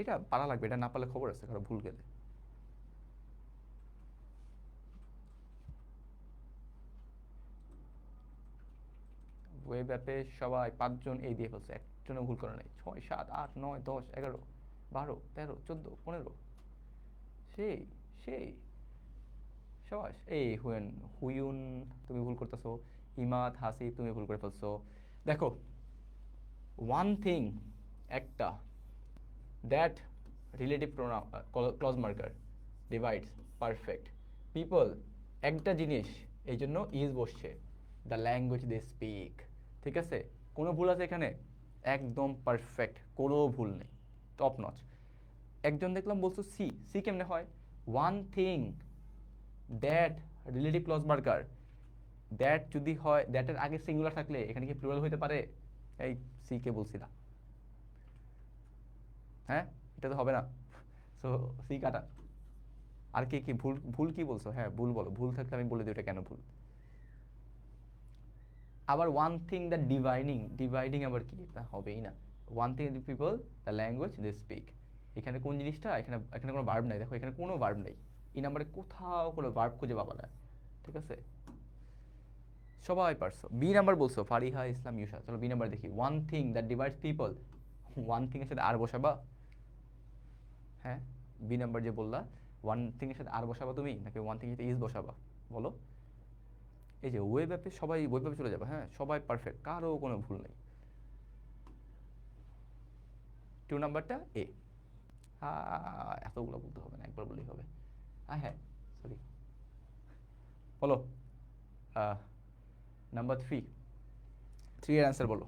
এটা পারা লাগবে, এটা না পারলে খবর আছে, কারো ভুল গেলে। ওয়েব অ্যাপে সবাই 5জন এই দিয়ে ফেলছে, একজনও ভুল করে নাই। 6 7 8 9 10 11 12 13 14 15, সেই সেই সবাই। এই হুয়েন, হুয়ুন তুমি ভুল করতেছো, ইমাদ, হাসিব তুমি ভুল করে ফেলছো। দেখো ওয়ান থিং, একটা that relative pronoun clause marker divides perfect people একটা জিনিস, এই জন্য ইজ বসছে, দ্য ল্যাঙ্গুয়েজ দে স্পিক। ঠিক আছে, কোনো ভুল আছে এখানে? একদম পারফেক্ট, কোনো ভুল নেই, টপ নচ। একজন দেখলাম বলছো সি, সি কেমনে হয়? One thing that relative clause marker, that যদি হয়, দ্যাটের আগে সিঙ্গুলার থাকলে এখানে কি প্লুরাল হইতে পারে? এই সি কে বলছি না, হ্যাঁ এটা তো হবে না, সো সি কাটা। আর কি কি ভুল, ভুল কি বলছো? হ্যাঁ ভুল বলো, ভুল থাকলে আমি বলে দিই ওটা কেন ভুল। আবার one thing the dividing, dividing আবার কি? তা হবেই না। One thing the people the language they speak, এখানে কোন জিনিসটা? এখানে এখানে কোনো ভার্ব নাই, দেখো এখানে কোনো ভার্ব নেই, এই নাম্বারে কোথাও কোনো ভার্ব খুঁজে পাবা না। ঠিক আছে, সবাই পারছো। বি নাম্বার বলছো ফারিহা ইসলাম ইউসা, চলো বি নাম্বার দেখি। One thing that divides people, one thing এর সাথে আর বসাবা? হ্যাঁ বি নাম্বার যে বললা, ওয়ান থিং এর সাথে আর বসাবা তুমি, নাকি ওয়ান থিং এর সাথে ইজ বসাবা? বলো। এই যে ওয়েব অ্যাপে সবাই ওয়েব অ্যাপে চলে যাবে, হ্যাঁ সবাই পারফেক্ট, কারো কোনো ভুল নেই। টু নাম্বারটা এ। এতগুলো বলতে হবে না, একবার বললেই হবে। হ্যাঁ সরি, বলো। নাম্বার থ্রি, থ্রি এর অ্যান্সার বলো।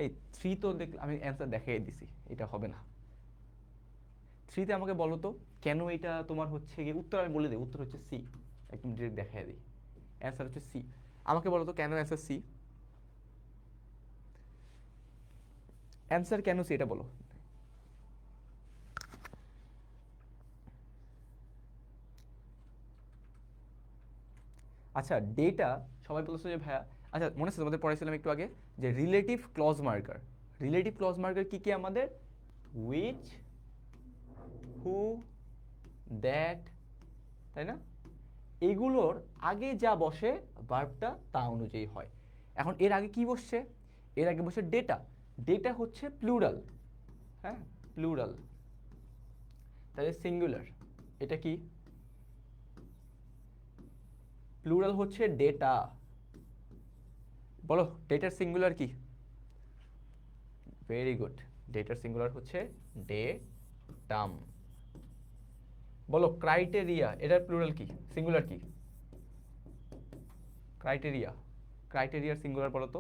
এই থ্রি তো আমি অ্যান্সার দেখাই দিছি, এটা হবে না। থ্রিতে আমাকে বলো তো কেন এটা তোমার হচ্ছে গিয়ে, উত্তর আমি বলে দিই, উত্তর হচ্ছে সি, একদম ডিরেক্ট দেখাই দিই, অ্যান্সার হচ্ছে সি। আমাকে বলো তো কেন অ্যান্সার সি, অ্যান্সার কেন সি এটা বলো। আচ্ছা ডেটা, সবাই বলছো যে ভাইয়া, আচ্ছা মনে আছে তোমাদের পড়াইছিলাম একটু আগে যে relative clause marker, relative clause marker কি কি আমাদের? উইচ, হু, দ্যাট, তাই না? এগুলোর আগে যা বসে ভার্বটা তা অনুযায়ী হয়। এখন এর আগে কি বসছে? এর আগে বসে ডেটা, ডেটা হচ্ছে প্লুরাল, হ্যাঁ প্লুরাল, তাহলে সিঙ্গুলার, এটা কি? প্লুরাল হচ্ছে ডেটা। বলো ডেটার সিঙ্গুলার কি? ভেরি গুড, ডেটার সিঙ্গুলার হচ্ছে ডেটাম। বলো ক্রাইটেরিয়া, এটার প্লুরাল কি, সিঙ্গুলার কি? ক্রাইটেরিয়া, ক্রাইটেরিয়ার সিঙ্গুলার বলো তো।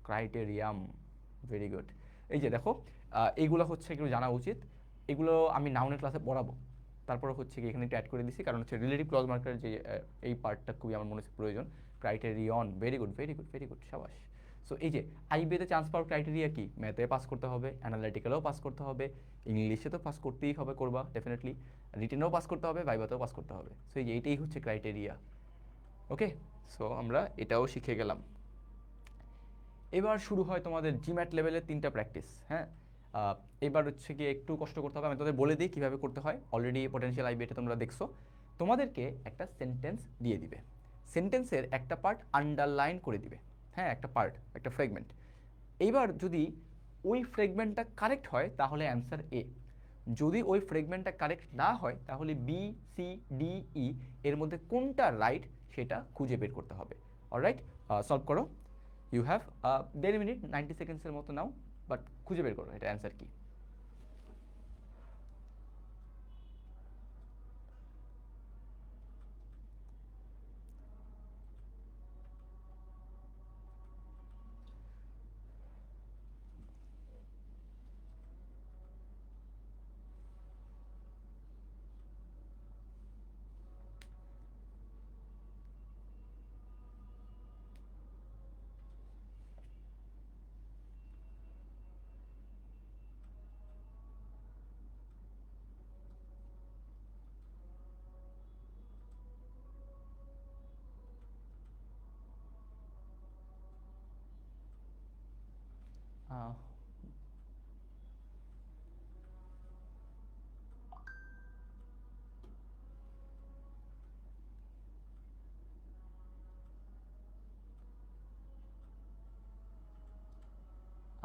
ক্রাইটেরিয়াম, ভেরি গুড। এই যে দেখো, এইগুলো হচ্ছে এগুলো জানা উচিত, এগুলো আমি নাউনের ক্লাসে পড়াবো। তারপরে হচ্ছে কি এখানে একটু অ্যাড করে দিছি, কারণ হচ্ছে রিলেটিভ ক্লজ মার্কার যে এই পার্টটা খুবই আমার মনে হচ্ছে প্রয়োজন। Criterion, very good very good very good, সাবাস। সো এই যে আইবিএতে চান্স পাওয়ার ক্রাইটেরিয়া কি? ম্যাথে পাস করতে হবে, অ্যানালিটিক্যালেও পাস করতে হবে, ইংলিশে তো পাস করতেই হবে, করবা ডেফিনেটলি, রিটেনেও পাস করতে হবে, ভাইভাতেও পাস করতে হবে। সো এই যে এইটাই হচ্ছে ক্রাইটেরিয়া। ওকে, সো আমরা এটাও শিখে গেলাম। এবার শুরু হয় তোমাদের জিম্যাট লেভেলের তিনটা প্র্যাকটিস, হ্যাঁ। এবার হচ্ছে গিয়ে একটু কষ্ট করতে হবে, আমি তোমাদের বলে দিই কীভাবে করতে হয়, অলরেডি পটেনশিয়াল আইবিএটা তোমরা দেখছো। তোমাদেরকে একটা সেন্টেন্স দিয়ে দিবে, সেন্টেন্সের একটা পার্ট আন্ডারলাইন করে দিবে, হ্যাঁ একটা পার্ট, একটা ফ্রেগমেন্ট। এইবার যদি ওই ফ্রেগমেন্টটা কারেক্ট হয় তাহলে অ্যান্সার এ, যদি ওই ফ্রেগমেন্টটা কারেক্ট না হয় তাহলে বি, সি, ডি, ই এর মধ্যে কোনটা রাইট সেটা খুঁজে বের করতে হবে। অলরাইট, সলভ করো। ইউ হ্যাভ 1.5 মিনিট, 90 সেকেন্ডসের মতো নাও, বাট খুঁজে বের করো এটা অ্যান্সার কি।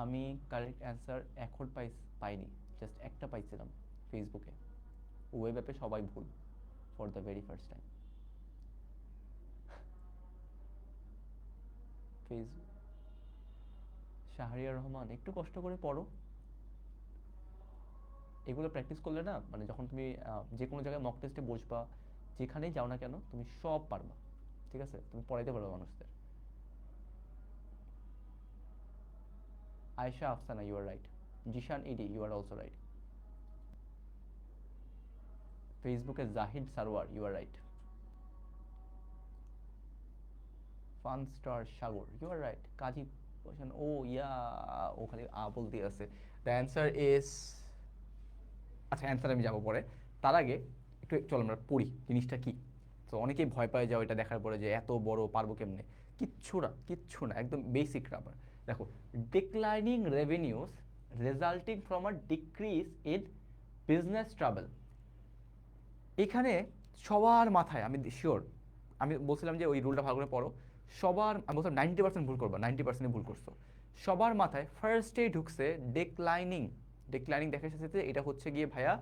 আমি কারেক্ট অ্যান্সার এখন পাইনি, জাস্ট একটা পাইছিলাম ফেসবুকে, ওয়েব অ্যাপে সবাই ভুল for the very first time. Facebook, Shahriar Rahman, একটু কষ্ট করে পড়ো। এগুলো প্র্যাকটিস করলে না, মানে যখন তুমি যে কোনো জায়গায় মক টেস্টে বসবা, যেখানেই যাও না কেন তুমি সব পারবা। ঠিক আছে, তুমি পড়াইতে পারবা মানুষদের। Ayesha Afsana, you are right. Zishan ইডি, ইউ আর অলসো রাইট। ফেসবুকে Zahid Sarwar, you are right. Fun Star Sagar, you are right. Kazi Hossain, oh yeah, ওখানে বলতে আছে। দ্য অ্যান্সার ইজ, আচ্ছা অ্যান্সার আমি যাবো পরে, তার আগে একটু চল আমরা পড়ি জিনিসটা কি। তো অনেকেই ভয় পায় যাও এটা দেখার পরে যে এত বড় পারবো কেমনে। কিচ্ছু না, কিচ্ছু না, একদম বেসিক গ্রামার। দেখো, declining revenues resulting from a decrease in business travel. এখানে সবার মাথায়, আমি শিওর, আমি বলছিলাম যে ওই রুলটা ভালো করে পড়ো। সবার, আমি বলছিলাম 90% ভুল করবো, 90% ভুল করছো। সবার মাথায় ফার্স্টেই ঢুকছে ডিক্লাইনিং। ডিক্লাইনিং দেখা এসেছে এটা হচ্ছে গিয়ে ভাইয়া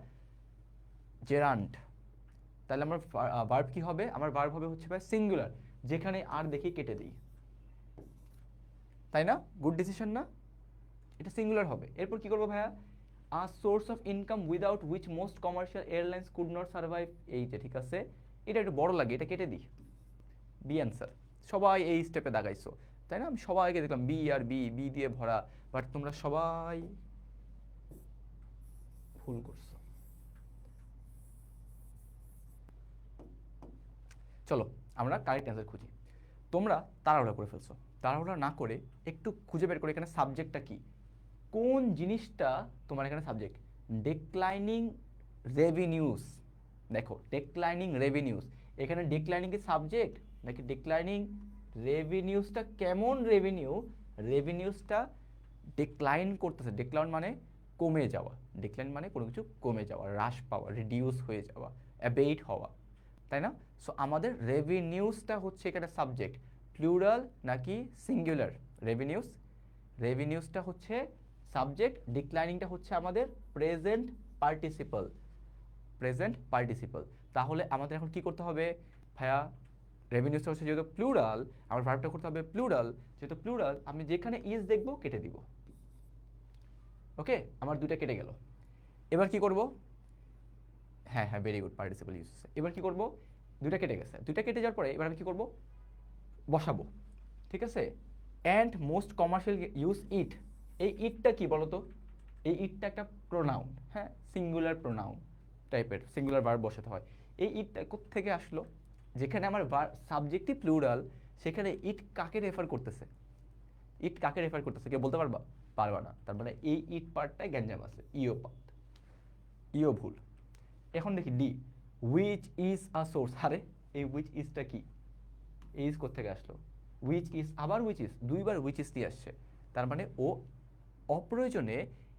জেরান্ট। তাহলে আমার ভার্ব কি হবে? আমার ভার্ব হবে হচ্ছে ভাই সিঙ্গুলার, যেখানে আর দেখি কেটে দিই, তাই না? গুড ডিসিশন না? এটা সিঙ্গুলার হবে। এরপর কি করবো ভাইয়া? A source of income without which most commercial airlines could not survive. এই যে ঠিক আছে, এটা একটু বড় লাগে, এটা কেটে দিই। B answer. সবাই এই স্টেপে দাগাইছো, তাই না? আমি সবাইকে দেখলাম বি আর বি, বি দিয়ে ভরা, বাট তোমরা সবাই ভুল করছো। চলো আমরা কারেক্ট অ্যান্সার খুঁজি। তোমরা তাড়াহুড়া করে ফেলছো, তাড়াহুড়া না করে একটু খুঁজে বের করে এখানে সাবজেক্টটা কি, কোন জিনিসটা তোমার এখানে সাবজেক্ট। ডিক্লাইনিং রেভিনিউস, দেখো ডিক্লাইনিং রেভিনিউস, এখানে ডিক্লাইনিং কি সাবজেক্ট নাকি ডিক্লাইনিং রেভিনিউসটা কেমন রেভিনিউ? রেভিনিউসটা ডিক্লাইন করতেছে, ডিক্লাইন মানে কমে যাওয়া, ডিক্লাইন মানে কোনো কিছু কমে যাওয়া, হ্রাস পাওয়া, রিডিউস হয়ে যাওয়া, অ্যাবেট হওয়া, তাই না? সো আমাদের রেভিনিউসটা হচ্ছে এখানে সাবজেক্ট। প্লুরাল নাকি সিঙ্গুলার? রেভিনিউস, রেভিনিউসটা হচ্ছে সাবজেক্ট, ডিক্লাইনিংটা হচ্ছে আমাদের প্রেজেন্ট পার্টিসিপল, প্রেজেন্ট পার্টিসিপল। তাহলে আমাদের এখন কি করতে হবে ভাইয়া? রেভিনিউসটা হচ্ছে যেহেতু প্লুরাল, আমার ভার্বটা করতে হবে প্লুরাল, যেহেতু প্লুরাল আমি যেখানে ইজ দেখবো কেটে দিব। ওকে, আমার দুইটা কেটে গেল। এবার কি করব? হ্যাঁ হ্যাঁ, ভেরি গুড, পার্টিসিপল ইউজ হচ্ছে। এবার কি করব? দুইটা কেটে গেছে, দুইটা কেটে যাওয়ার পরে এবার আমি কি করব? বসাবো, ঠিক আছে। And most commercial use it. এই ইটটা কি বলতো? এই ইটটা একটা প্রোনাউন, হ্যাঁ, সিঙ্গুলার প্রোনাউন টাইপের, সিঙ্গুলার ভার্ব বসাতে হয়। এই ইটটা কোত্থেকে আসলো? যেখানে আমার সাবজেক্টই প্লুরাল, সেখানে ইট কাকে রেফার করতেছে? ইট কাকে রেফার করতেছে কেউ বলতে পারবা? পারবা না। তার মানে এই ইট পার্টটাই গ্যাঞ্জাম আছে, ইও পার্ট, ইও ভুল। এখন দেখি D, which is a source. আরে এই হুইচ ইজটা কি? ইজ কোত্থেকে আসলো? হুইচ ইজ, আবার হুইচ ইজ, দুইবার হুইচ ইজ দিয়ে আসছে। তার মানে ও অপ্রয়োজনে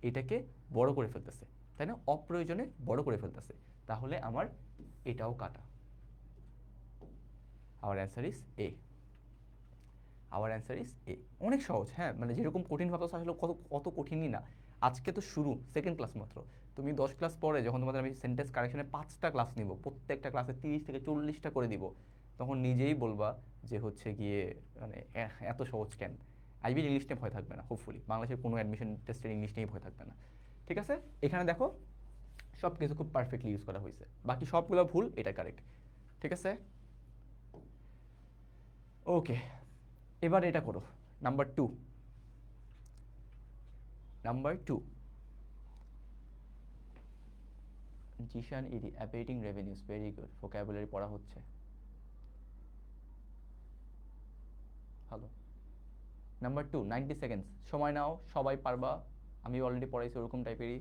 এটাকে বড় করে ফেলতেছে, তাই না? অপ্রয়োজনে বড় করে ফেলতেছে। তাহলে আমার এটাও কাটা। Hour answer is a. Hour answer is a. অনেক সহজ, হ্যাঁ, মানে যেরকম কঠিন ভাবছো আসলে অত কঠিনই না। আজকে তো শুরু, সেকেন্ড ক্লাস মাত্র। তুমি 10 ক্লাস পরে যখন তোমাদের আমি সেন্টেন্স কারেকশনে 5টা ক্লাস নিব, প্রত্যেকটা ক্লাসে 30 থেকে 40টা করে দিব, তখন নিজেই বলবা যে হচ্ছে গিয়ে মানে এত সহজ কেন। আইবির ইংলিশ নিয়ে ভয় থাকবে না, হোপফুলি বাংলাদেশের কোনো অ্যাডমিশন টেস্টের ইংলিশ নিয়েই ভয় থাকবে না। ঠিক আছে, এখানে দেখো সব কিছু খুব পারফেক্টলি ইউজ করা হয়েছে, বাকি সবগুলো ভুল, এটা কারেক্ট। ঠিক আছে, ওকে। এবার এটা করো, নাম্বার 2। নাম্বার 2, জিশান ইডি, operating revenues, very good, vocabulary পড়া হচ্ছে, ভালো। নাম্বার 2, 90 সেকেন্ডস সময় নাও, সবাই পারবা, আমি অলরেডি পড়াইছি ওরকম টাইপেরই।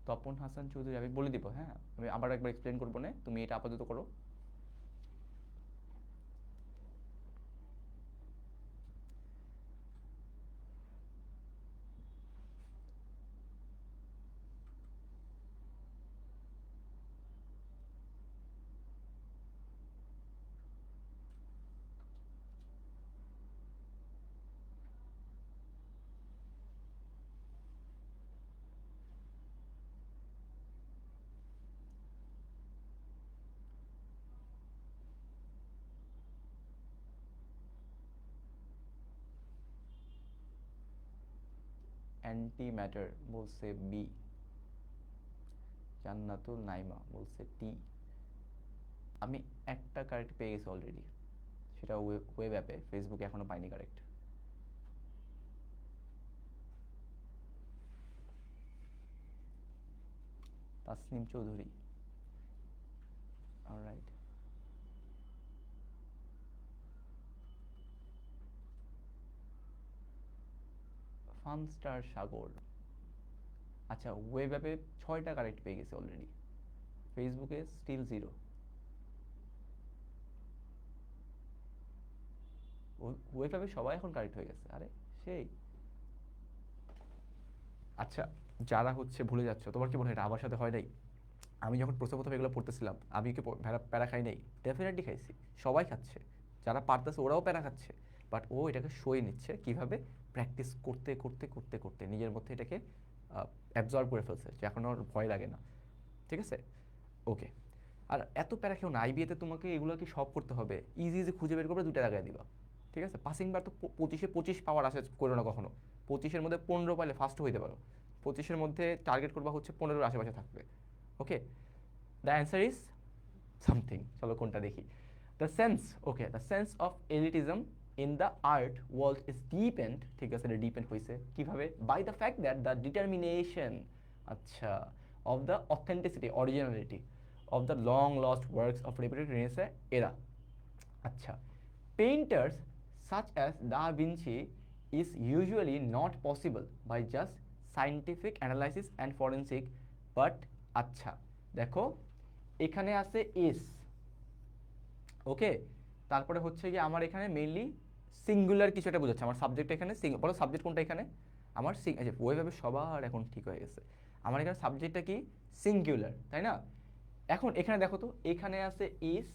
তপন হাসান চৌধুরী, আমি বলে দিব, হ্যাঁ, আমি আবার একবার এক্সপ্লেন করবো না, তুমি এটা আপাতত করো। অ্যান্টি ম্যাটার বলছে বি, জান্নাতুল নাইমা বলছে টি। আমি একটা কারেক্ট পেয়ে গেছি অলরেডি, সেটা ওয়েব অ্যাপে, ফেসবুকে এখনো পাইনি কারেক্ট। তাসনিম চৌধুরী, অলরাইট। ফানস্টার সাগর, আচ্ছা ওয়েব অ্যাপে 6টা কারেক্ট পেয়ে গেছে অলরেডি, ফেসবুকে স্টিল 0। ওয়েব অ্যাপে সবাই এখন কারেক্ট হয়ে গেছে, আরে সেই। আচ্ছা যারা হচ্ছে ভুলে যাচ্ছ, তোমার কি মনে হয় এটা আমার সাথে হয় নাই? আমি যখন প্রথম প্রথম এগুলো পড়তেছিলাম, আমি কি প্যারা খাই নাই? ডেফিনেটলি খাইছি, সবাই খাচ্ছে, যারা পারতেছে ওরাও প্যারা খাচ্ছে। বাট ও এটাকে সই নিচ্ছে কিভাবে? প্র্যাকটিস করতে করতে করতে করতে নিজের মধ্যে এটাকে অ্যাবজর্ব করে ফেলছে, যে এখন ওর ভয় লাগে না। ঠিক আছে, ওকে। আর এত প্যারা খেও না, আইবিএতে তোমাকে এগুলোকে সব করতে হবে, ইজি ইজি খুঁজে বের করবে, 2টা লাগাই দিবা। ঠিক আছে, পাসিং বার তো 25-এ 25 পাওয়ার আশা করো না কখনো। 25-এর মধ্যে 15 পাইলে ফার্স্ট হইতে পারো। 25-এর মধ্যে টার্গেট করবা হচ্ছে 15-এর আশেপাশে থাকবে। Okay, the answer is something, চলো কোনটা দেখি। The sense, okay, the sense of elitism in the art world is depend, ঠিক আছে, এটা ডিপেন্ড হয়েছে কিভাবে? By the fact that the determination, আচ্ছা, of the authenticity, originality of the long lost works of reputed Renaissance era. আচ্ছা, painters such as Da Vinci is usually not possible by just scientific analysis and forensic, but আচ্ছা দেখো এখানে আছে is, ওকে, তারপরে হচ্ছে কি আমার এখানে মেইনলি সিঙ্গুলার কিছু একটা বোঝাচ্ছে, আমার সাবজেক্ট এখানে বলো সাবজেক্ট কোনটা এখানে আমার আচ্ছা ওইভাবে সবার এখন ঠিক হয়ে গেছে, আমার এখানে সাবজেক্টটা কি সিঙ্গুলার, তাই না? এখন এখানে দেখো তো, এখানে আছে ইজ,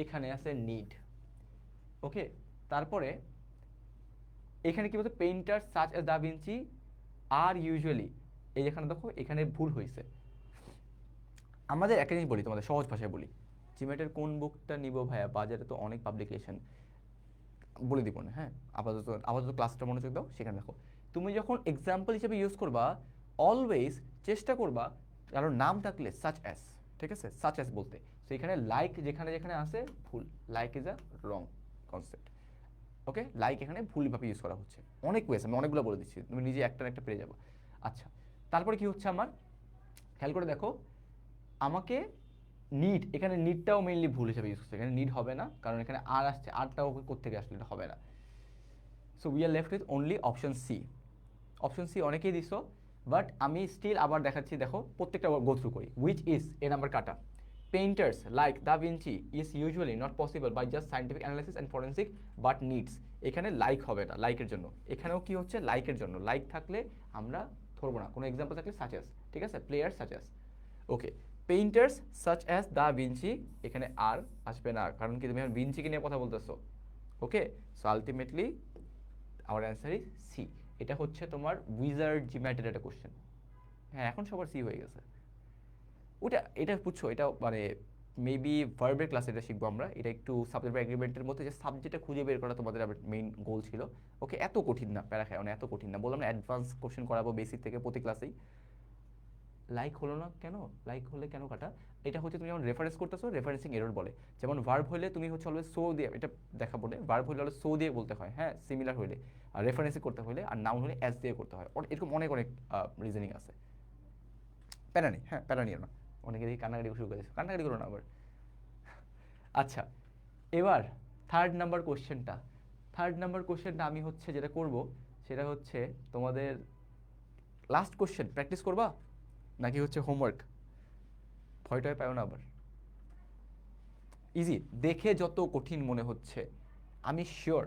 এখানে আছে নিড, ওকে। তারপরে এখানে কি বলছে? Painter such as da Vinci are usually, এই যেখানে দেখো এখানে ভুল হয়েছে। আমাদের একটা জিনিস বলি, তোমাদের সহজ ভাষায় বলি, জিমেটের কোন বুকটা নিব ভাইয়া, বাজারে তো অনেক পাবলিকেশন, বলে দিব না, হ্যাঁ। আপাতত আপাতত ক্লাসটা মনোযোগ দাও, সেখানে দেখো তুমি যখন এক্সাম্পল হিসেবে ইউজ করবা, অলওয়েজ চেষ্টা করবা কারণ নাম থাকলে সাচ অ্যাস, ঠিক আছে, সাচ অ্যাস বলতে। তো এখানে লাইক যেখানে যেখানে আছে ভুল, like is a wrong concept, okay. Like এখানে ভুলভাবে ইউজ করা হচ্ছে, অনেক ওয়েস, আমি অনেকগুলো বলে দিচ্ছি, তুমি নিজে একটা না একটা পেয়ে যাবো। আচ্ছা, তারপরে কি হচ্ছে আমার, খেয়াল করে দেখো, আমাকে নিড, এখানে নিডটাও মেইনলি ভুল হিসেবে ইউজ করছে, এখানে নিড হবে না, কারণ এখানে আর আসছে, আরটাও কোত্থেকে আসলে এটা হবে না। So we are left with only option C. Option C অনেকেই দিছো, বাট আমি স্টিল আবার দেখাচ্ছি, দেখো প্রত্যেকটা গো থ্রু করি। উইচ ইজ, এ নাম্বার কাটা। Painters like da Vinci is usually not possible by just scientific analysis and forensic but needs, এখানে লাইক হবে না, লাইকের জন্য, এখানেও কি হচ্ছে লাইকের জন্য, লাইক থাকলে আমরা ধরবো না, কোনো এক্সাম্পল থাকলে সাচেস, ঠিক আছে, player suches, okay. Painters such as da Vinci, এখানে আর আসবে না, কারণ কি তুমি এখন ভিঞ্চিকে নিয়ে কথা বলতেছো, okay. So ultimately our answer is C. এটা হচ্ছে তোমার উইজার্ড জিম্যাটের একটা কোশ্চেন, হ্যাঁ এখন সবার সি হয়ে গেছে। ওটা এটা বুঝছো, এটা মানে মেবি ভার্বের ক্লাসে এটা শিখবো আমরা, এটা একটু সাবজেক্ট এগ্রিমেন্টের মধ্যে যে সাবজেক্টটা খুঁজে বের করা তোমাদের মেইন গোল ছিল, ওকে। এত কঠিন না, প্যারা খায় না, এত কঠিন না, বললাম না অ্যাডভান্স কোশ্চেন করাবো বেসিক থেকে প্রতি ক্লাসেই। লাইক হলো না কেন, লাইক হলে কেন কাটা? এটা হচ্ছে তুমি যখন রেফারেন্স করতেছো, রেফারেন্সিং এরর বলে। যেমন ভার্ব হলে তুমি হচ্ছে অলওয়েজ সো দিয়ে, এটা দেখাবো না, ভার্ব হলে অলওয়েজ সো দিয়ে বলতে হয়, হ্যাঁ, সিমিলার হলে, আর রেফারেন্সিং করতে হলে, আর নাউন হলে অ্যাজ দিয়ে করতে হয়, এরকম অনেক অনেক রিজনিং আছে, প্যারা নেই, হ্যাঁ প্যারা নিও না। অনেকে দেখি কান্নাকাটি শুরু করে দিচ্ছে, কান্নাকাটি করো না আবার। আচ্ছা, এবার থার্ড নাম্বার কোশ্চেনটা, থার্ড নাম্বার কোশ্চেনটা আমি হচ্ছে যেটা করব সেটা হচ্ছে তোমাদের লাস্ট কোশ্চেন প্র্যাকটিস করবা নাকি হচ্ছে হোমওয়ার্ক? ভয়টাই পাও না আবার, ইজি, দেখে যত কঠিন মনে হচ্ছে আমি শিওর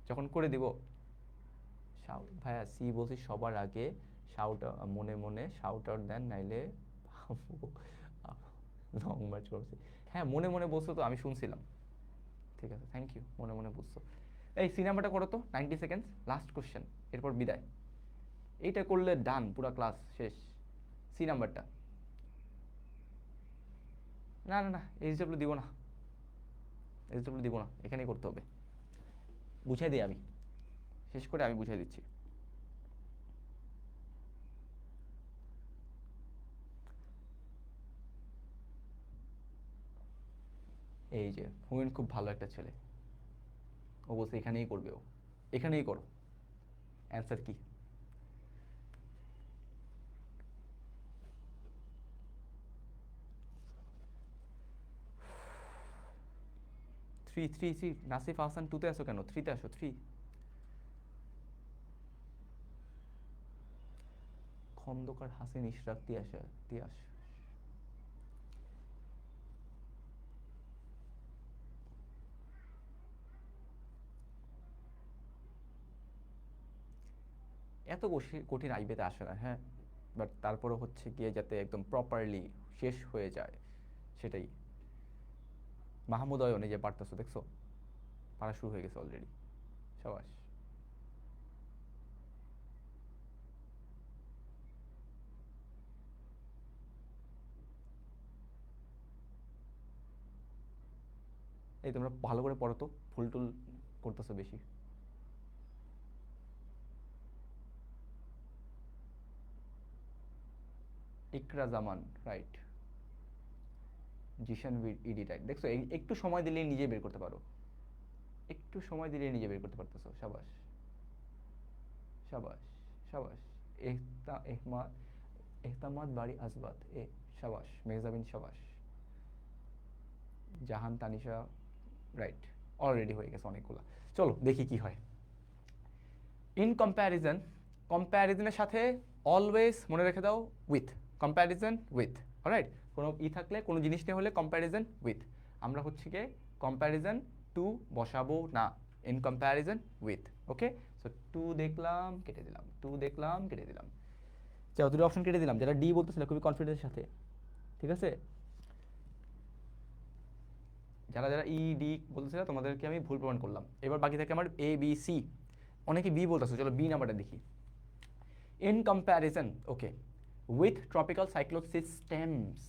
যখন করে দিব। শাউট ভাইয়া সি বলছি সবার আগে, শাউট মনে মনে শাউট আউট দেন, নাইলে লং মার্চ করছি। হ্যাঁ মনে মনে বলছো তো, আমি শুনছিলাম, ঠিক আছে, থ্যাংক ইউ, মনে মনে বুঝছো। এই সি নাম্বারটা করো তো, 90 সেকেন্ডস, লাস্ট কোশ্চেন, এরপর বিদায়। এইটা করলে ডান, পুরো ক্লাস শেষ। সি নাম্বারটা, না না না, এইচডব্লিউ দিব না, এইচডব্লিউ দিব না, এখানেই করতে হবে, বুঝাই দিই আমি, শেষ করে আমি বুঝাই দিচ্ছি। এই যে হুইন খুব ভালো একটা ছেলে, ও বলছে এখানেই করবে, ও এখানেই করো। অ্যান্সার কি? Three three three. Nasif Hasan টুতে আসো কেন, থ্রিতে আসো, থ্রি। খন্দকার হাসিন ইশরাক তিয়াস, তিয়াস। এত কঠিন আইবিতে আসে না, হ্যাঁ, বাট তারপরে হচ্ছে গিয়ে যাতে একদম প্রপারলি শেষ হয়ে যায় সেটাই। মাহমুদ অয়ন, এই যে পারতেছো, দেখছো পারা শুরু হয়ে গেছে অলরেডি, সাবাস। এই তোমরা ভালো করে পড়ো তো, ফুল টুল করতেছো বেশি। ইকরা জামান, রাইট। জিশান ইডি, রাইট। দেখছো একটু সময় দিলেই নিজে বের করতে পারো, একটু সময় দিলেই নিজে বের করতে পারতেছো, সাবাস সাবাস সাবাস। এহমাদ, এহতামাদ বাড়ি আসবাত, সাবাস মেহজাবিন, সাবাস। জাহান তানিশা, রাইট। অলরেডি হয়ে গেছে অনেকগুলা। চলো দেখি কি হয়। ইন কম্প্যারিজন, কম্প্যারিজনের সাথে অলওয়েজ মনে রেখে দাও উইথ, কম্প্যারিজন উইথ, অলরাইট। কোনো থাকলে, কোনো জিনিস নিয়ে হলে কম্প্যারিজন উইথ। আমরা হচ্ছে গিয়ে কম্প্যারিজন টু বসাবো না, in comparison with. Okay, so to দেখলাম কেটে দিলাম, টু দেখলাম কেটে দিলাম। চাও দুটো অপশন কেটে দিলাম, যারা ডি বলতেছিল খুবই কনফিডেন্সের সাথে, ঠিক আছে। যারা যারা ই ডি বলতেছিল তোমাদেরকে আমি ভুল প্রমাণ করলাম। এবার বাকি থাকে আমার এ বি সি। অনেকে বি বলতেছে, চলো বি নাম্বারটা দেখি। In comparison, okay, with tropical cyclone systems,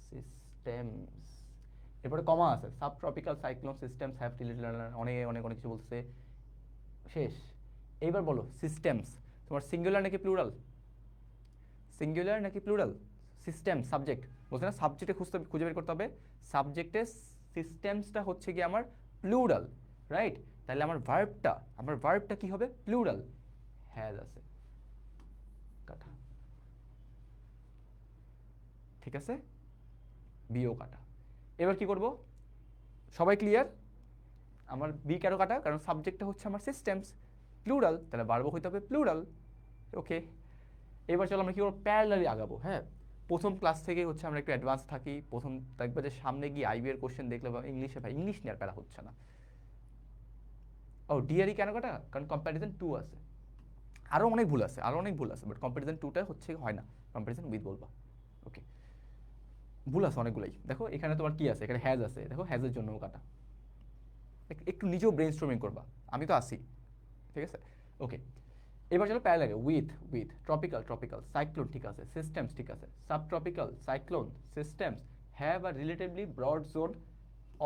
systems, এরপরে কমা আছে, sub tropical cyclone systems have related, অনেক অনেক অনেক কিছু বলছে, শেষ। এইবার বলো সিস্টেমস তোমার সিঙ্গুলার নাকি প্লুরাল, সিঙ্গুলার নাকি প্লুরাল? সিস্টেম সাবজেক্ট বলছে না, সাবজেক্টে খুঁজে বের করতে হবে। সাবজেক্টে সিস্টেমসটা হচ্ছে কি আমার প্লুরাল, রাইট। তাহলে আমার ভার্বটা কি হবে? প্লুরাল, হ্যাজ আছে, কাটা, ঠিক আছে, বিও কাটা। এবার কি করব, সবাই ক্লিয়ার? আমার বি কেন কাটা? কারণ সাবজেক্টটা হচ্ছে আমার সিস্টেমস, প্লুরাল, তাহলে ভার্বও হইতে হবে প্লুরাল। ওকে, এবার চলো আমরা কি করবো, প্যারালালি আগাবো। হ্যাঁ, প্রথম ক্লাস থেকে হচ্ছে আমরা একটু অ্যাডভান্স থাকি। প্রথম দেখবে যে সামনে গিয়ে আইবি এর কোশ্চেন দেখলে বা ইংলিশে, ভাই ইংলিশ নিয়ে আর প্যারা হচ্ছে না। ও ডিআরই কেন কাটা? কারণ কম্প্যারিজন টু আছে, আরও অনেক ভুল আছে, আরও অনেক ভুল আছে, বাট কম্প্যারিজন টুটা হচ্ছে হয় না, কম্প্যারিজন উইথ বলবা। ওকে, ভুল আছে অনেকগুলাই। দেখো এখানে তোমার কি আছে, এখানে হ্যাজ আছে, দেখো হ্যাজের জন্যও কাটা। একটু নিজেও ব্রেন স্ট্রমিং করবা, আমি তো আসি, ঠিক আছে। ওকে, এবার চলো প্যারালাল, উইথ ট্রপিক্যাল, সাইক্লোন, ঠিক আছে, সিস্টেমস, ঠিক আছে, sub tropical cyclone systems have a relatively broad zone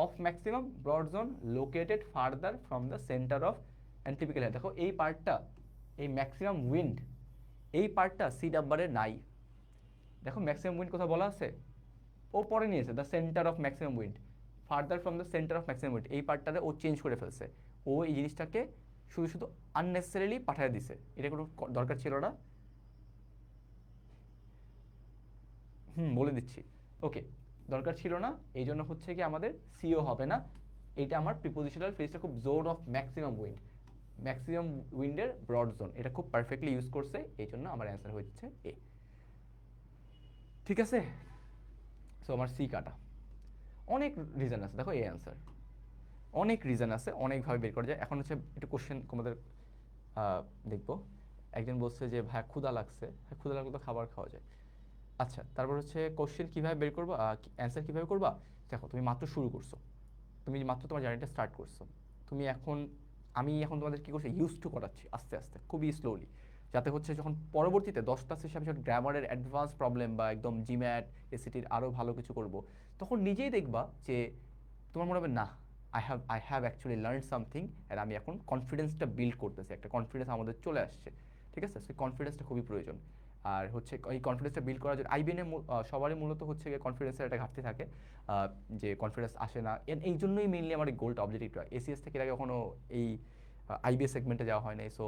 of maximum, broad zone located farther from the centre of অ্যান্টিপিক্যাল। দেখো এই পার্টটা, এই ম্যাক্সিমাম উইন্ড, এই পার্টটা সি নাম্বারে নাই। দেখো ম্যাক্সিমাম উইন্ড কোথাও বলা আছে? ও পরে নিয়েছে the centre of maximum wind, further from the centre of maximum wind, এই পার্টটারে ও চেঞ্জ করে ফেলছে। ও এই জিনিসটাকে শুধু শুধু আননেসেসারিলি পাঠিয়ে দিছে, এটা কোনো দরকার ছিল না। বলে দিচ্ছি, ওকে, দরকার ছিল না, এই জন্য হচ্ছে কি আমাদের সিও হবে না। এটা আমার প্রিপোজিশনাল ফ্রেজটা খুব zone of maximum wind, maximum উইন্ডের ব্রড জোন, এটা খুব পারফেক্টলি ইউজ করছে, এই জন্য আমার অ্যান্সার হচ্ছে এ, ঠিক আছে। সো আমার সি কাটা। অনেক রিজন আছে, দেখো এই অ্যান্সার, অনেক রিজন আছে, অনেকভাবে বের করা যায়। এখন হচ্ছে একটু কোশ্চেন তোমাদের দেখবো। একজন বলছে যে ভাই ক্ষুধা লাগছে, হ্যাঁ ক্ষুধা লাগলে তো খাবার খাওয়া যায়। আচ্ছা, তারপর হচ্ছে কোশ্চেন কীভাবে বের করবো, অ্যান্সার কীভাবে করবা। দেখো তুমি মাত্র শুরু করছো, তুমি মাত্র তোমার জার্নিটা স্টার্ট করছো, তুমি এখন, আমি এখন তোমাদের কী করছি, ইউজ টু করাচ্ছি আস্তে আস্তে, খুবই স্লোলি, যাতে হচ্ছে যখন পরবর্তীতে 10টা সেশন যখন গ্রামারের অ্যাডভান্স প্রবলেম বা একদম জিম্যাট এসিটির আরও ভালো কিছু করব, তখন নিজেই দেখবা যে তোমার মনে হবে না, I have actually learn something, আর আমি এখন কনফিডেন্সটা বিল্ড করতেছি, একটা কনফিডেন্স আমাদের চলে আসছে, ঠিক আছে। সেই কনফিডেন্সটা খুবই প্রয়োজন। আর হচ্ছে এই কনফিডেন্সটা বিল্ড করার জন্য আইবিএনে সবারই মূলত হচ্ছে গিয়ে কনফিডেন্সের একটা ঘাটতি থাকে, যে কনফিডেন্স আসে না, এই জন্যই মেইনলি আমার এই গোলটা অবজেক্টিভটা এসিএস থেকে এর আগে কখনো এই আইবিএস সেগমেন্টে যাওয়া হয় নাই। সো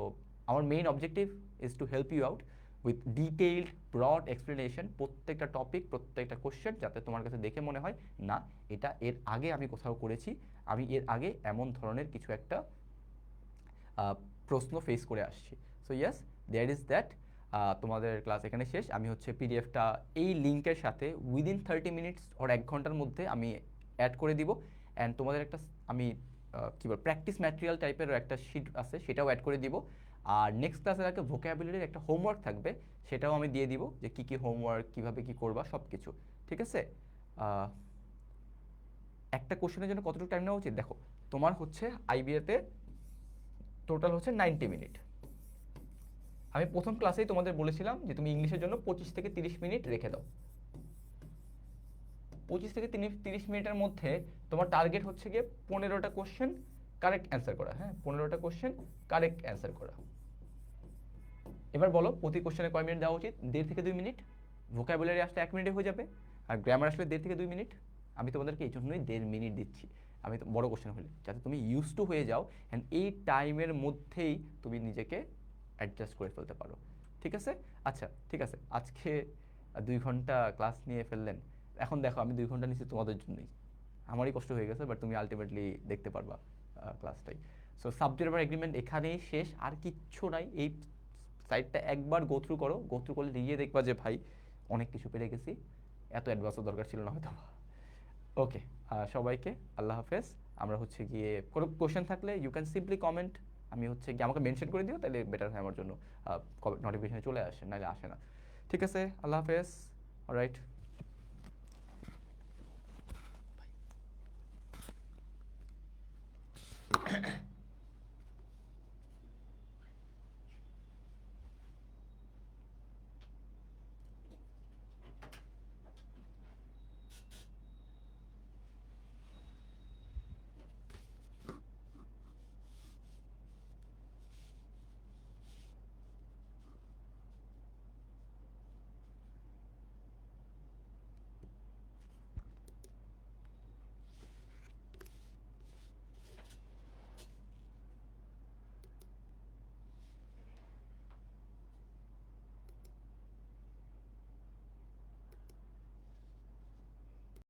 আমার main objective is to help you out with detailed broad explanation, প্রত্যেকটা টপিক প্রত্যেকটা কোশ্চেন, যাতে তোমার কাছে দেখে মনে হয় না এটা এর আগে আমি কোথাও করেছি, আমি এর আগে এমন ধরনের কিছু একটা প্রশ্ন ফেস করে আসছি। So yes, there is that. তোমাদের ক্লাস এখানে শেষ। আমি হচ্ছে পিডিএফটা এই লিঙ্কের সাথে উইদিন 30 মিনিটস ওর 1 ঘন্টার মধ্যে আমি অ্যাড করে দিব। অ্যান্ড তোমাদের একটা আমি কী বল প্র্যাকটিস ম্যাটেরিয়াল টাইপের একটা শিট আছে, সেটাও অ্যাড করে দিব। আর নেক্সট ক্লাসের আগে ভোকাবুলারির একটা হোমওয়ার্ক থাকবে, সেটাও আমি দিয়ে দিব, যে কী কী হোমওয়ার্ক কীভাবে কী করবা সব কিছু। ঠিক আছে? একটা কোশ্চেনের জন্য কতটুকু টাইম নেওয়া উচিত? দেখো, তোমার হচ্ছে আইবিএতে টোটাল হচ্ছে 90 মিনিট। আমি প্রথম ক্লাসেই তোমাদের বলেছিলাম যে তুমি ইংলিশের জন্য 25 থেকে 30 মিনিট রেখে দাও। 25 থেকে 30 মিনিটের মধ্যে তোমার টার্গেট হচ্ছে গিয়ে 15টা কোশ্চেন কারেক্ট অ্যান্সার করা। হ্যাঁ, 15টা কোশ্চেন কারেক্ট অ্যান্সার করা। এবার বলো, প্রতি কোশ্চেনে কয় মিনিট দেওয়া উচিত? 1.5 থেকে 2 মিনিট। ভোকাবুলারি আসলে 1 মিনিটে হয়ে যাবে, আর গ্রামার আসলে 1.5 থেকে 2 মিনিট। আমি তোমাদেরকে এই জন্যই 1.5 মিনিট দিচ্ছি, আমি তো বড় কোশ্চেন হলে, যাতে তুমি ইউজ টু হয়ে যাও অ্যান্ড এই টাইমের মধ্যেই তুমি নিজেকে অ্যাডজাস্ট করে ফেলতে পারো। ঠিক আছে? আচ্ছা, ঠিক আছে, আজকে 2 ঘন্টা ক্লাস নিয়ে ফেললেন। এখন দেখো, আমি 2 ঘন্টা নিচ্ছি তোমাদের জন্যই, আমারই কষ্ট হয়ে গেছে, বাট তুমি আলটিমেটলি দেখতে পারবা ক্লাসটাই। সো সাবজেক্ট আবার এগ্রিমেন্ট এখানেই শেষ, আর কিচ্ছু নাই। এই সাইটটা একবার গো থ্রু করো, গো থ্রু করলে নিজে দেখবা যে ভাই অনেক কিছু পেরে গেছি, এত অ্যাডভান্সও দরকার ছিল না হয়তো। ওকে, সবাইকে আল্লাহ হাফেজ। আমরা হচ্ছে গিয়ে কোনো কোশ্চেন থাকলে ইউ ক্যান সিম্পলি কমেন্ট, আমি হচ্ছে গিয়ে আমাকে মেনশন করে দিও, তাহলে বেটার হয় আমার জন্য, নোটিফিকেশনে চলে আসে, নাহলে আসে না। ঠিক আছে, আল্লাহ হাফেজ। অলরাইট।